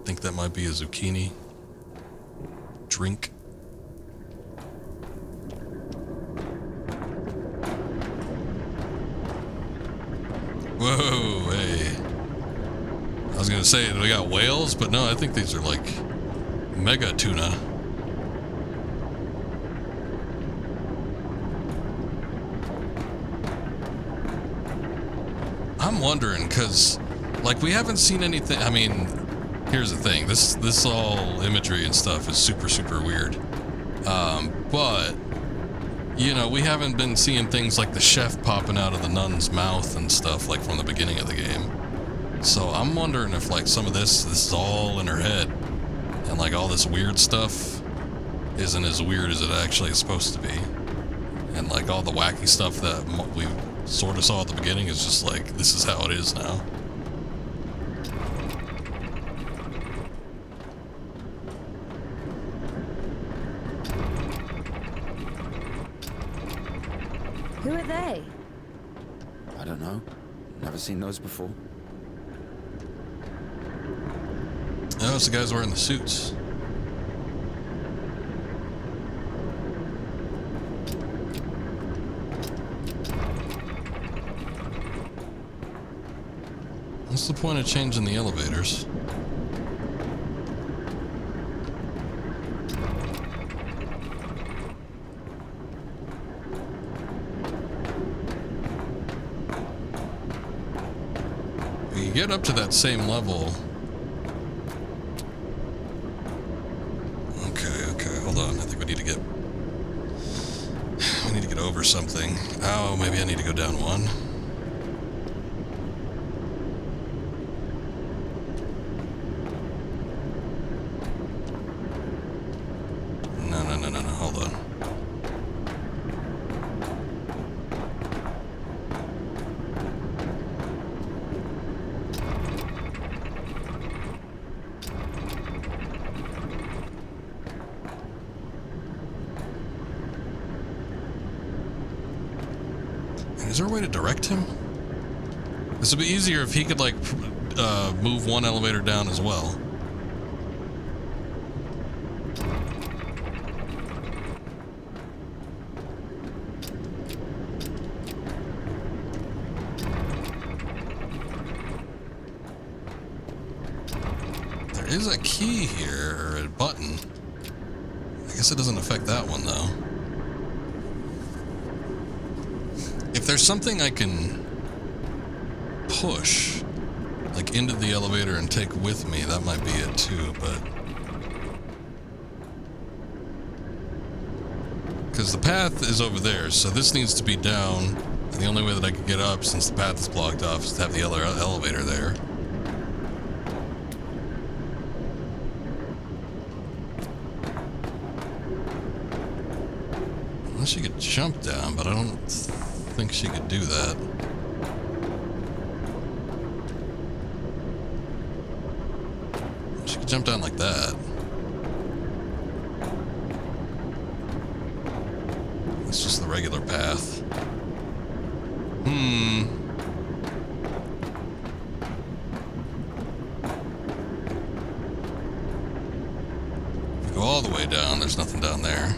I think that might be a zucchini. Drink. Whoa, hey. I was gonna say, we got whales, but no, I think these are like mega tuna. I'm wondering, because like we haven't seen anything. I mean, here's the thing, this all imagery and stuff is super weird, but you know, we haven't been seeing things like the chef popping out of the nun's mouth and stuff like from the beginning of the game. So I'm wondering if like some of this is all in her head, and like all this weird stuff isn't as weird as it actually is supposed to be, and like all the wacky stuff that we've sort of saw at the beginning is just like, this is how it is now. Who are they? I don't know. Never seen those before. Oh, it's the guys wearing the suits. What's the point of changing the elevators? We can get up to that same level. Okay, hold on. I think we need to get over something. Oh, maybe I need to go down one. No, hold on. Is there a way to direct him? This would be easier if he could, like, move one elevator down as well. There is a key here, or a button. I guess it doesn't affect that one, though. If there's something I can push, like into the elevator and take with me, that might be it too, but... Because the path is over there, so this needs to be down, and the only way that I can get up, since the path is blocked off, is to have the other elevator there. Unless she could jump down, but I don't think she could do that. She could jump down like that. It's just the regular path. If we go all the way down, there's nothing down there.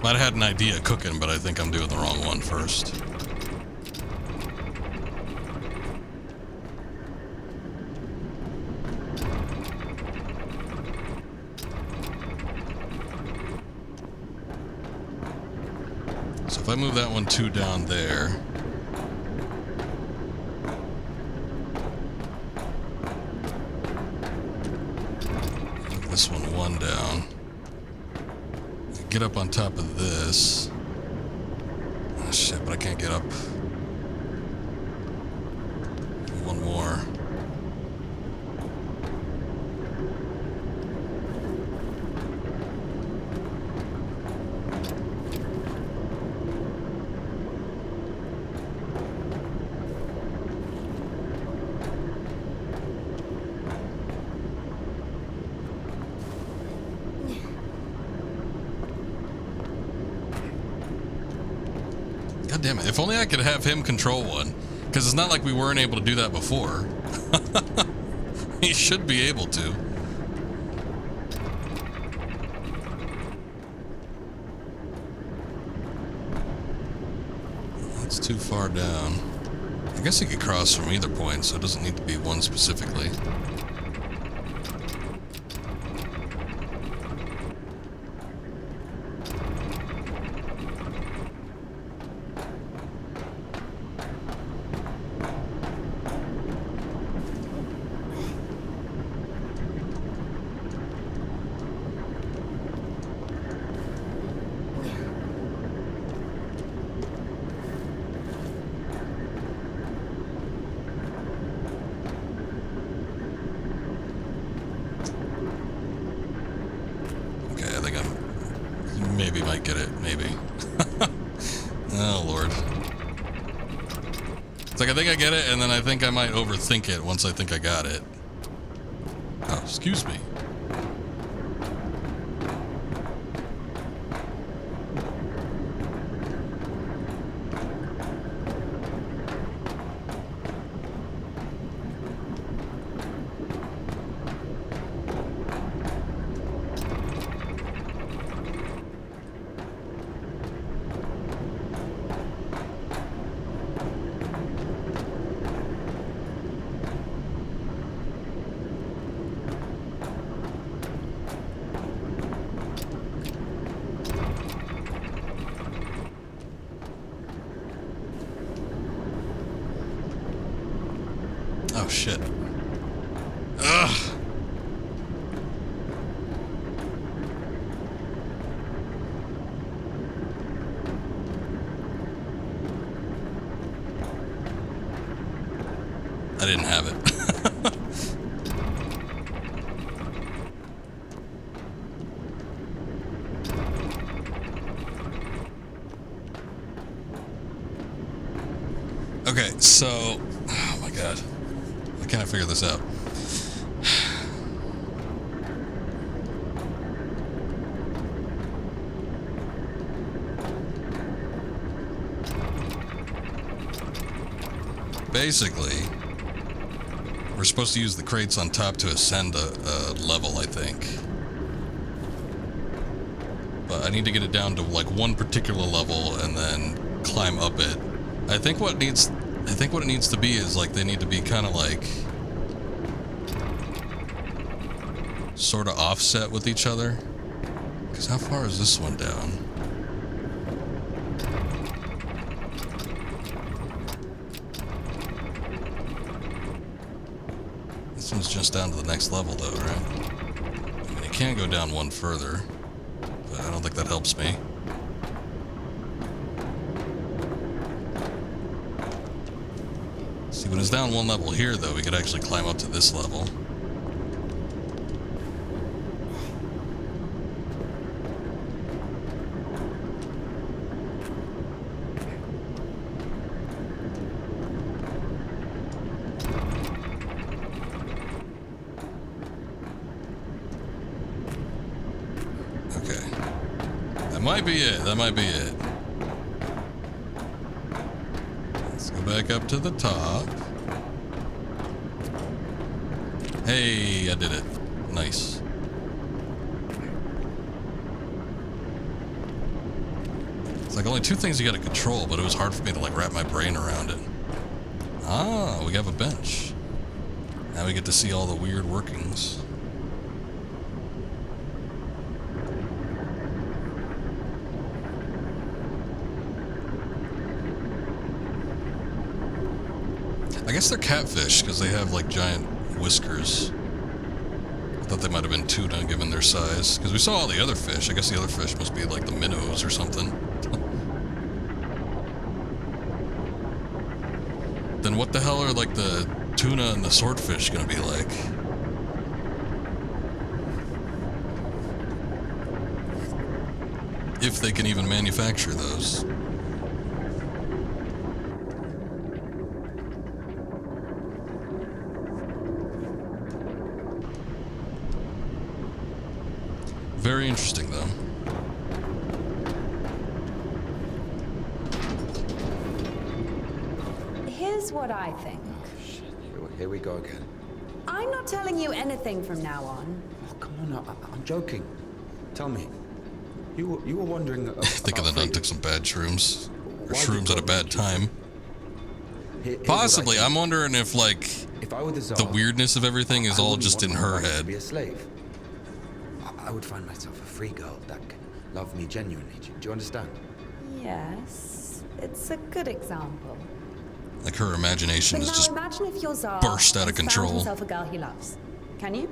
Might have had an idea cooking, but I think I'm doing the wrong one first. So if I move that one 2 down there, move this one 1 down. Get up on top of this. Oh shit, but I can't get up. One more. God damn it. If only I could have him control one. Because it's not like we weren't able to do that before. He should be able to. That's too far down. I guess he could cross from either point, so it doesn't need to be one specifically. maybe might get it. Maybe. Oh, Lord. It's like I think I get it, and then I think I might overthink it once I think I got it. Oh, excuse me. Oh, shit. Ugh. I didn't have it. Okay, so... Oh my god. Why can't I figure this out? Basically, we're supposed to use the crates on top to ascend a level, I think. But I need to get it down to like one particular level and then climb up it. I think what it needs to be is like they need to be kind of like sort of offset with each other. Because how far is this one down? This one's just down to the next level though, right? I mean, it can go down one further, but I don't think that helps me. See, when it's down one level here though, we could actually climb up to this level. That might be it. Let's go back up to the top. Hey, I did it. Nice. It's like only two things you gotta control, but it was hard for me to like wrap my brain around it. Ah, we have a bench. Now we get to see all the weird workings. I guess they're catfish because they have like giant whiskers. I thought they might have been tuna given their size. Because we saw all the other fish. I guess the other fish must be like the minnows or something. Then what the hell are like the tuna and the swordfish gonna be like? If they can even manufacture those. Very interesting, though. Here's what I think. Oh, shit. Here we go again. I'm not telling you anything from now on. Oh, come on, I'm joking. Tell me. You were wondering I think the nun took some bad shrooms. Or shrooms at a bad time. Possibly. I'm wondering if, like, if I were the Tsar, the weirdness of everything is all just in her head. Be a slave. I would find myself a free girl that can love me genuinely. Do you understand? Yes, it's a good example. Like her imagination But is now just imagine if your Tsar burst out of has found control. himself a girl he loves. Can you?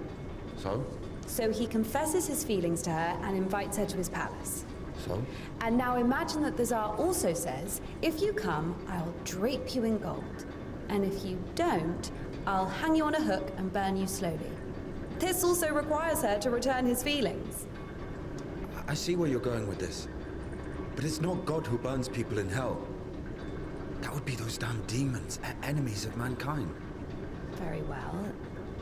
So? So he confesses his feelings to her and invites her to his palace. So? And now imagine that the Tsar also says, if you come, I'll drape you in gold. And if you don't, I'll hang you on a hook and burn you slowly. This also requires her to return his feelings. I see where you're going with this. But it's not God who burns people in hell. That would be those damn demons, enemies of mankind. Very well.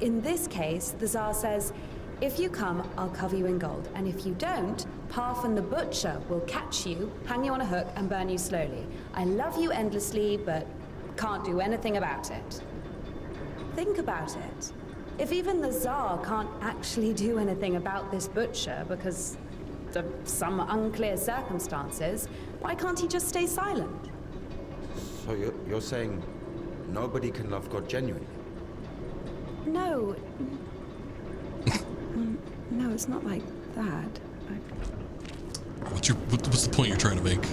In this case, the Tsar says, if you come, I'll cover you in gold, and if you don't, Parfan the Butcher will catch you, hang you on a hook, and burn you slowly. I love you endlessly, but can't do anything about it. Think about it. If even the Tsar can't actually do anything about this butcher because of some unclear circumstances, why can't he just stay silent? So you're saying nobody can love God genuinely? No. No, it's not like that. What's the point you're trying to make?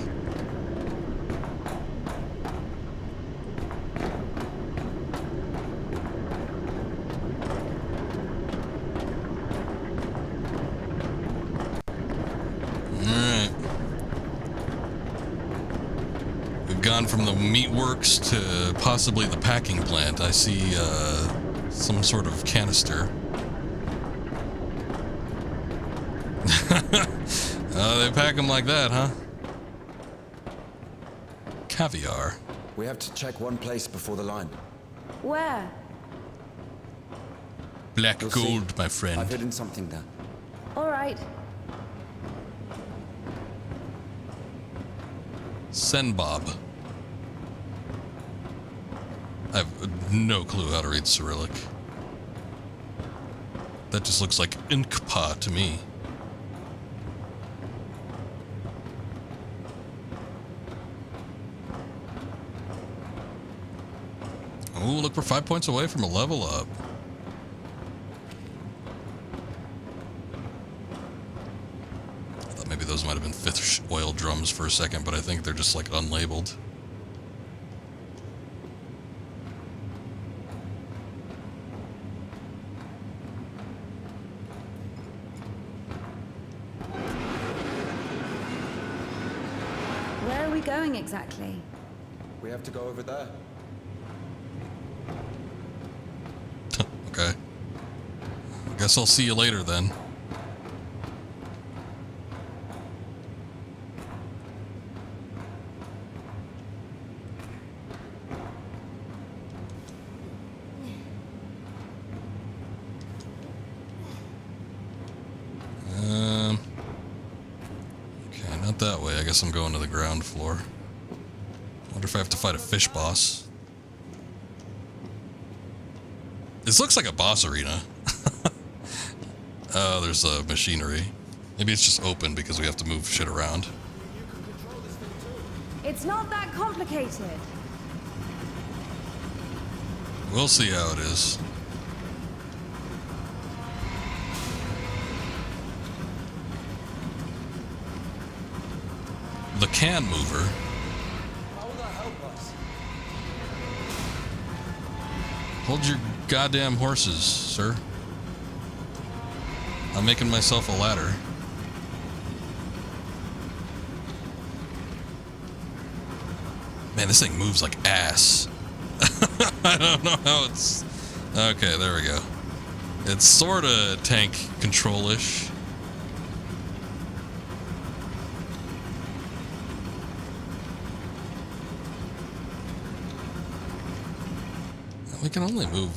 Alright. We've gone from the meatworks to possibly the packing plant. I see some sort of canister. They pack them like that, huh? Caviar. We have to check one place before the line. Where? Black You'll gold, see. my friend. I've hidden something there. All right. Senbob. I have no clue how to read Cyrillic. That just looks like Inkpa to me. Ooh, look, we're 5 points away from a level up. I thought maybe those might have been fish oil drums for a second, but I think they're just like unlabeled. Where are we going exactly? We have to go over there. Okay. I guess I'll see you later then. Okay, not that way. I guess I'm going to the ground floor. Wonder if I have to fight a fish boss. This looks like a boss arena. Oh, there's a machinery. Maybe it's just open because we have to move shit around. It's not that complicated. We'll see how it is. The can mover. How will that help us? Hold your goddamn horses, sir. I'm making myself a ladder. Man, this thing moves like ass. I don't know how it's... Okay, there we go. It's sorta tank control-ish. We can only move.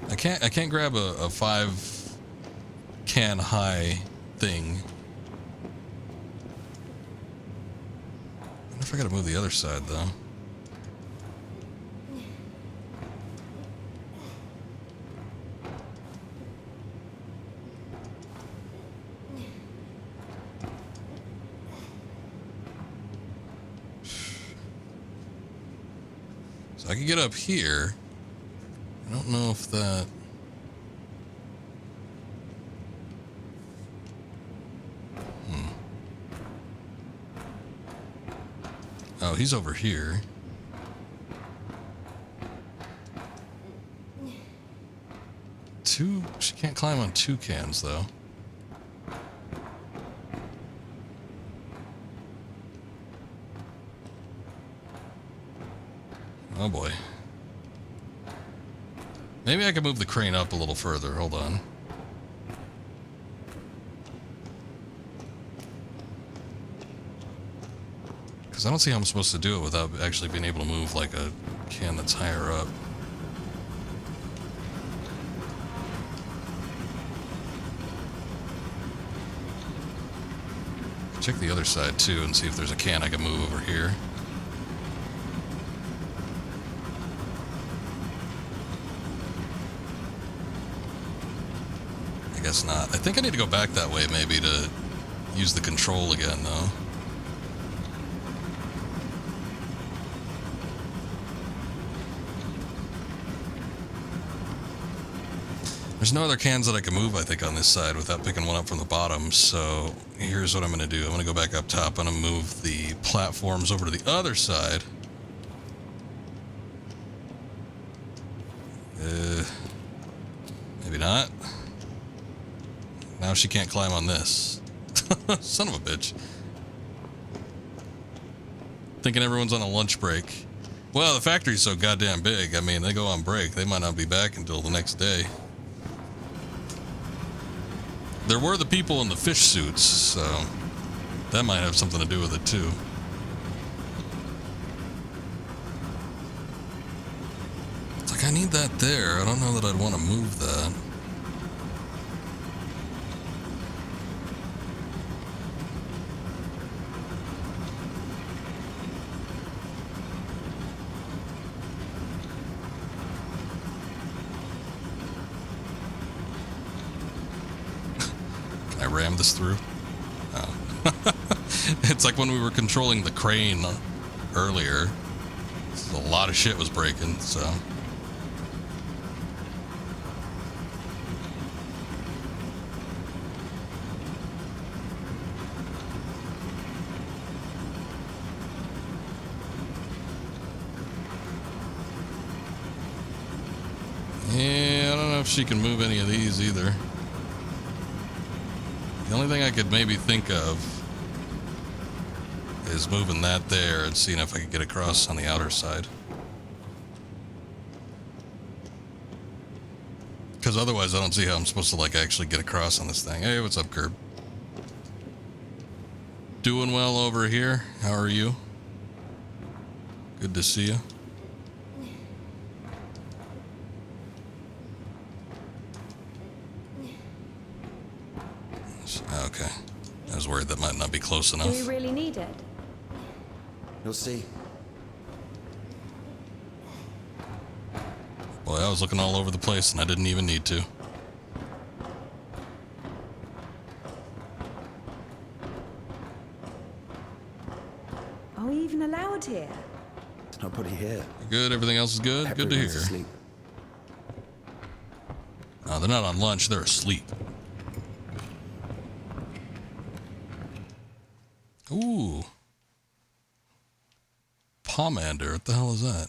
I can't grab a 5 can high thing. I wonder if I gotta move the other side though. So I can get up here. I don't know if that... Oh, he's over here. She can't climb on 2 cans, though. Oh, boy. Maybe I can move the crane up a little further. Hold on. Because I don't see how I'm supposed to do it without actually being able to move like a can that's higher up. Check the other side too and see if there's a can I can move over here. I guess not. I think I need to go back that way maybe to use the control again though. There's no other cans that I can move, I think, on this side without picking one up from the bottom, so here's what I'm going to do. I'm going to go back up top. I'm going to move the platforms over to the other side. Maybe not. Now she can't climb on this. Son of a bitch. Thinking everyone's on a lunch break. Well, the factory's so goddamn big. I mean, they go on break. They might not be back until the next day. There were the people in the fish suits, so that might have something to do with it too. It's like I need that there. I don't know that I'd want to move that. I rammed this through. Oh. It's like when we were controlling the crane earlier. A lot of shit was breaking, so. Yeah, I don't know if she can move any of these either. The only thing I could maybe think of is moving that there and seeing if I could get across on the outer side. Because otherwise I don't see how I'm supposed to like actually get across on this thing. Hey, what's up, Curb? Doing well over here. How are you? Good to see you. Okay. I was worried that might not be close enough. Do we really need it? You'll see. Boy, I was looking all over the place and I didn't even need to. Are we even allowed here? There's nobody here. Good, everything else is good? Good to hear. Everyone's asleep. No, they're not on lunch, they're asleep. Ooh. Pomander, what the hell is that?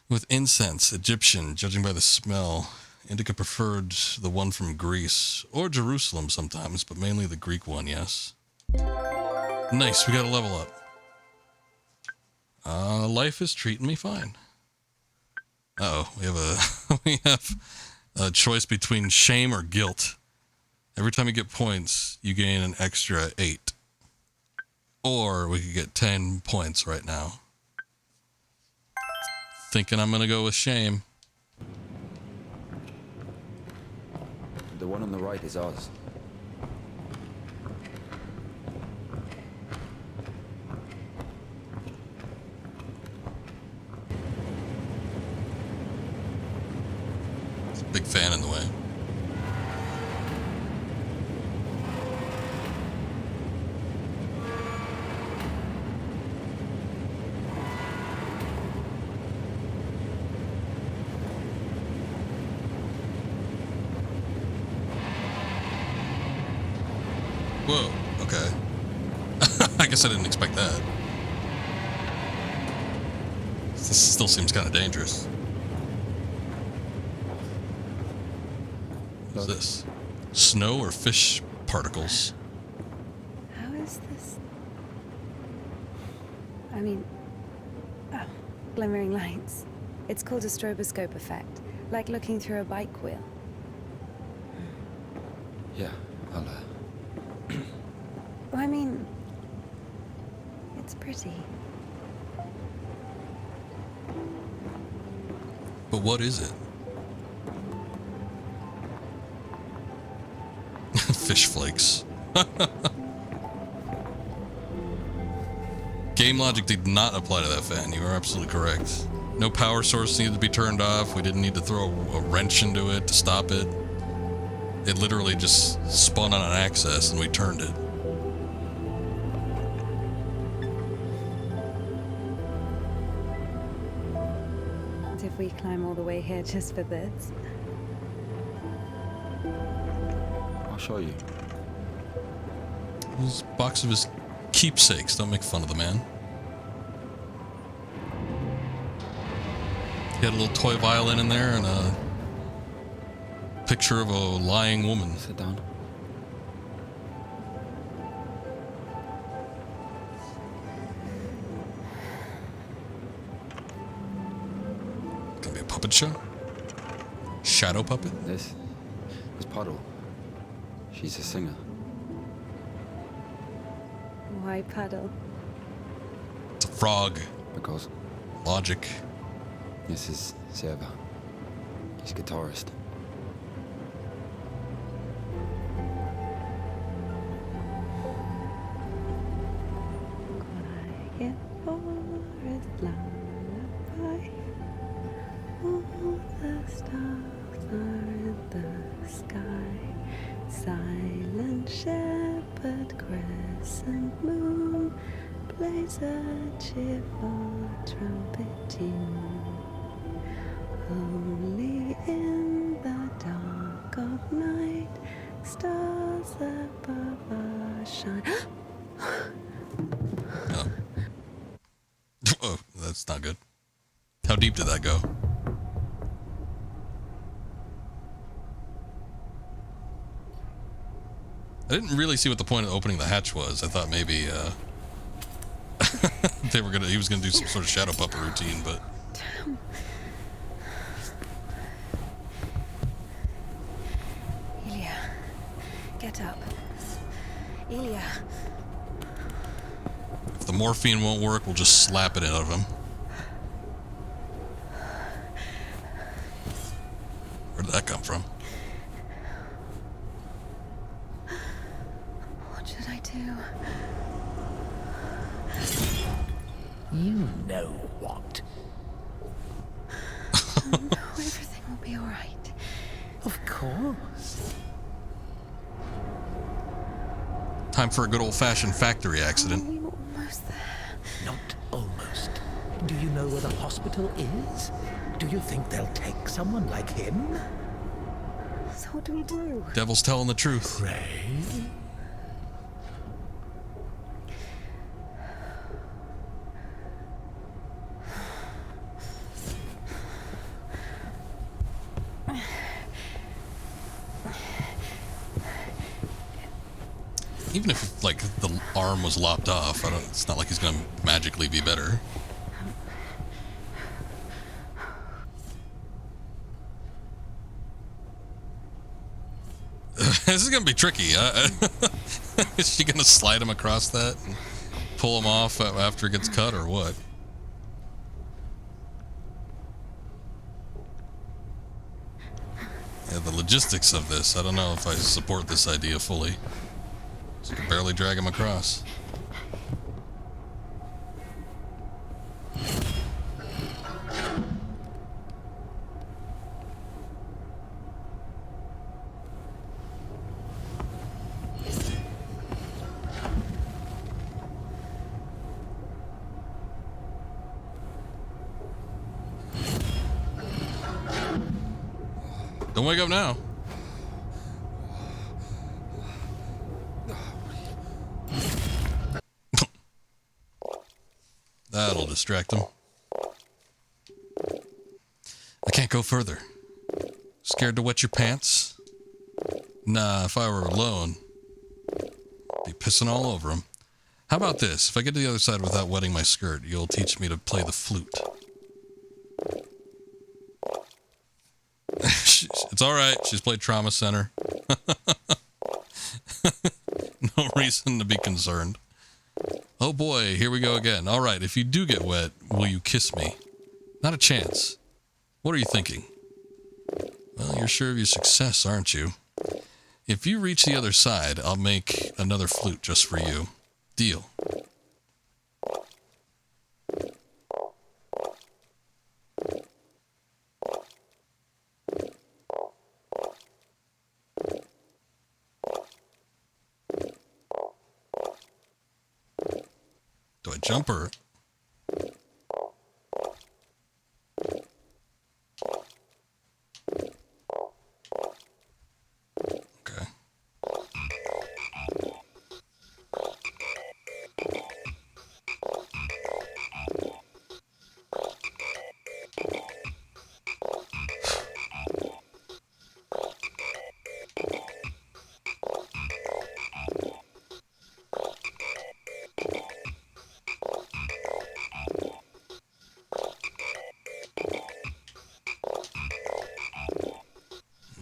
With incense, Egyptian, judging by the smell. Indica preferred the one from Greece, or Jerusalem sometimes, but mainly the Greek one, yes. Nice, we got a level up. Life is treating me fine. Uh-oh, we have a choice between shame or guilt. Every time you get points, you gain an extra 8. Or we could get 10 points right now. Thinking I'm gonna go with shame. The one on the right is ours. There's a big fan in the way. Whoa, okay. I guess I didn't expect that. This still seems kind of dangerous. What is this? Snow or fish particles? How is this? I mean, oh, glimmering lights. It's called a stroboscope effect, like looking through a bike wheel. Yeah, I'll I mean, It's pretty. But what is it? Fish flakes. Game logic did not apply to that fan. You are absolutely correct. No power source needed to be turned off. We didn't need to throw a wrench into it to stop it. It literally just spun on an axis and we turned it. If we climb all the way here just for this? I'll show you. This box of his keepsakes. Don't make fun of the man. He had a little toy violin in there and a picture of a lying woman. Sit down. Gonna be a puppet show? Shadow puppet? This is Puddle. She's a singer. Why Puddle? It's a frog. Because logic. This is Seva. He's a guitarist. Quiet forest lullaby. All the stars are in the sky. Silent shepherd, crescent moon plays a cheerful trumpet tune. Only in the dark of night, stars above us shine. Oh. Oh, that's not good. How deep did that go? I didn't really see what the point of opening the hatch was. I thought maybe he was gonna do some sort of shadow puppet routine, but Damn. Ilya, get up. Ilya. if the morphine won't work, we'll just slap it out of him. Where did that come from? What should I do? You know what? No, everything will be all right. Of course. Time for a good old-fashioned factory accident. We were almost there. Not almost. Do you know where the hospital is? Do you think they'll take someone like him? So what do we do? Devil's telling the truth. Pray? Even if, like, the arm was lopped off, it's not like he's gonna magically be better. This is gonna be tricky. Is she gonna slide him across that and pull him off after it gets cut, or what? Yeah, the logistics of this, I don't know if I support this idea fully. So you can barely drag him across. Don't wake up now. That'll distract him. I can't go further. Scared to wet your pants? Nah, if I were alone, I'd be pissing all over him. How about this? If I get to the other side without wetting my skirt, you'll teach me to play the flute. It's alright, she's played Trauma Center. No reason to be concerned. Oh boy, here we go again. All right, if you do get wet, will you kiss me? Not a chance. What are you thinking? Well, you're sure of your success, aren't you? If you reach the other side, I'll make another flute just for you. Deal. Do I jump or... Okay.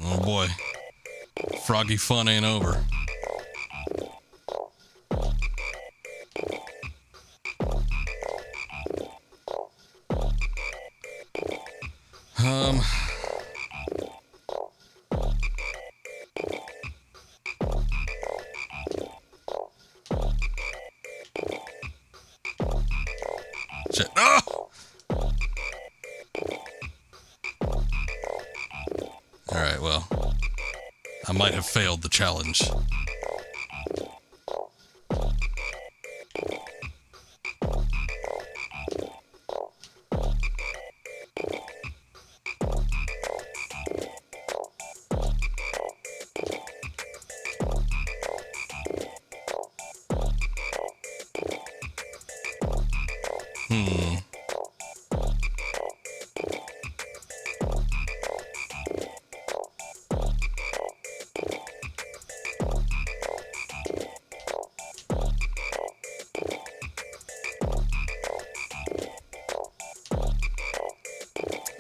Oh boy. Froggy fun ain't over. Shit. Oh! Alright, well. I might have failed the challenge.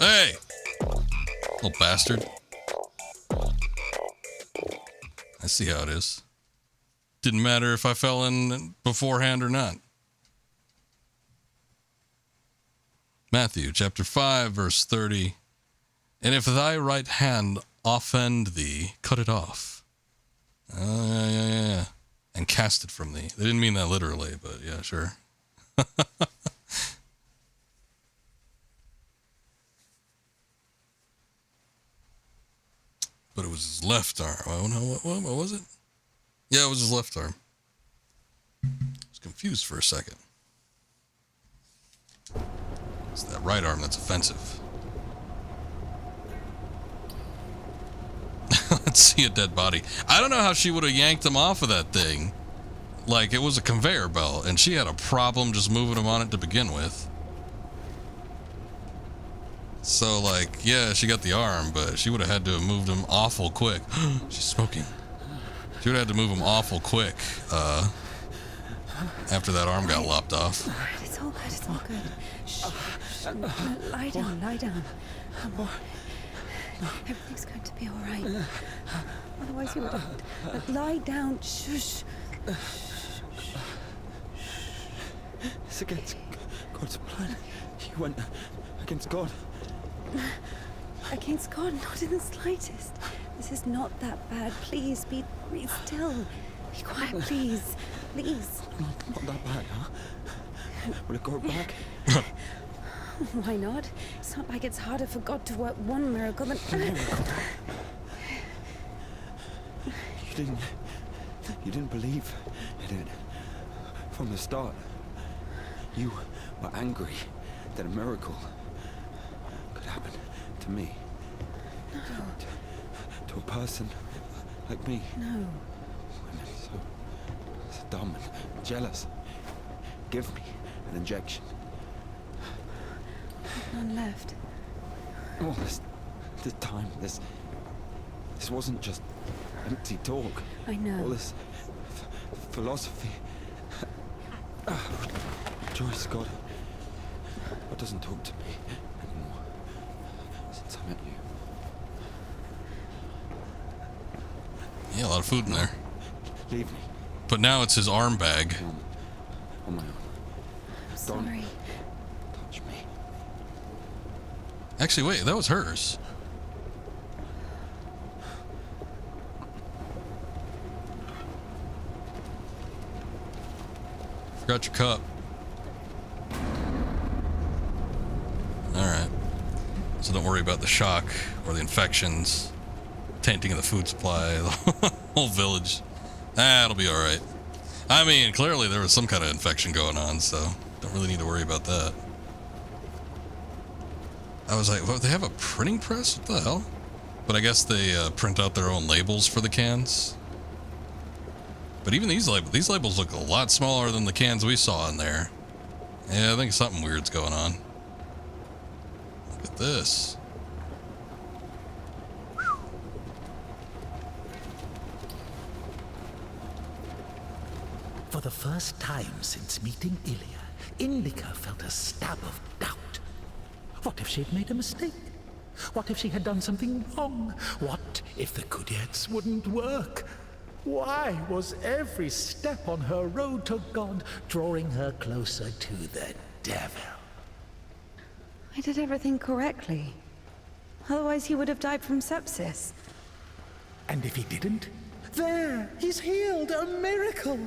Hey! Little bastard. I see how it is. Didn't matter if I fell in beforehand or not. Matthew chapter 5 verse 30. And if thy right hand offend thee, cut it off. Yeah. And cast it from thee. They didn't mean that literally, but yeah, sure. But it was his left arm. Oh no, what was it? Yeah, it was his left arm. I was confused for a second. It's that right arm that's offensive. Let's see a dead body. I don't know how she would have yanked him off of that thing. Like, it was a conveyor belt, and she had a problem just moving him on it to begin with. So, like, yeah, she got the arm, but she would have had to have moved him awful quick. She's smoking. She would have had to move him awful quick, after that arm got lopped off. It's all good, it's all good. Shh. Lie down, lie down. Everything's going to be all right. Otherwise you would have... Lie down, shush. It's against God's plan. You went against God. Against God, not in the slightest. This is not that bad. Please, be still. Be quiet, please. Please. Not that bad, huh? Will it go back? Why not? It's not like it's harder for God to work one miracle than... You didn't believe in it from the start. You were angry that a miracle could happen to me. No. To a person like me. No. Women so dumb and jealous. Give me an injection. None left. All this time, this wasn't just empty talk. I know. All this philosophy. Joyce, God doesn't talk to me anymore since I met you. Yeah, a lot of food in there. Leave me. But now it's his arm bag. On my honor. I'm sorry. Touch me. Actually, wait, that was hers. Forgot your cup. Alright. So don't worry about the shock or the infections, tainting of the food supply, the whole village. It'll be alright. I mean, clearly there was some kind of infection going on, so don't really need to worry about that. I was like, what, they have a printing press? What the hell? But I guess they print out their own labels for the cans. But even these labels look a lot smaller than the cans we saw in there. Yeah, I think something weird's going on. Look at this. For the first time since meeting Ilya, Indika felt a stab of doubt. What if she'd made a mistake? What if she had done something wrong? What if the Kudyets wouldn't work? Why was every step on her road to God drawing her closer to the devil? I did everything correctly. Otherwise he would have died from sepsis. And if he didn't? There, he's healed, a miracle.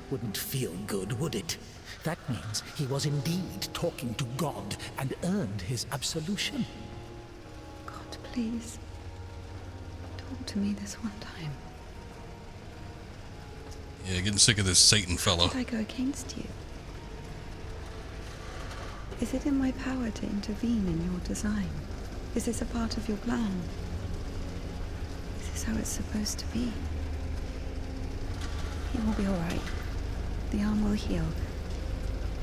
Wouldn't feel good, would it? That means he was indeed talking to God and earned his absolution. God, please. Talk to me this one time. Yeah, getting sick of this Satan fellow. Did I go against you? Is it in my power to intervene in your design? Is this a part of your plan? Is this how it's supposed to be? He will be all right. The arm will heal.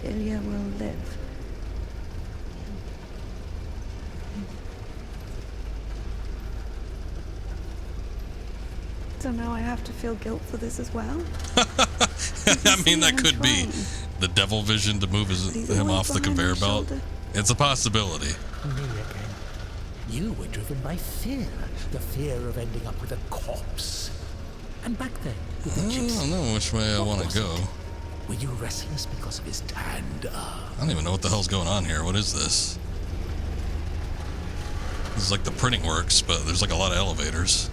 Ilya will live. So now I have to feel guilt for this as well? I mean, that could be the devil vision to move him off the conveyor belt. It's a possibility. Me again. You were driven by fear. The fear of ending up with a corpse. And back then, with the gypsy, I don't know which way I want to go. Were you restless because of his tanned arm? I don't even know what the hell's going on here. What is this? This is like the printing works, but there's like a lot of elevators.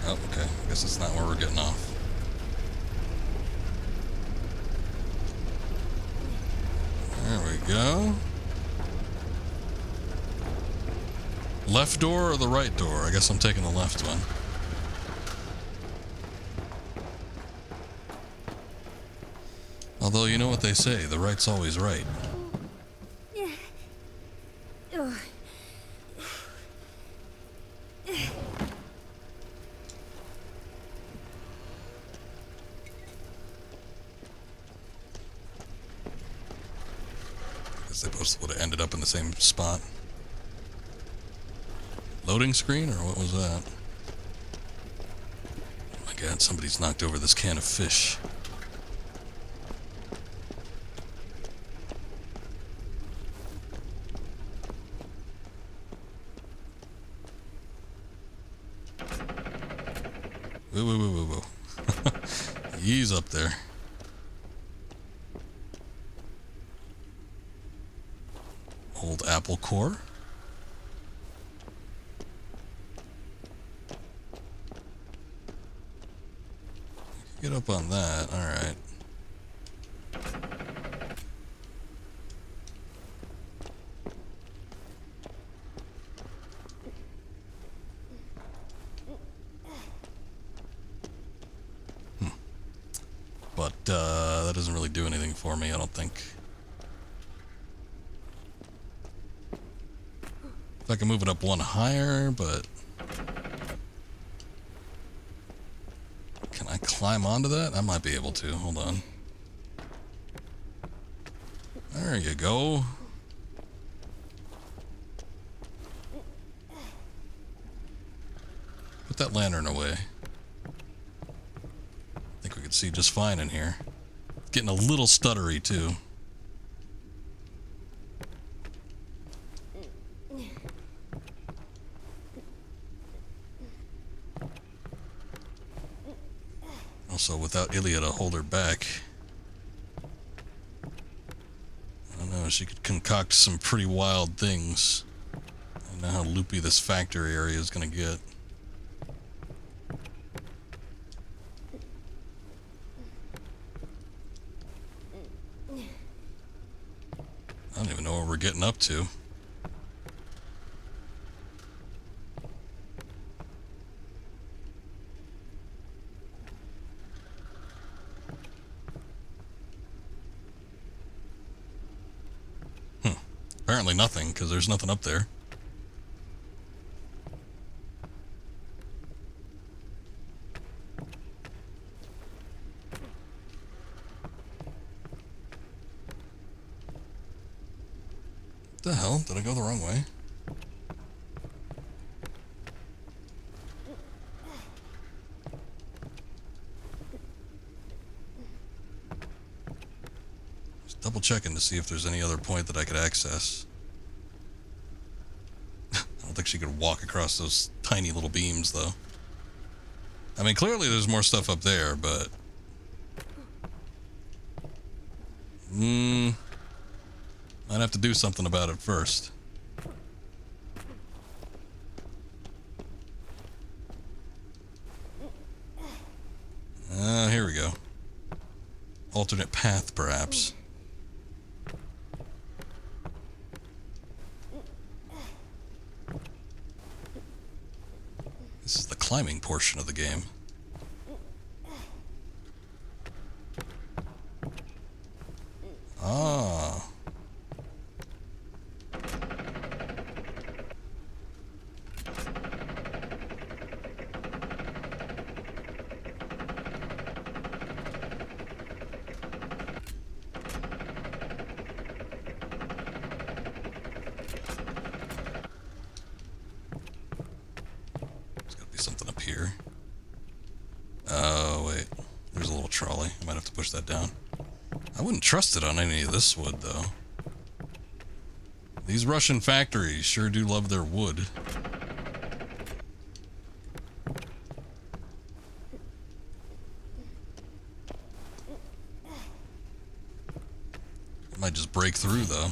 Oh, okay. I guess that's not where we're getting off. There we go. Left door or the right door? I guess I'm taking the left one. Although, you know what they say, the right's always right. Guess they both would have ended up in the same spot. Loading screen, or what was that? Oh my god, somebody's knocked over this can of fish. Whoa, whoa, whoa, whoa, whoa. He's up there. Old apple core. Get up on that, alright. But, that doesn't really do anything for me, I don't think. If I can move it up one higher, but... Can I climb onto that? I might be able to. Hold on. There you go. Put that lantern away. I think we can see just fine in here. It's getting a little stuttery too. Also, without Ilya to hold her back, I don't know, she could concoct some pretty wild things. I don't know how loopy this factory area is going to get. I don't even know what we're getting up to. Apparently nothing, because there's nothing up there. What the hell? Did I go the wrong way? Just double checking to see if there's any other point that I could access. I don't think she could walk across those tiny little beams, though. I mean, clearly there's more stuff up there, but... I'd have to do something about it first. Here we go. Alternate path, perhaps. This is the climbing portion of the game. Ah. There's gotta be something up here. Oh, wait. There's a little trolley. I might have to push that down. I wouldn't trust it on any of this wood, though. These Russian factories sure do love their wood. It might just break through, though.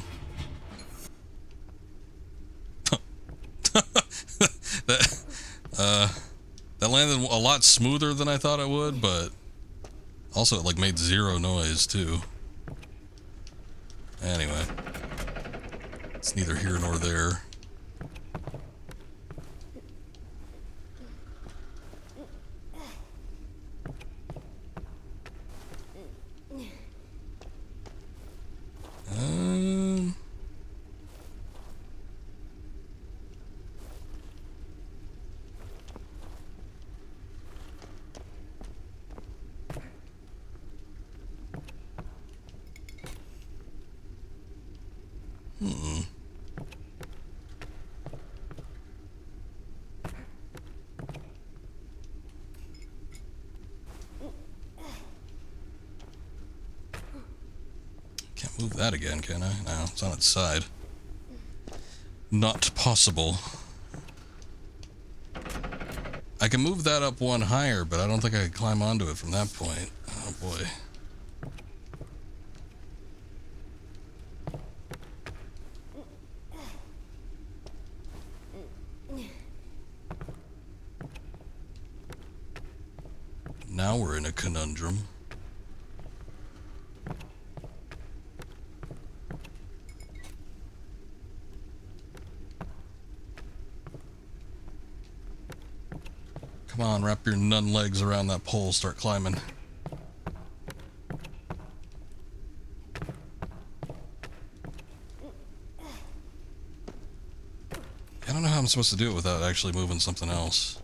That landed a lot smoother than I thought it would, but also it like made zero noise too. Anyway, it's neither here nor there. Can't move that again, can I? No, it's on its side. Not possible. I can move that up one higher, but I don't think I can climb onto it from that point. Oh boy. Now we're in a conundrum. Come on, wrap your nun legs around that pole, start climbing. I don't know how I'm supposed to do it without actually moving something else.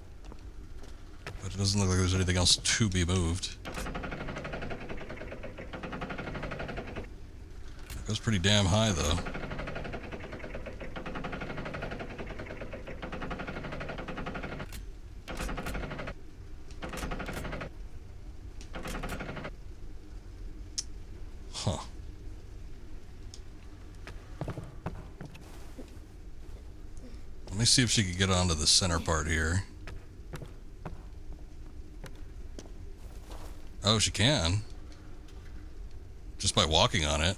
But it doesn't look like there's anything else to be moved. It goes pretty damn high, though. Huh. Let me see if she could get onto the center part here. Oh, she can. Just by walking on it.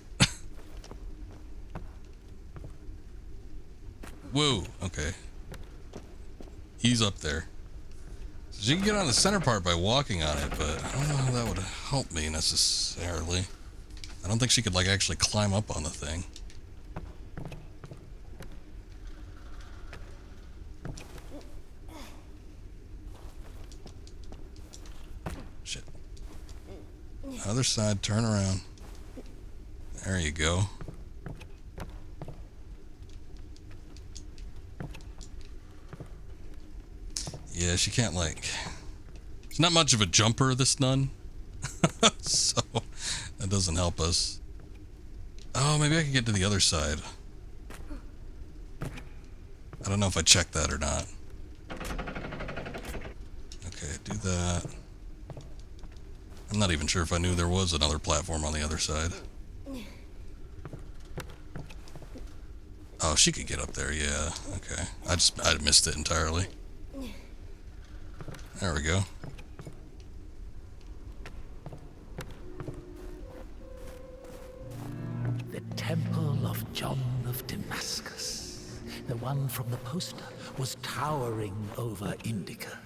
Whoa, okay. He's up there. So she can get on the center part by walking on it, but I don't know how that would help me necessarily. I don't think she could, like, actually climb up on the thing. Shit. Other side, turn around. There you go. Yeah, she can't, like... She's not much of a jumper, this nun. So, that doesn't help us. Oh, maybe I can get to the other side. I don't know if I checked that or not. Okay, do that. I'm not even sure if I knew there was another platform on the other side. Oh, she could get up there, yeah. Okay. I missed it entirely. There we go. The Temple of John of Damascus, the one from the poster, was towering over INDIKA.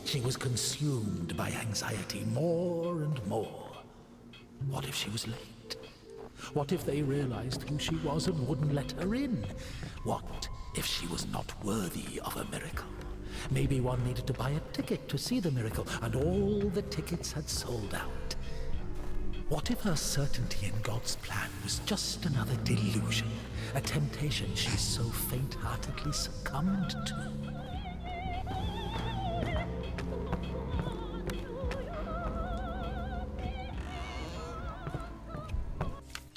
She was consumed by anxiety more and more. What if she was late? What if they realized who she was and wouldn't let her in? What if she was not worthy of a miracle? Maybe one needed to buy a ticket to see the miracle, and all the tickets had sold out. What if her certainty in God's plan was just another delusion, a temptation she so faint-heartedly succumbed to?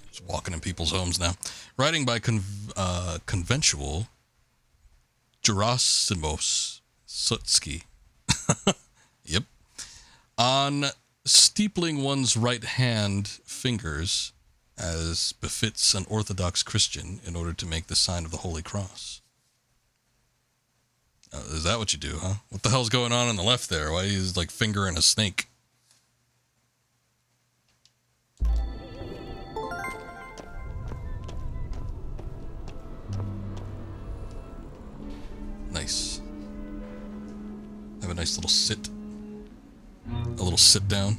Just walking in people's homes now. Writing by conventual Gerasimos Sutsky. Yep. On steepling one's right hand fingers as befits an Orthodox Christian in order to make the sign of the Holy Cross. Is that what you do, huh? What the hell's going on the left there? Why is he like fingering a snake? Nice. Have a nice little sit. A little sit down.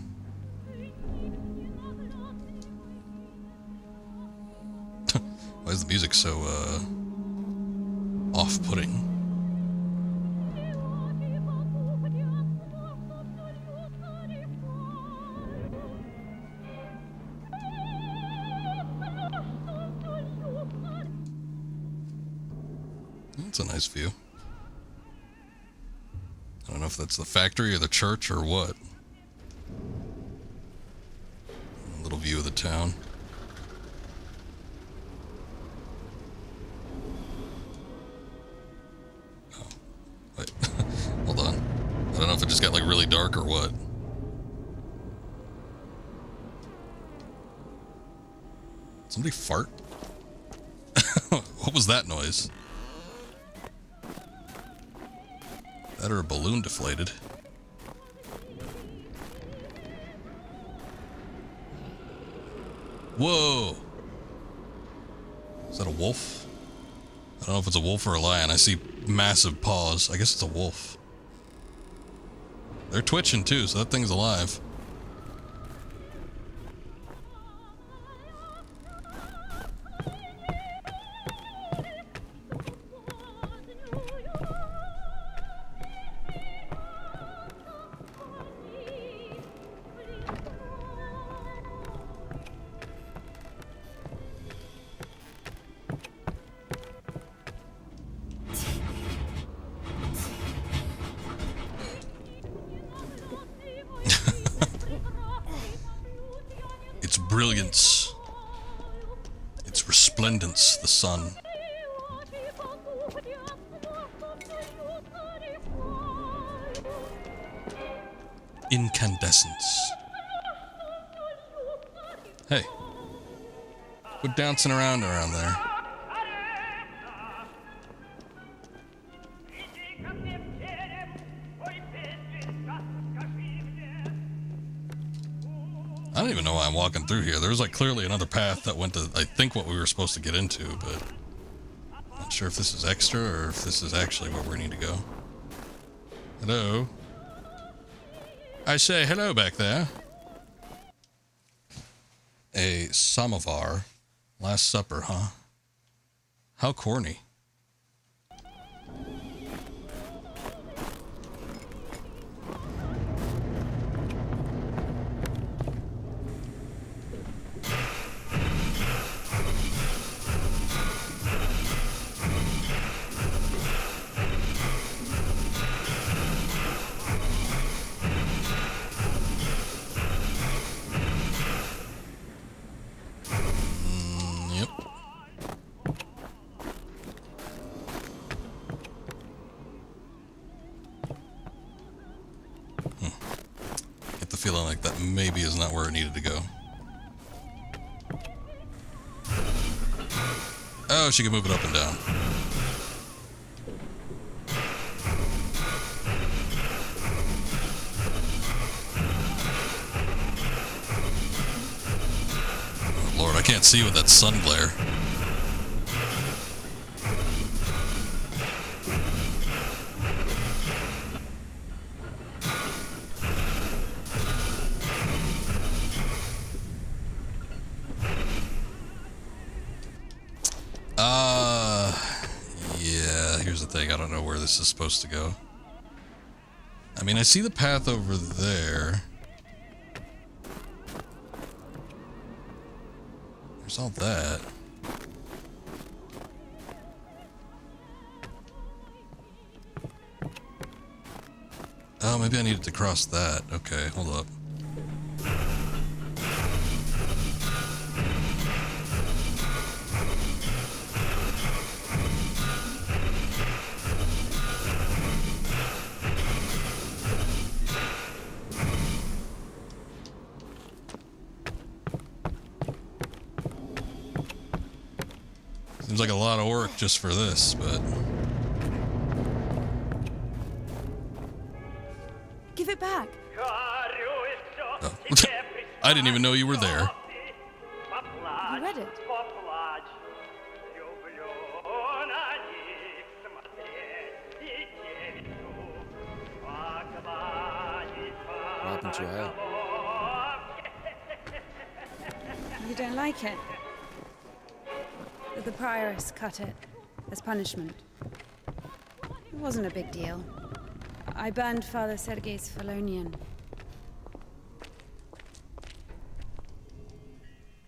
Why is the music so, off-putting? That's a nice view. I don't know if that's the factory or the church or what. A little view of the town. Oh, wait. Hold on. I don't know if it just got like really dark or what. Somebody fart? What was that noise? That or a balloon deflated. Whoa! Is that a wolf? I don't know if it's a wolf or a lion. I see massive paws. I guess it's a wolf. They're twitching too, so that thing's alive. Brilliance, its resplendence, the sun. Incandescence. Hey, quit dancing around there. I don't even know why I'm walking through here. There was like clearly another path that went to, I think, what we were supposed to get into, but not sure if this is extra or if this is actually where we need to go. Hello? I say hello back there. A samovar. Last Supper, huh? How corny. Yep. Get the feeling like that maybe is not where it needed to go. Oh, she can move it up and down. Oh, Lord, I can't see with that sun glare. Yeah, here's the thing. I don't know where this is supposed to go. I mean, I see the path over there. There's all that. Oh, maybe I needed to cross that. Okay, hold up. Seems like a lot of work just for this, but... Give it back. Oh. I didn't even know you were there. You read it. What happened to your hair? You don't like it? The prioress cut it as punishment. It wasn't a big deal. I burned Father Sergei's Felonian.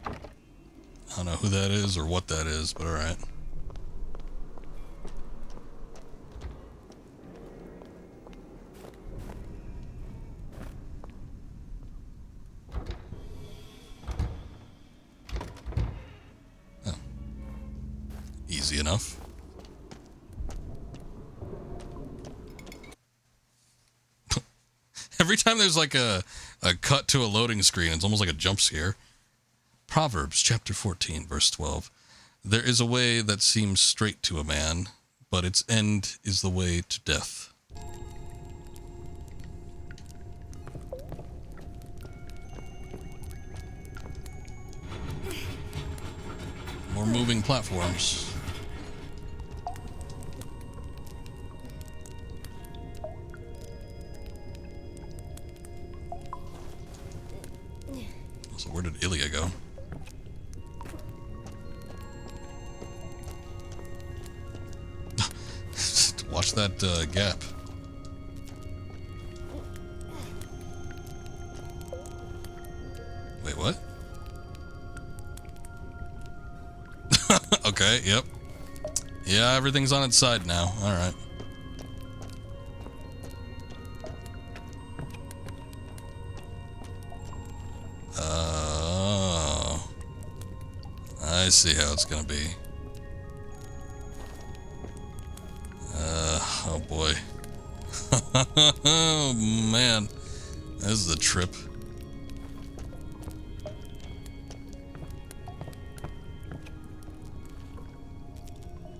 I don't know who that is or what that is, but alright. Oh. Easy enough. Every time there's like a cut to a loading screen, it's almost like a jump scare. Proverbs chapter 14, verse 12. There is a way that seems straight to a man, but its end is the way to death. More moving platforms. So where did Ilya go? Watch that gap. Wait, what? Okay, yep. Yeah, everything's on its side now. Alright. Oh. I see how it's gonna be. Oh boy. Oh man. This is a trip.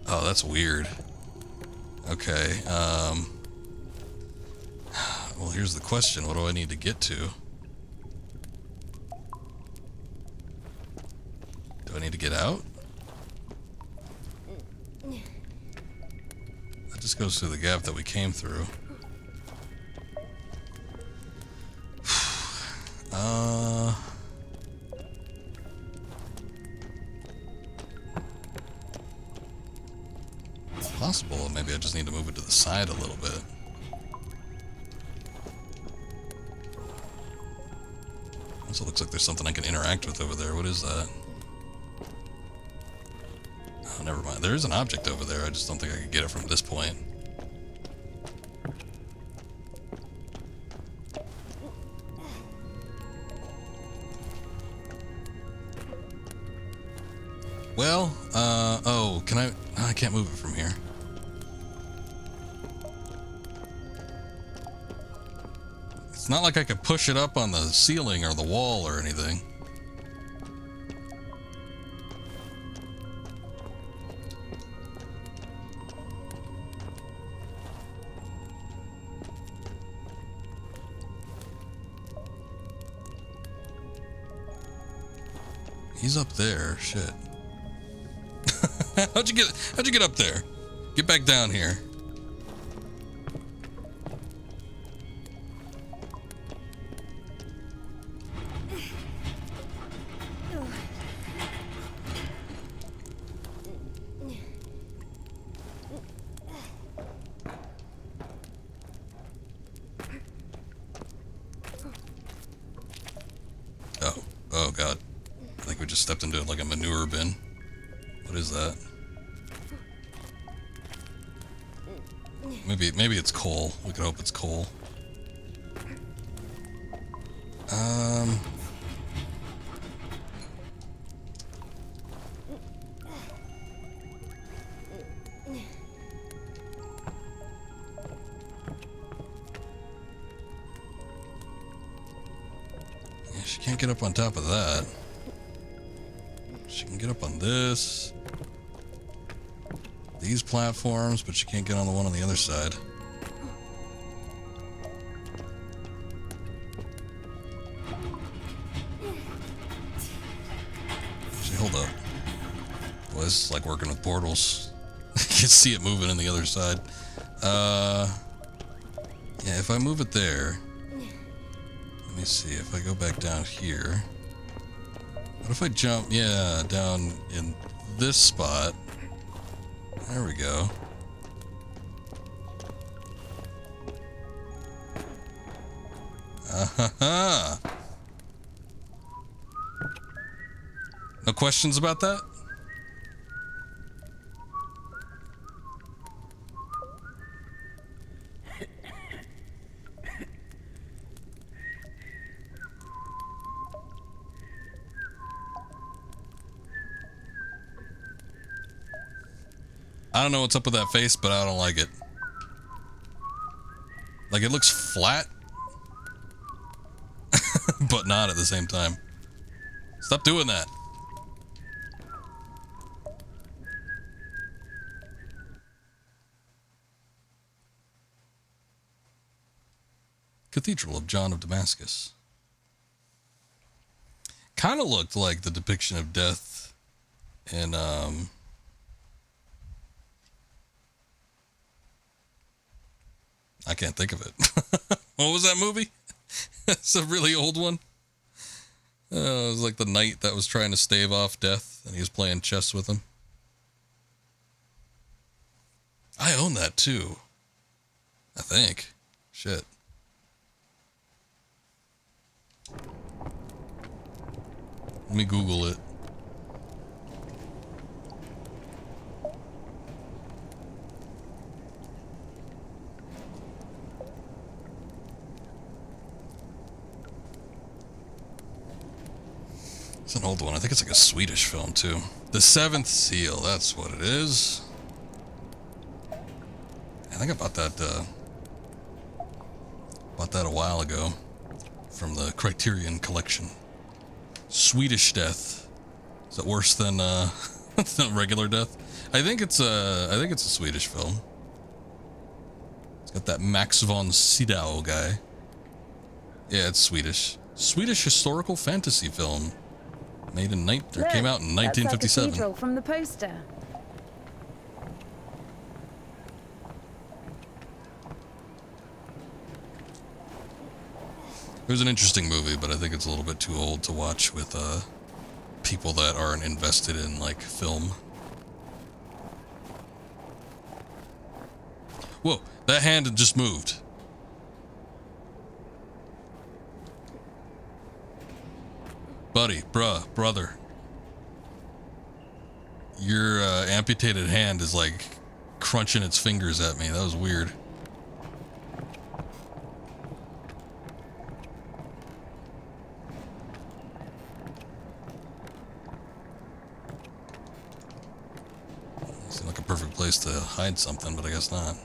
Oh, that's weird. Okay, well, here's the question. What do I need to get to? get out? That just goes through the gap that we came through. Possible. Maybe I just need to move it to the side a little bit. Also looks like there's something I can interact with over there. What is that? Oh, never mind. There is an object over there. I just don't think I could get it from this point. Well, oh, can I? I can't move it from here. It's not like I could push it up on the ceiling or the wall or anything. He's up there. Shit. How'd you get up there? Get back down here. Oh god. I think we just stepped into like a manure bin. What is that? Maybe it's coal. We could hope it's coal. Yeah, she can't get up on top of that. She can get up on this. These platforms, but she can't get on the one on the other side. Actually, hold up. Boy, this is like working with portals. You can see it moving in the other side. Yeah, if I move it there... Let me see, if I go back down here... What if I jump, yeah, down in this spot? There we go. Ah-ha-ha! No questions about that? I don't know what's up with that face, but I don't like it. Like, it looks flat, but not at the same time. Stop doing that. Cathedral of John of Damascus. Kind of looked like the depiction of death in, I can't think of it. What was that movie? It's a really old one. It was like the knight that was trying to stave off death, and he was playing chess with him. I own that too. I think. Shit. Let me Google it. It's an old one. I think it's like a Swedish film, too. The Seventh Seal. That's what it is. I think I bought that a while ago from the Criterion Collection. Swedish Death. Is it worse than than regular death? I think it's a Swedish film. It's got that Max von Sydow guy. Yeah, it's Swedish. Swedish historical fantasy film. Came out in That's that 1957. cathedral from the poster. It was an interesting movie, but I think it's a little bit too old to watch with people that aren't invested in like film. Whoa, that hand had just moved. Buddy, brother. Your amputated hand is like crunching its fingers at me. That was weird. Seemed like a perfect place to hide something, but I guess not.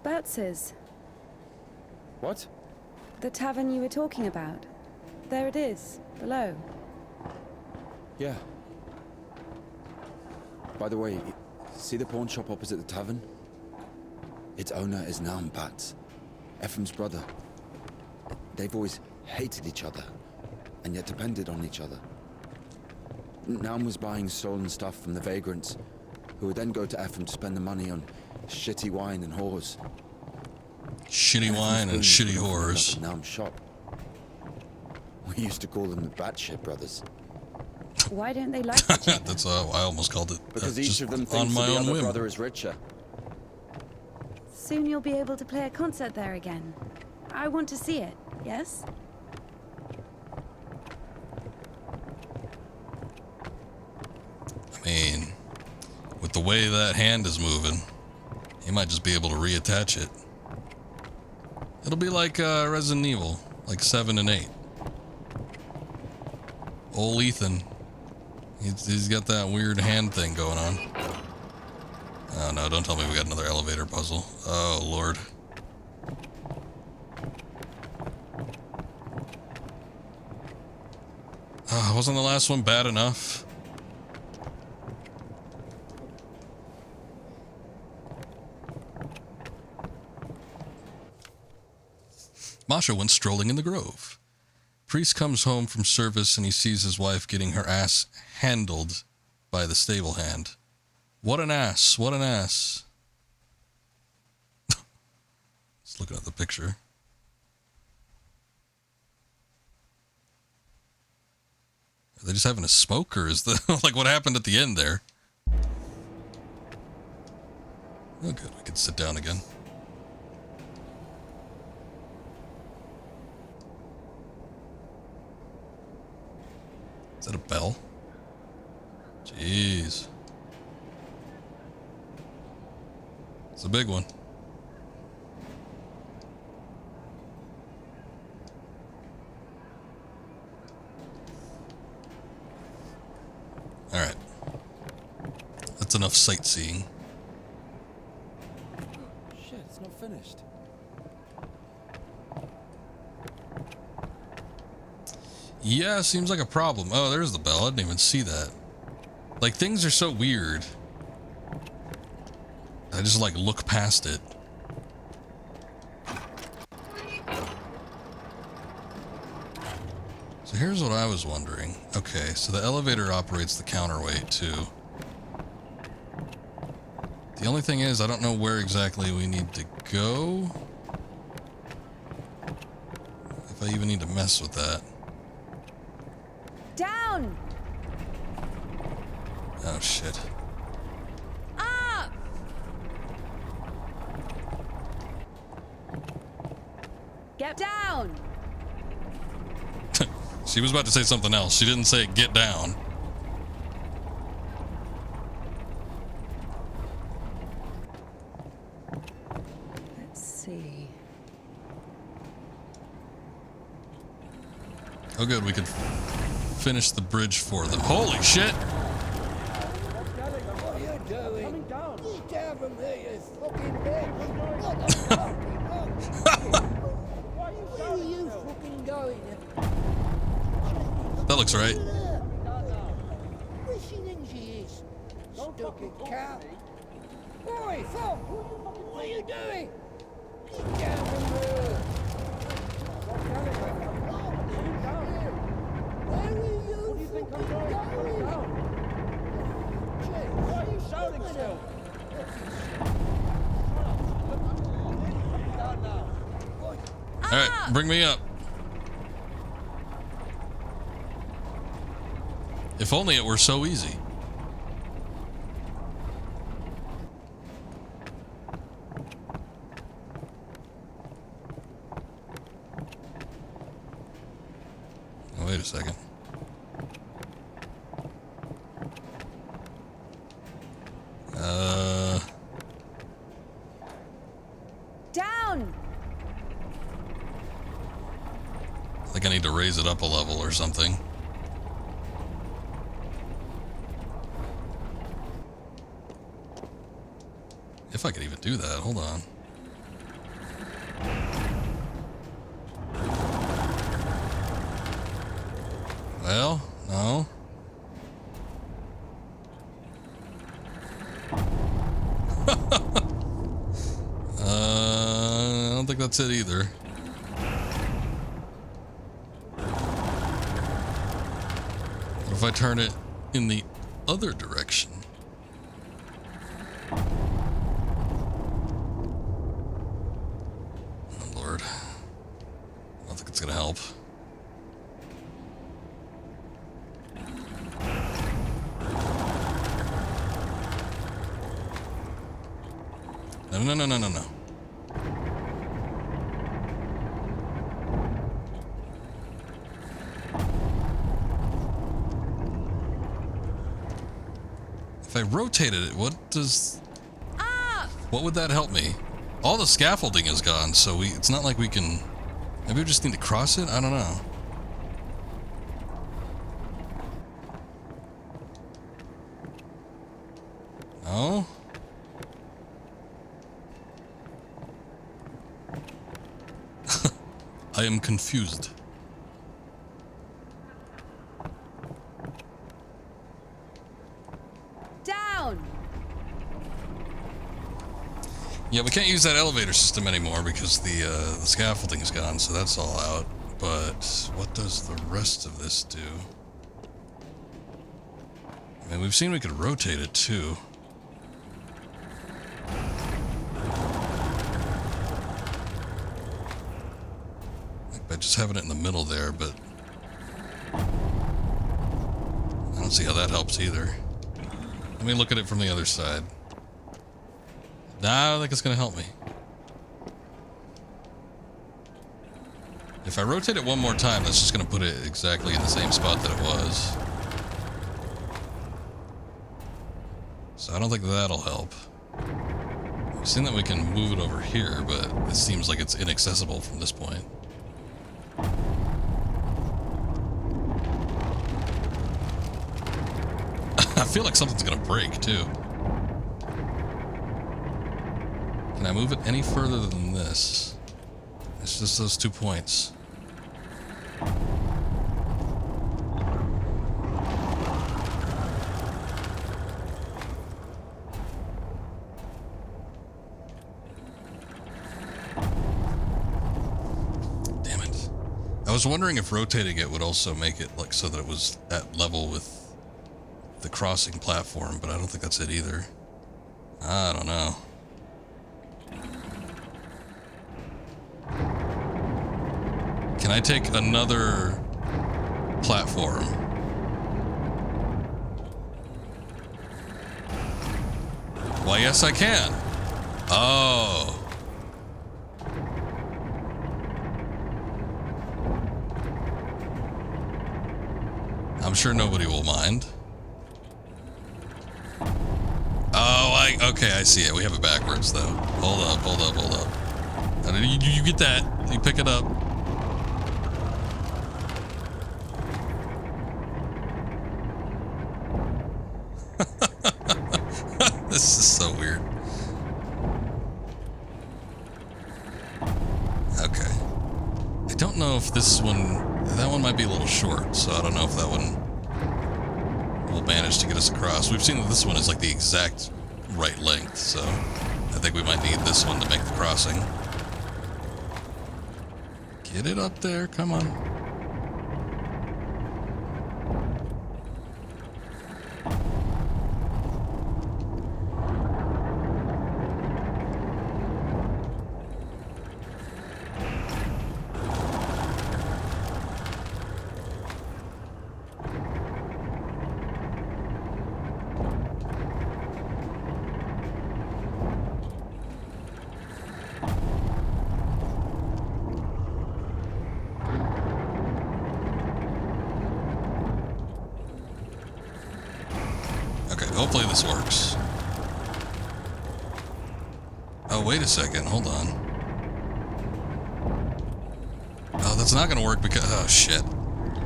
Bertz's. What? The tavern you were talking about. There it is, below. Yeah. By the way, see the pawn shop opposite the tavern? Its owner is Naum Batz, Ephraim's brother. They've always hated each other, and yet depended on each other. Naum was buying stolen stuff from the vagrants, who would then go to Ephraim to spend the money on shitty wine and whores. Shitty wine and shitty whores. Naum's shop. We used to call them the Batshit brothers. Why don't they like each other? That's I almost called it. Because each of them on thinks my that the own other whim. brother is richer. Soon you'll be able to play a concert there again. I want to see it, yes? I mean, with the way that hand is moving, he might just be able to reattach it. It'll be like Resident Evil, like 7 and 8. Old Ethan, he's got that weird hand thing going on. Oh no, don't tell me we got another elevator puzzle. Oh Lord. Wasn't the last one bad enough? Masha went strolling in the grove. Priest comes home from service and he sees his wife getting her ass handled by the stable hand. What an ass, what an ass. Just looking at the picture. Are they just having a smoke, or is the like what happened at the end there? Oh good, we can sit down again. Is that a bell? Jeez. It's a big one. All right. That's enough sightseeing. Shit, it's not finished. Yeah, seems like a problem. Oh, there's the bell. I didn't even see that. Like, things are so weird. I just, like, look past it. So here's what I was wondering. Okay, so the elevator operates the counterweight, too. The only thing is, I don't know where exactly we need to go. If I even need to mess with that. Down! Oh, shit. Up! Get down! She was about to say something else. She didn't say get down. Let's see. Oh, good. We could finish the bridge for them. Holy shit! What are you doing? Get down from there, you fucking bitch! What the fuck? Where are you fucking going? That looks right. Where she thinks she is? Stupid cow. Boy, Phil! What are you doing? Get from here! Where are you? What do you think I'm doing? Why are you shouting still? Alright, bring me up. If only it were so easy. Oh, wait a second. Down! I think I need to raise it up a level or something. If I could even do that, hold on. Well, no. I don't think that's it either. What if I turn it in the other direction? Oh, Lord. I don't think it's gonna help. No. If I rotated it, what would that help me? All the scaffolding is gone, so it's not like we can... Maybe we just need to cross it? I don't know. No? I am confused. Down! Yeah, we can't use that elevator system anymore because the scaffolding is gone, so that's all out. But what does the rest of this do? I mean, we've seen we could rotate it too. Like by just having it in the middle there, but I don't see how that helps either. Let me look at it from the other side. Nah, I don't think it's going to help me. If I rotate it one more time, that's just going to put it exactly in the same spot that it was. So I don't think that'll help. I've seen that we can move it over here, but it seems like it's inaccessible from this point. I feel like something's going to break, too. Can I move it any further than this? It's just those 2 points. Damn it. I was wondering if rotating it would also make it like so that it was at level with the crossing platform, but I don't think that's it either. I don't know. Can I take another platform? Why, yes, I can. Oh. I'm sure nobody will mind. Oh, okay, I see it. We have it backwards, though. Hold up. You get that. You pick it up. This is so weird. Okay. I don't know if this one... That one might be a little short, so I don't know if that one will manage to get us across. We've seen that this one is like the exact right length, so I think we might need this one to make the crossing. Get it up there, come on. Hopefully this works. Oh, wait a second. Hold on. Oh, that's not going to work because... Oh, shit.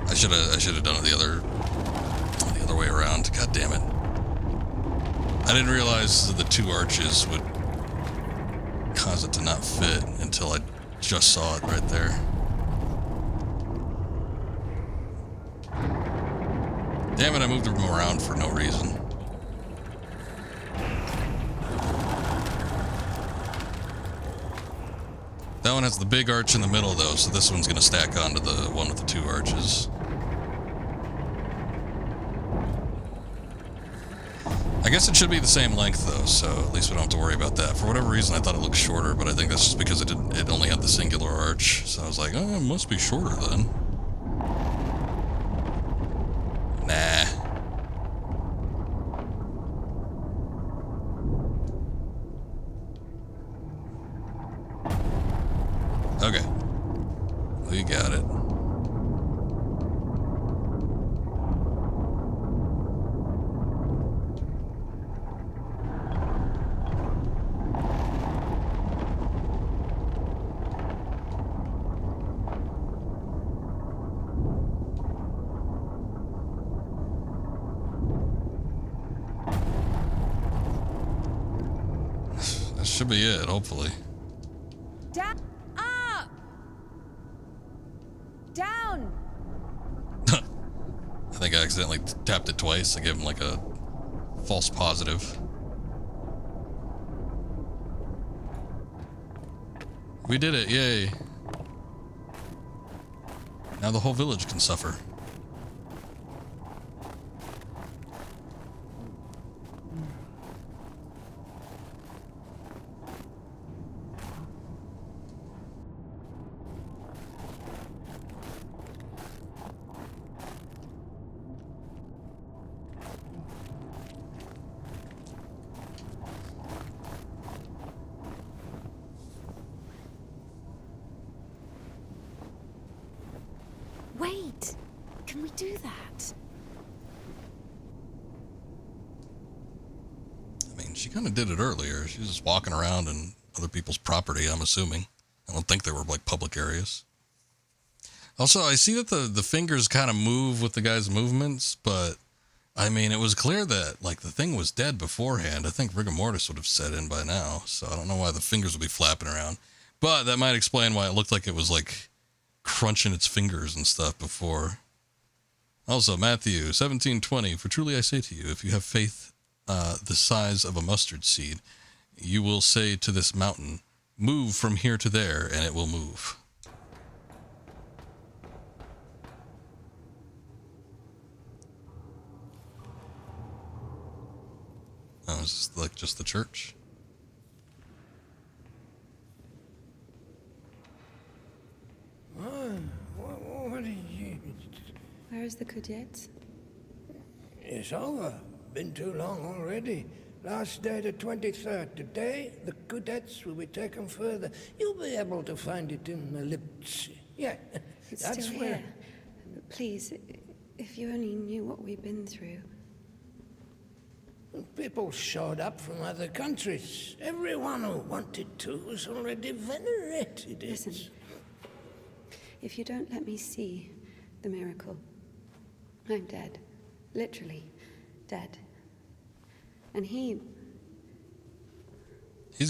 I should have done it the other way around. God damn it. I didn't realize that the two arches would cause it to not fit until I just saw it right there. Damn it, I moved them around for no reason. That one has the big arch in the middle, though, so this one's going to stack onto the one with the two arches. I guess it should be the same length, though, so at least we don't have to worry about that. For whatever reason, I thought it looked shorter, but I think that's just because it only had the singular arch. So I was like, oh, it must be shorter then. Nah. Okay. We got it. That should be it, hopefully. Down! Up! Down! I think I accidentally tapped it twice. I gave him like a false positive. We did it, yay. Now the whole village can suffer. Wait! Can we do that? I mean, she kind of did it earlier. She was just walking around in other people's property, I'm assuming. I don't think they were like public areas. Also, I see that the fingers kind of move with the guy's movements, but I mean, it was clear that like the thing was dead beforehand. I think rigor mortis would have set in by now, so I don't know why the fingers would be flapping around. But that might explain why it looked like it was like crunching its fingers and stuff before. Also, Matthew 17:20, for truly I say to you, if you have faith the size of a mustard seed, you will say to this mountain, move from here to there, and it will move. Oh, is this like just the church? What are you... Where is the Kudets? It's over. Been too long already. Last day the 23rd. Today, the Kudets will be taken further. You'll be able to find it in the Liptsi. Yeah, It's that's still where... here. Please, if you only knew what we've been through. People showed up from other countries. Everyone who wanted to was already venerated. Listen, if you don't let me see the miracle, I'm dead. Literally dead. And he's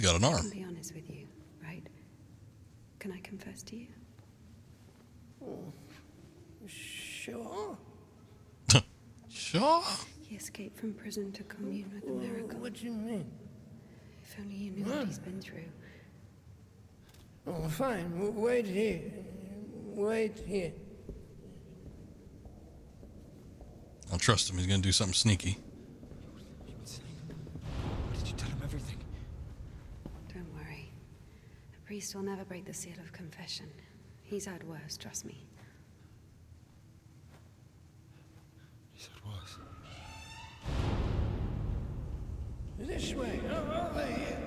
got an arm. I can be honest with you, right? Can I confess to you? Sure. Sure. He escaped from prison to commune with the miracle. What do you mean? If only you knew what he's been through. Oh, fine. Wait here. Wait here. I'll trust him. He's gonna do something sneaky. Why did you tell him everything? Don't worry. The priest will never break the seal of confession. He's had worse, trust me. He said worse. This way. Over here.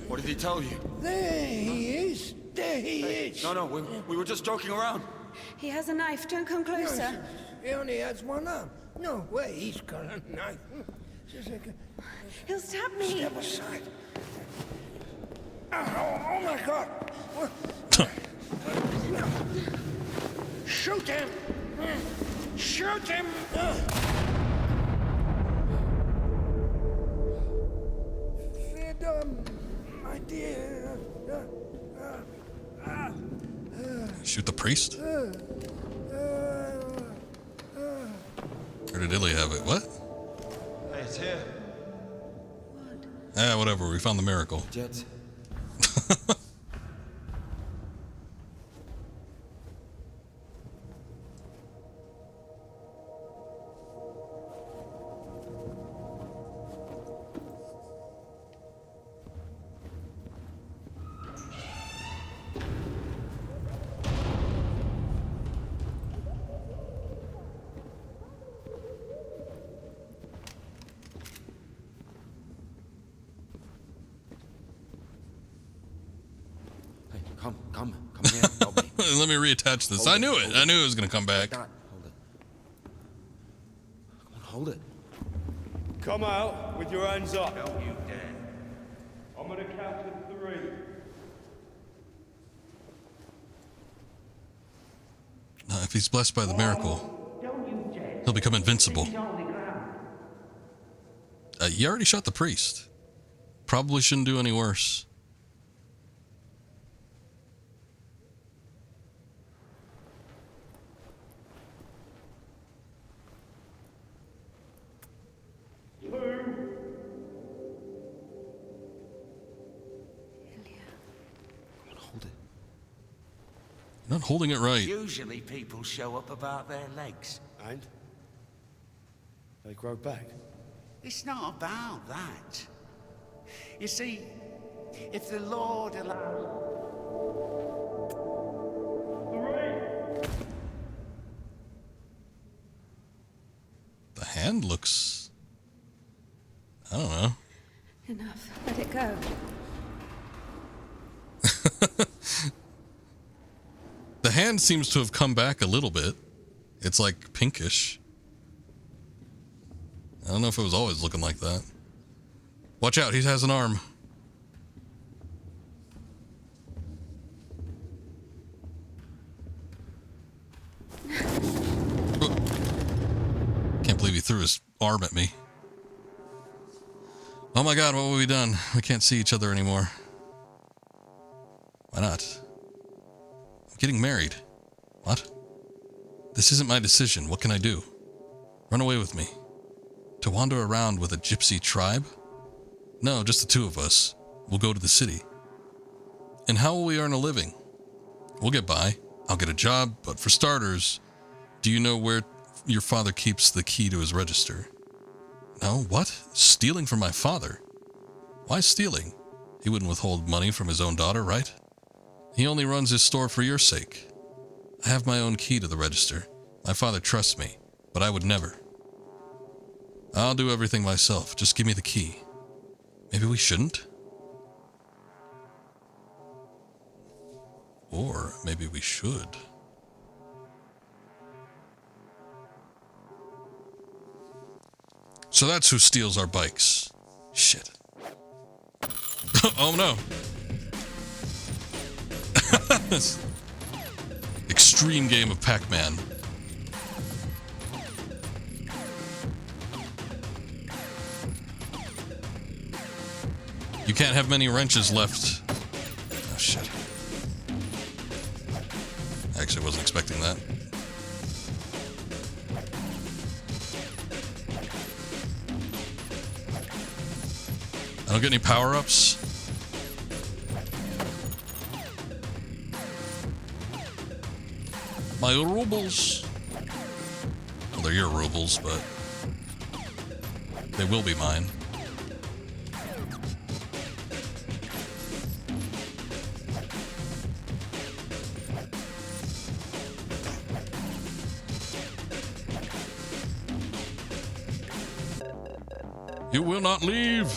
What did he tell you? There he is. There he is. No, we were just joking around. He has a knife. Don't come closer. He only has one arm. No way, he's got a knife. He'll stab me. Step aside. Oh my God. Shoot him. Shoot him. Freedom, my dear. Shoot the priest? Or did Illy have it? What? Hey, it's here. Ah, whatever. We found the miracle. Jets. Come here, help me. Let me reattach this. I knew it. I knew it was going to come back. Hold it. Come on, hold it. Come out with your hands up. Don't you dare. I'm gonna count to 3. Now, if he's blessed by the miracle, he'll become invincible. You already shot the priest. Probably shouldn't do any worse. Not holding it right. Usually people show up about their legs. And? They grow back. It's not about that. You see, if the Lord allows... The hand looks... I don't know. Enough. Let it go. The hand seems to have come back a little bit. It's like pinkish. I don't know if it was always looking like that. Watch out, he has an arm. Can't believe he threw his arm at me. Oh my God, what have we done? We can't see each other anymore. Why not? I'm getting married. What? This isn't my decision. What can I do? Run away with me. To wander around with a gypsy tribe? No, just the 2 of us. We'll go to the city. And how will we earn a living? We'll get by. I'll get a job, but for starters, do you know where your father keeps the key to his register? No, what? Stealing from my father? Why stealing? He wouldn't withhold money from his own daughter, right? He only runs his store for your sake. I have my own key to the register. My father trusts me, but I would never. I'll do everything myself. Just give me the key. Maybe we shouldn't? Or maybe we should. So that's who steals our bikes. Shit. Oh no. This extreme game of Pac-Man. You can't have many wrenches left. Oh shit. I actually wasn't expecting that. I don't get any power-ups. My rubles. Well, they're your rubles, but they will be mine. You will not leave.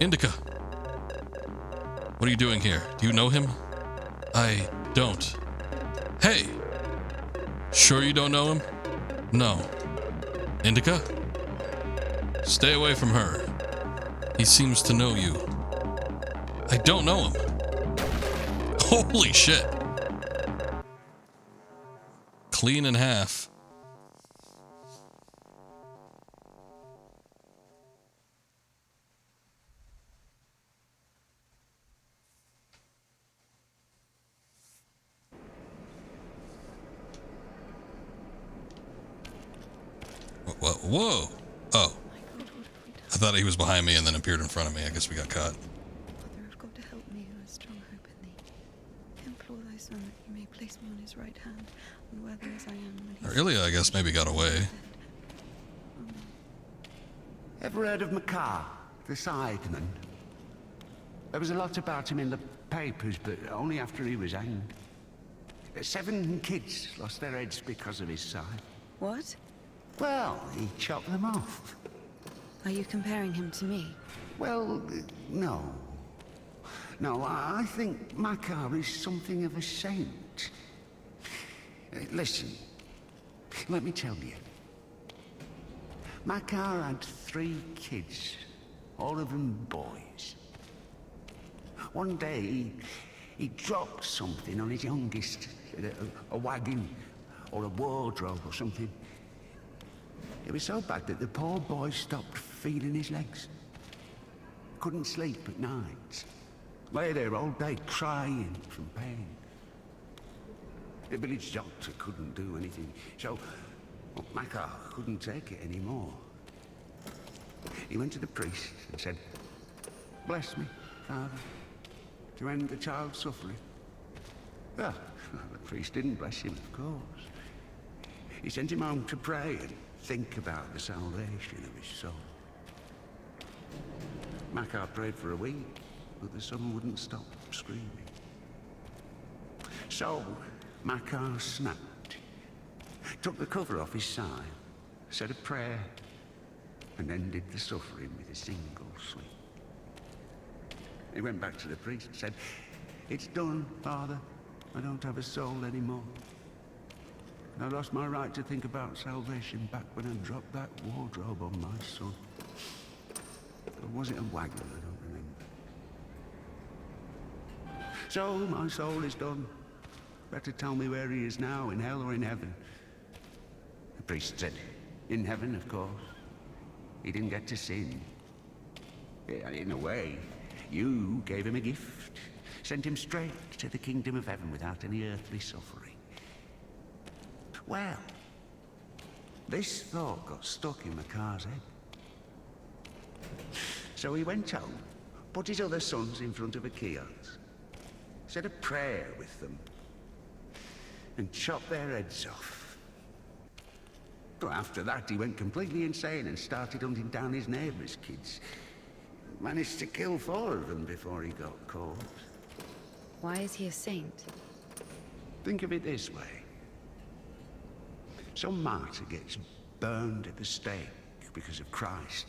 INDIKA. What are you doing here? Do you know him? I don't. Hey! Sure you don't know him? No. INDIKA? Stay away from her. He seems to know you. I don't know him. Holy shit. Clean in half. Whoa. Oh. I thought he was behind me and then appeared in front of me. I guess we got caught. Father of God, to help me who has strong hope in thee. Implore thy son that he may place me on his right hand, and worthy as I am. Aurelia, I guess, maybe got away. Ever heard of Makar, the sideman? There was a lot about him in the papers, but only after he was hanged. 7 kids lost their heads because of his side. What? Well, he chopped them off. Are you comparing him to me? Well, no. No, I think Makar is something of a saint. Listen, let me tell you. Makar had 3 kids, all of them boys. One day, he dropped something on his youngest, a wagon or a wardrobe or something. It was so bad that the poor boy stopped feeling his legs. Couldn't sleep at night. Lay there all day crying from pain. The village doctor couldn't do anything, so Makar couldn't take it anymore. He went to the priest and said, "Bless me, Father, to end the child's suffering." Well, the priest didn't bless him, of course. He sent him home to pray and think about the salvation of his soul. Makar prayed for a week, but the son wouldn't stop screaming. So Makar snapped, took the cover off his side, said a prayer, and ended the suffering with a single sweep. He went back to the priest and said, "It's done, Father. I don't have a soul anymore. I lost my right to think about salvation back when I dropped that wardrobe on my son. Or was it a wagon? I don't remember. So my soul is done. Better tell me where he is now, in hell or in heaven." The priest said, "In heaven, of course. He didn't get to sin. In a way, you gave him a gift. Sent him straight to the kingdom of heaven without any earthly suffering." Well, this thought got stuck in Makar's head. So he went home, put his other sons in front of a kiosk, said a prayer with them, and chopped their heads off. But after that, he went completely insane and started hunting down his neighbours' kids. Managed to kill 4 of them before he got caught. Why is he a saint? Think of it this way. Some martyr gets burned at the stake because of Christ.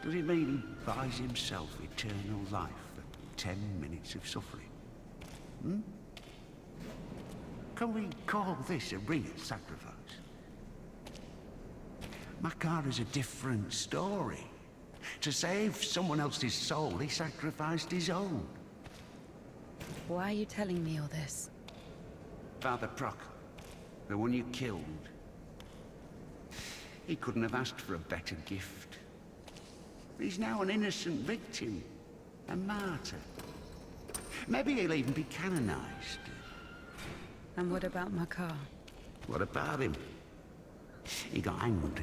Does it mean he buys himself eternal life for 10 minutes of suffering? Can we call this a real sacrifice? Makar is a different story. To save someone else's soul, he sacrificed his own. Why are you telling me all this? Father Proc, the one you killed, he couldn't have asked for a better gift. He's now an innocent victim, a martyr. Maybe he'll even be canonized. And what about Makar? What about him? He got hanged.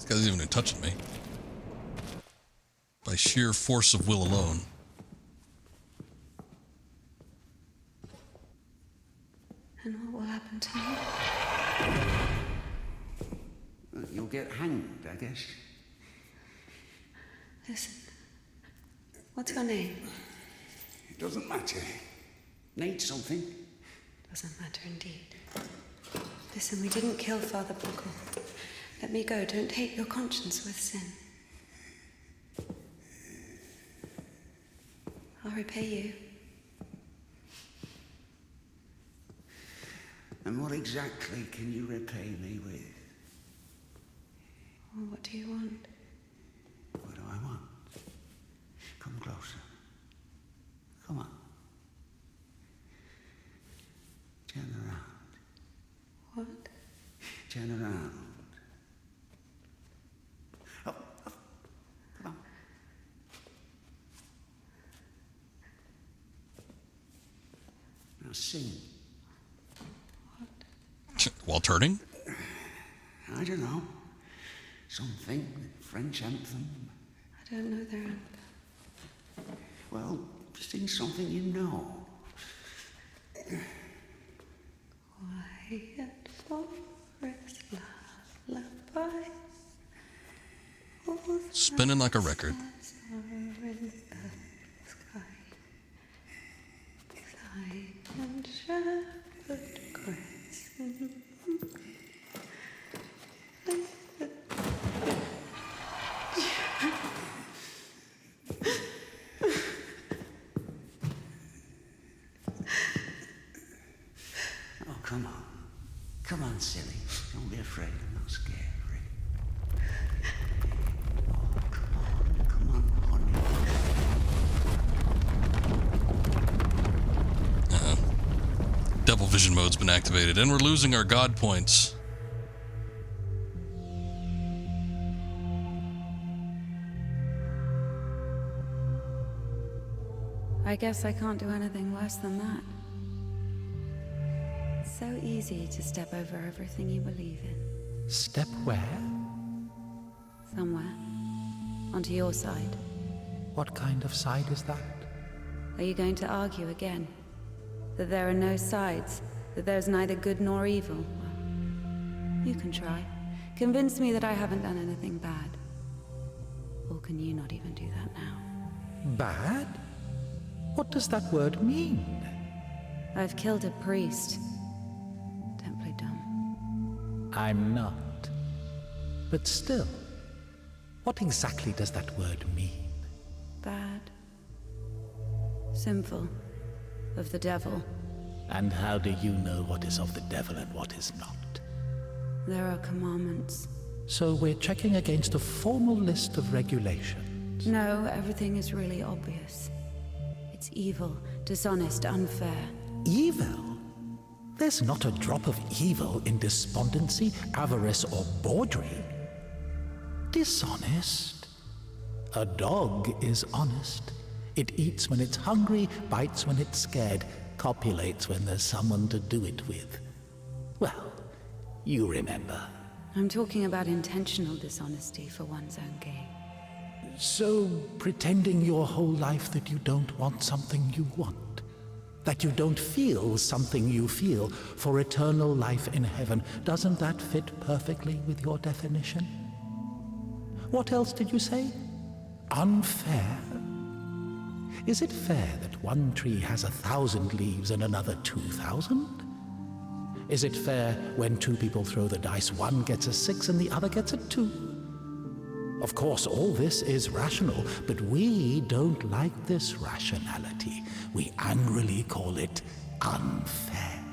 guy's even even touching me. By sheer force of will alone. And what will happen to me? You'll get hanged, I guess. Listen. What's your name? It doesn't matter. Need something? Doesn't matter indeed. Listen, we didn't kill Father Buckle. Let me go. Don't taint your conscience with sin. I'll repay you. And what exactly can you repay me with? Well, what do you want? What do I want? Come closer. Come on. Turn around. What? Turn around. Up, up. Come on. Now sing. While turning? I don't know. Something. French anthem. I don't know their anthem. Well, sing something you know. Quiet forest lullaby. Spinning like a record. Silent shepherd cries. Oh, come on. Come on, silly. Don't be afraid. I'm not scary. Oh, come on, honey. Devil vision mode's been activated, and we're losing our god points. I guess I can't do anything worse than that. It's so easy to step over everything you believe in. Step where? Somewhere. Onto your side. What kind of side is that? Are you going to argue again? That there are no sides? That there's neither good nor evil? Well, you can try. Convince me that I haven't done anything bad. Or can you not even do that now? Bad? What does that word mean? I've killed a priest. Don't play dumb. I'm not. But still, what exactly does that word mean? Bad. Sinful. Of the devil. And how do you know what is of the devil and what is not? There are commandments. So we're checking against a formal list of regulations. No, everything is really obvious. It's evil, dishonest, unfair. Evil? There's not a drop of evil in despondency, avarice, or bawdry. Dishonest? A dog is honest. It eats when it's hungry, bites when it's scared, copulates when there's someone to do it with. Well, you remember. I'm talking about intentional dishonesty for one's own gain. So, pretending your whole life that you don't want something you want, that you don't feel something you feel for eternal life in heaven, doesn't that fit perfectly with your definition? What else did you say? Unfair? Is it fair that one tree has 1,000 leaves and another 2,000? Is it fair when two people throw the dice, one gets a 6 and the other gets a 2? Of course, all this is rational, but we don't like this rationality. We angrily call it unfair.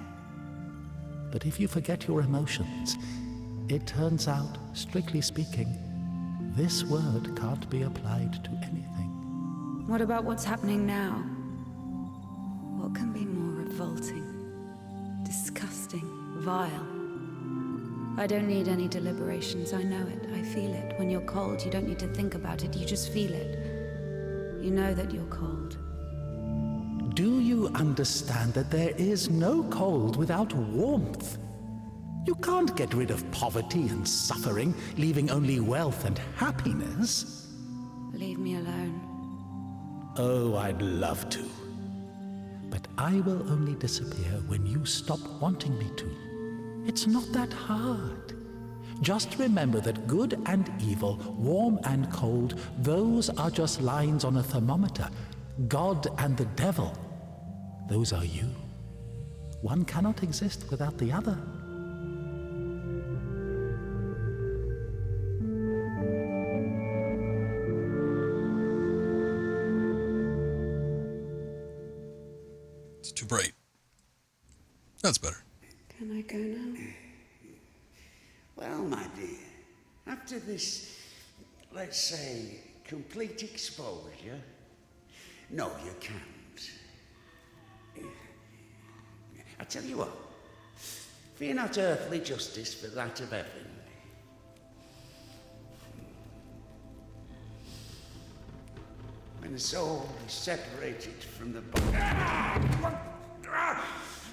But if you forget your emotions, it turns out, strictly speaking, this word can't be applied to anything. What about what's happening now? What can be more revolting, disgusting, vile? I don't need any deliberations. I know it. I feel it. When you're cold, you don't need to think about it. You just feel it. You know that you're cold. Do you understand that there is no cold without warmth? You can't get rid of poverty and suffering, leaving only wealth and happiness. Leave me alone. Oh, I'd love to. But I will only disappear when you stop wanting me to. It's not that hard. Just remember that good and evil, warm and cold, those are just lines on a thermometer. God and the devil, those are you. One cannot exist without the other. It's too bright. That's better. Can I go now? Well, my dear, after this, let's say, complete exposure, no, you can't. I tell you what, fear not earthly justice, but that of heaven. When the soul is separated from the body...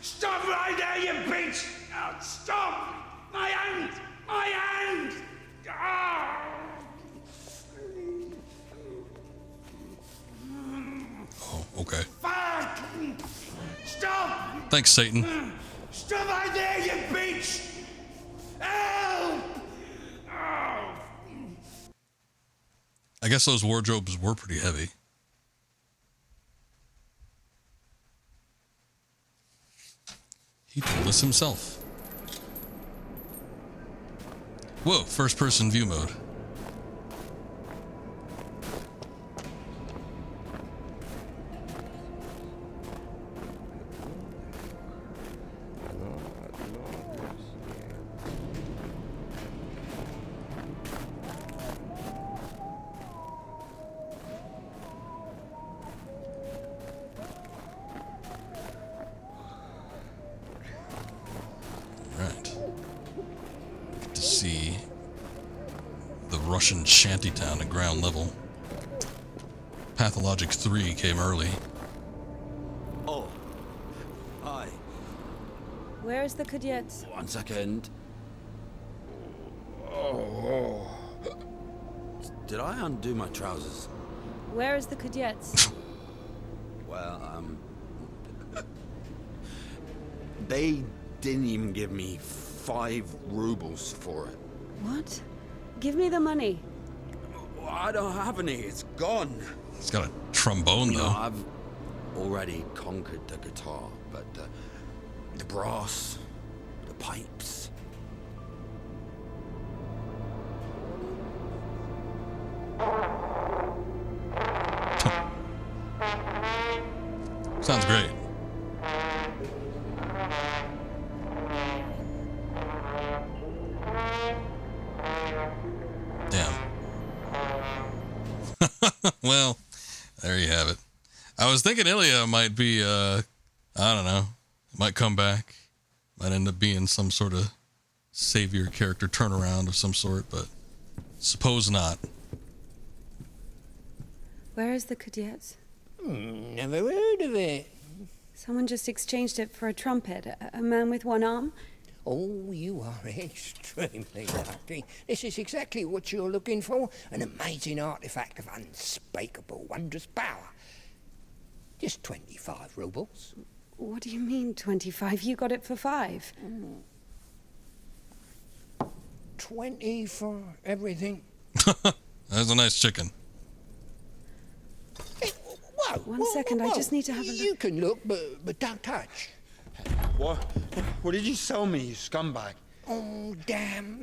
Stop right there, you bitch! Oh, stop! My hand! My hand! Oh, okay. Fuck! Stop! Thanks, Satan. Stop right there, you bitch! Help! I guess those wardrobes were pretty heavy. He told us himself. Whoa, first person view mode. Russian shantytown at ground level. Pathologic 3 came early. Oh. Hi. Where is the cadet? 1 second. Did I undo my trousers? Where is the cadet? Well, they didn't even give me 5 rubles for it. What? Give me the money. I don't have any. It's gone. He's got a trombone, though. I've already conquered the guitar, but the brass, the pipes. Sounds great. Well, there you have it. I was thinking Ilya might be, I don't know, might come back. Might end up being some sort of savior character turnaround of some sort, but suppose not. Where is the cadet? Never heard of it. Someone just exchanged it for a trumpet. A man with one arm? Oh, you are extremely lucky. This is exactly what you're looking for. An amazing artifact of unspeakable, wondrous power. Just 25 rubles. What do you mean, 25? You got it for 5. 20 for everything. That's a nice chicken. Hey, whoa, One second, I just need to have a look. You can look, but don't touch. What did you sell me, you scumbag? Oh, damn.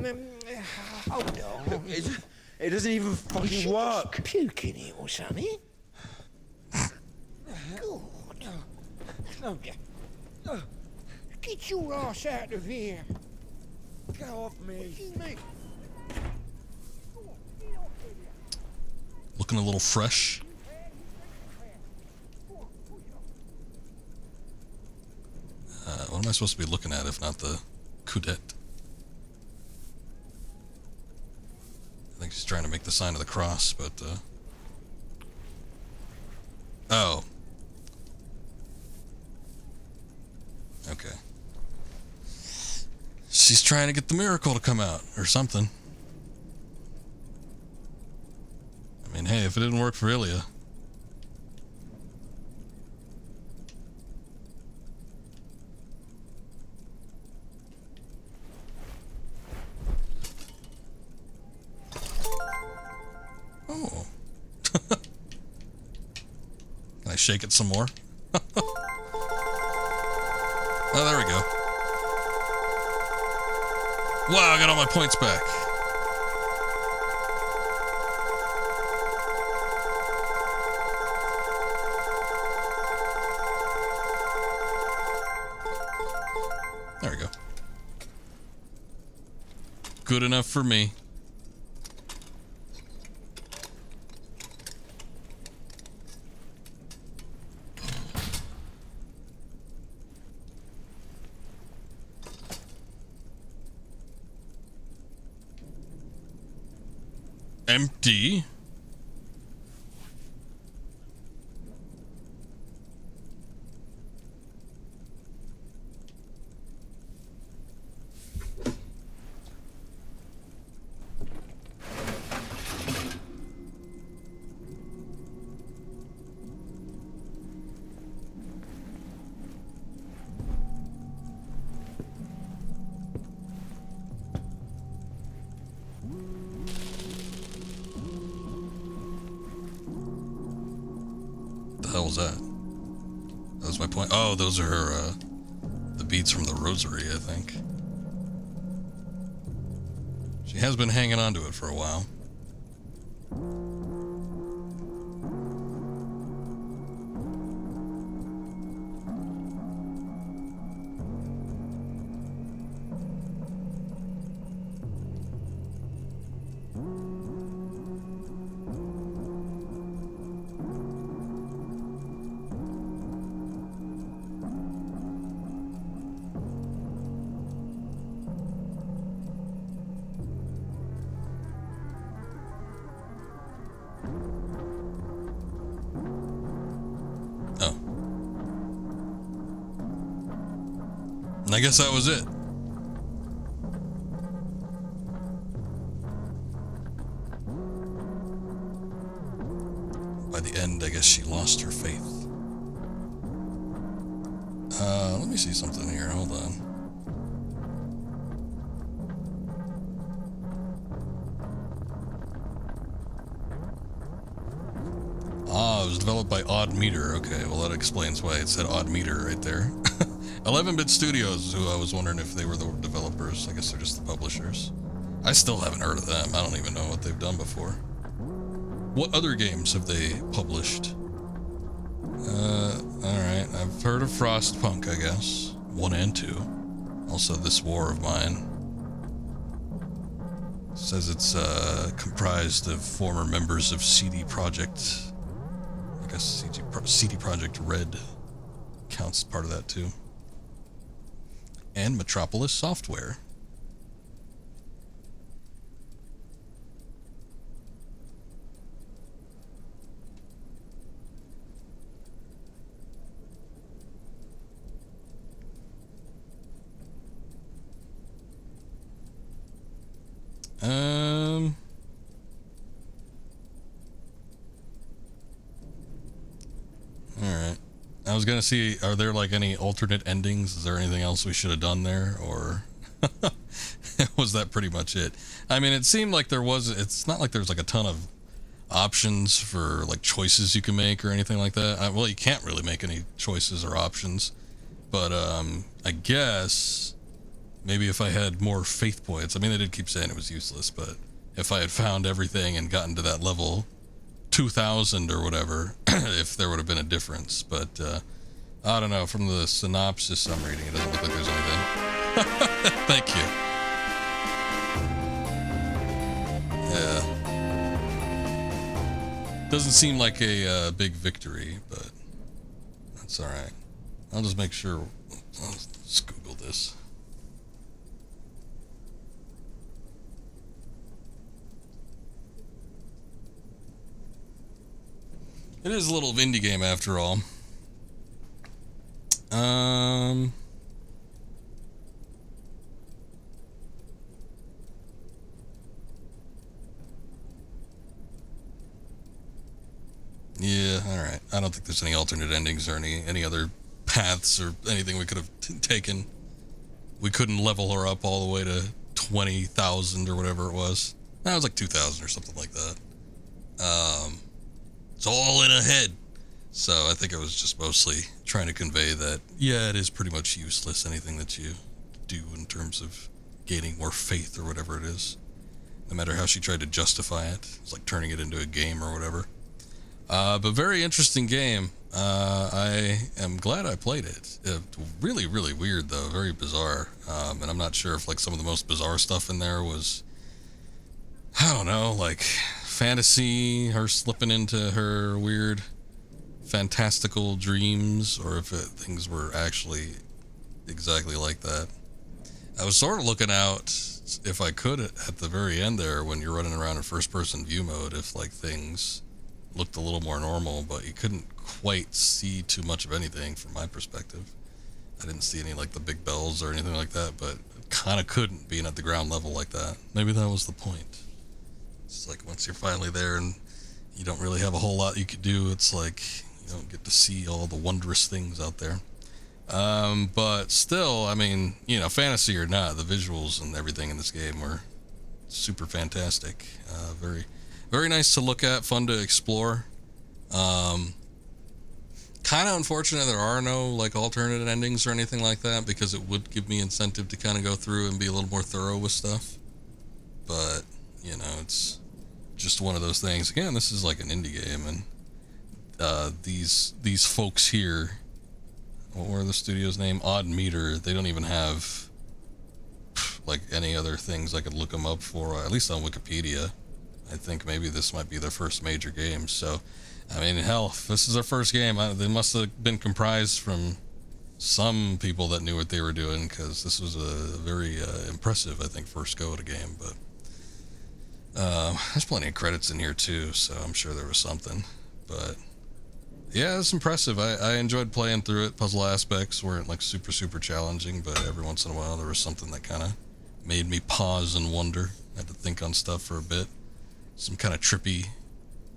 Hold on. It doesn't even fucking work. Puke in it or something? God. Oh, yeah. Get your ass out of here. Get off me. Looking a little fresh. What am I supposed to be looking at if not the cadet? I think she's trying to make the sign of the cross, but oh. Okay. guess he's trying to get the miracle to come out or something. I mean, hey, if it didn't work for Ilya. Oh. Can I shake it some more? Oh, there we go. Wow, I got all my points back. There we go. Good enough for me. Empty. The hell was that? That was my point. Oh, those are the beads from the rosary, I think. She has been hanging on to it for a while. And I guess that was it. By the end, I guess she lost her faith. Let me see something here. Hold on. Ah, it was developed by Odd Meter. Okay, well that explains why it said Odd Meter right there. 11-Bit Studios, who I was wondering if they were the developers. I guess they're just the publishers. I still haven't heard of them. I don't even know what they've done before. What other games have they published? Alright. I've heard of Frostpunk, I guess. 1 and 2. Also, This War of Mine. It says it's comprised of former members of CD Projekt. I guess CD Projekt Red counts part of that too. And Metropolis Software. Alright. I was gonna see, are there like any alternate endings? Is there anything else we should have done there? Or was that pretty much it? I mean, it seemed like there was, it's not like there's like a ton of options for like choices you can make or anything like that. Well, you can't really make any choices or options. But I guess maybe if I had more faith points, I mean, they did keep saying it was useless, but if I had found everything and gotten to that level 2000 or whatever, if there would have been a difference. But I don't know, from the synopsis I'm reading, it doesn't look like there's anything. Thank you. Yeah. Doesn't seem like a big victory, but that's alright. I'll just make sure. Let's Google this. It is a little indie game after all. I don't think there's any alternate endings or any other paths or anything we could have taken. We couldn't level her up all the way to 20,000 or whatever it was. That was like 2,000 or something like that. It's all in her head. So I think it was just mostly trying to convey that, yeah, it is pretty much useless, anything that you do in terms of gaining more faith or whatever it is. No matter how she tried to justify it. It's like turning it into a game or whatever. But very interesting game. I am glad I played it. Really, really weird though. Very bizarre. And I'm not sure if like some of the most bizarre stuff in there was, I don't know, like fantasy, her slipping into her weird fantastical dreams, or if things were actually exactly like that. I was sort of looking out, if I could, at the very end there, when you're running around in first-person view mode, if like things looked a little more normal, but you couldn't quite see too much of anything from my perspective. I didn't see any like the big bells or anything like that, but kind of couldn't, being at the ground level like that. Maybe that was the point. It's like once you're finally there and you don't really have a whole lot you could do, it's like you don't get to see all the wondrous things out there. But still, I mean, you know, fantasy or not, the visuals and everything in this game were super fantastic. Very, very nice to look at, fun to explore. Kind of unfortunate there are no like alternate endings or anything like that, because it would give me incentive to kind of go through and be a little more thorough with stuff. But, you know, it's just one of those things. Again, this is like an indie game, and these folks here, what were the studio's name? Odd Meter. They don't even have like any other things I could look them up for, at least on Wikipedia. I think maybe this might be their first major game. So, I mean, hell, if this is their first game, they must have been comprised from some people that knew what they were doing, because this was a very impressive, I think, first go at a game. But there's plenty of credits in here too, so I'm sure there was something. But yeah, it's impressive. I enjoyed playing through it. Puzzle aspects weren't like super challenging, but every once in a while there was something that kind of made me pause and wonder. I had to think on stuff for a bit. Some kind of trippy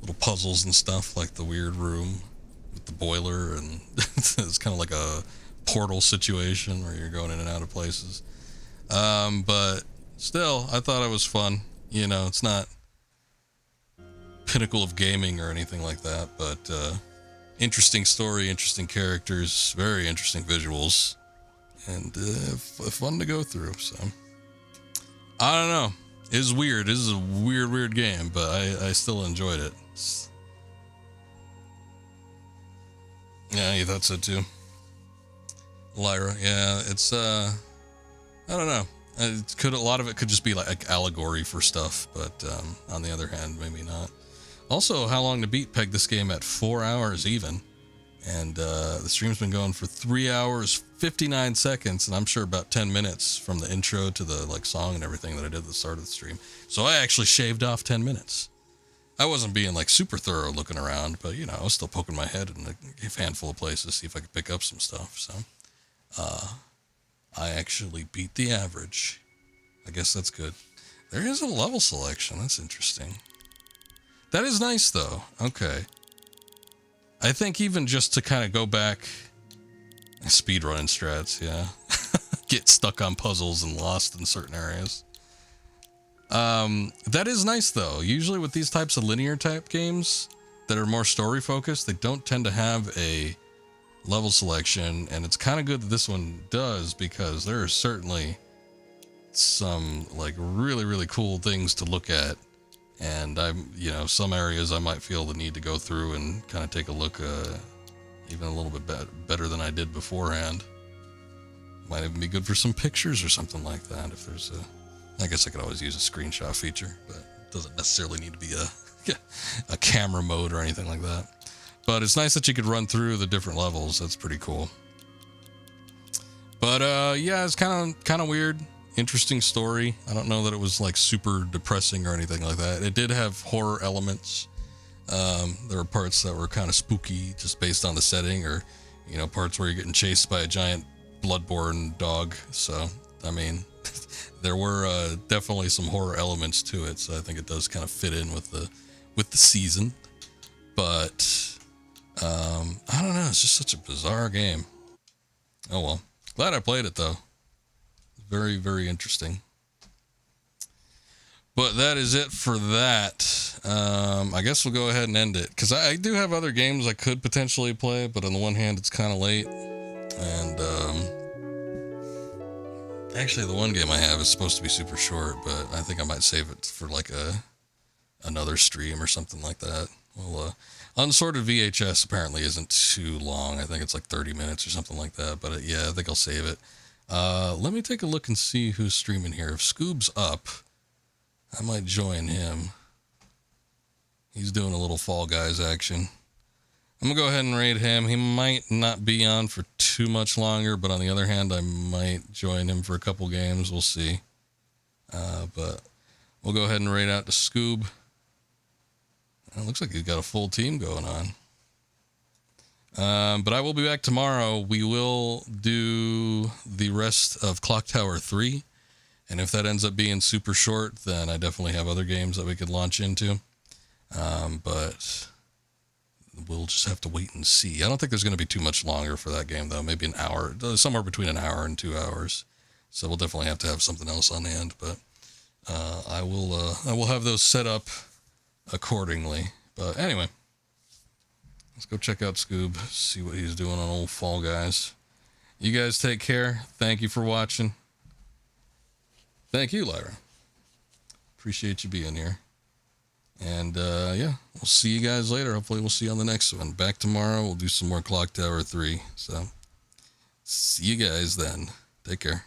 little puzzles and stuff, like the weird room with the boiler, and it's kind of like a portal situation where you're going in and out of places. But still, I thought it was fun. You know, it's not pinnacle of gaming or anything like that, but interesting story, interesting characters, very interesting visuals, and fun to go through. So I don't know. It's weird. This is a weird game, but I still enjoyed it. Yeah, you thought so too, Lyra. Yeah, it's I don't know. A lot of it could just be like allegory for stuff, but on the other hand, maybe not. Also, how long to beat pegged this game at 4 hours even, and the stream's been going for 3 hours 59 seconds, and I'm sure about 10 minutes from the intro to the like song and everything that I did at the start of the stream. So I actually shaved off 10 minutes. I wasn't being like super thorough looking around, but you know, I was still poking my head in a handful of places, see if I could pick up some stuff. So I actually beat the average. I guess that's good. There is a level selection. That's interesting. That is nice though. Okay. I think even just to kind of go back, speedrunning strats, yeah. Get stuck on puzzles and lost in certain areas. That is nice though. Usually with these types of linear type games that are more story focused, they don't tend to have a level selection, and it's kind of good that this one does, because there are certainly some like really cool things to look at, and you know, some areas I might feel the need to go through and kind of take a look even a little bit better than I did beforehand. Might even be good for some pictures or something like that. If there's I guess I could always use a screenshot feature, but it doesn't necessarily need to be a camera mode or anything like that. But it's nice that you could run through the different levels. That's pretty cool. But yeah, it's kind of weird. Interesting story. I don't know that it was like super depressing or anything like that. It did have horror elements. There were parts that were kind of spooky just based on the setting, or you know, parts where you're getting chased by a giant bloodborne dog. So I mean, there were definitely some horror elements to it. So I think it does kind of fit in with the season. But I don't know. It's just such a bizarre game. Oh well. Glad I played it though. Very, very interesting. But that is it for that. I guess we'll go ahead and end it. Because I do have other games I could potentially play, but on the one hand, it's kind of late. And actually, the one game I have is supposed to be super short, but I think I might save it for like another stream or something like that. Well, Unsorted VHS apparently isn't too long. I think it's like 30 minutes or something like that. But yeah, I think I'll save it. Let me take a look and see who's streaming here. If Scoob's up, I might join him. He's doing a little Fall Guys action. I'm going to go ahead and raid him. He might not be on for too much longer, but on the other hand, I might join him for a couple games. We'll see. But we'll go ahead and raid out to Scoob. It looks like he's got a full team going on. But I will be back tomorrow. We will do the rest of Clock Tower 3. And if that ends up being super short, then I definitely have other games that we could launch into. But we'll just have to wait and see. I don't think there's going to be too much longer for that game, though. Maybe an hour, somewhere between an hour and 2 hours. So we'll definitely have to have something else on hand. But I will have those set up accordingly. But anyway, let's go check out Scoob, see what he's doing on old Fall Guys. You guys take care. Thank you for watching. Thank you, Lyra. Appreciate you being here. And yeah, we'll see you guys later. Hopefully we'll see you on the next one. Back tomorrow. We'll do some more Clock Tower 3. So see you guys then. Take care.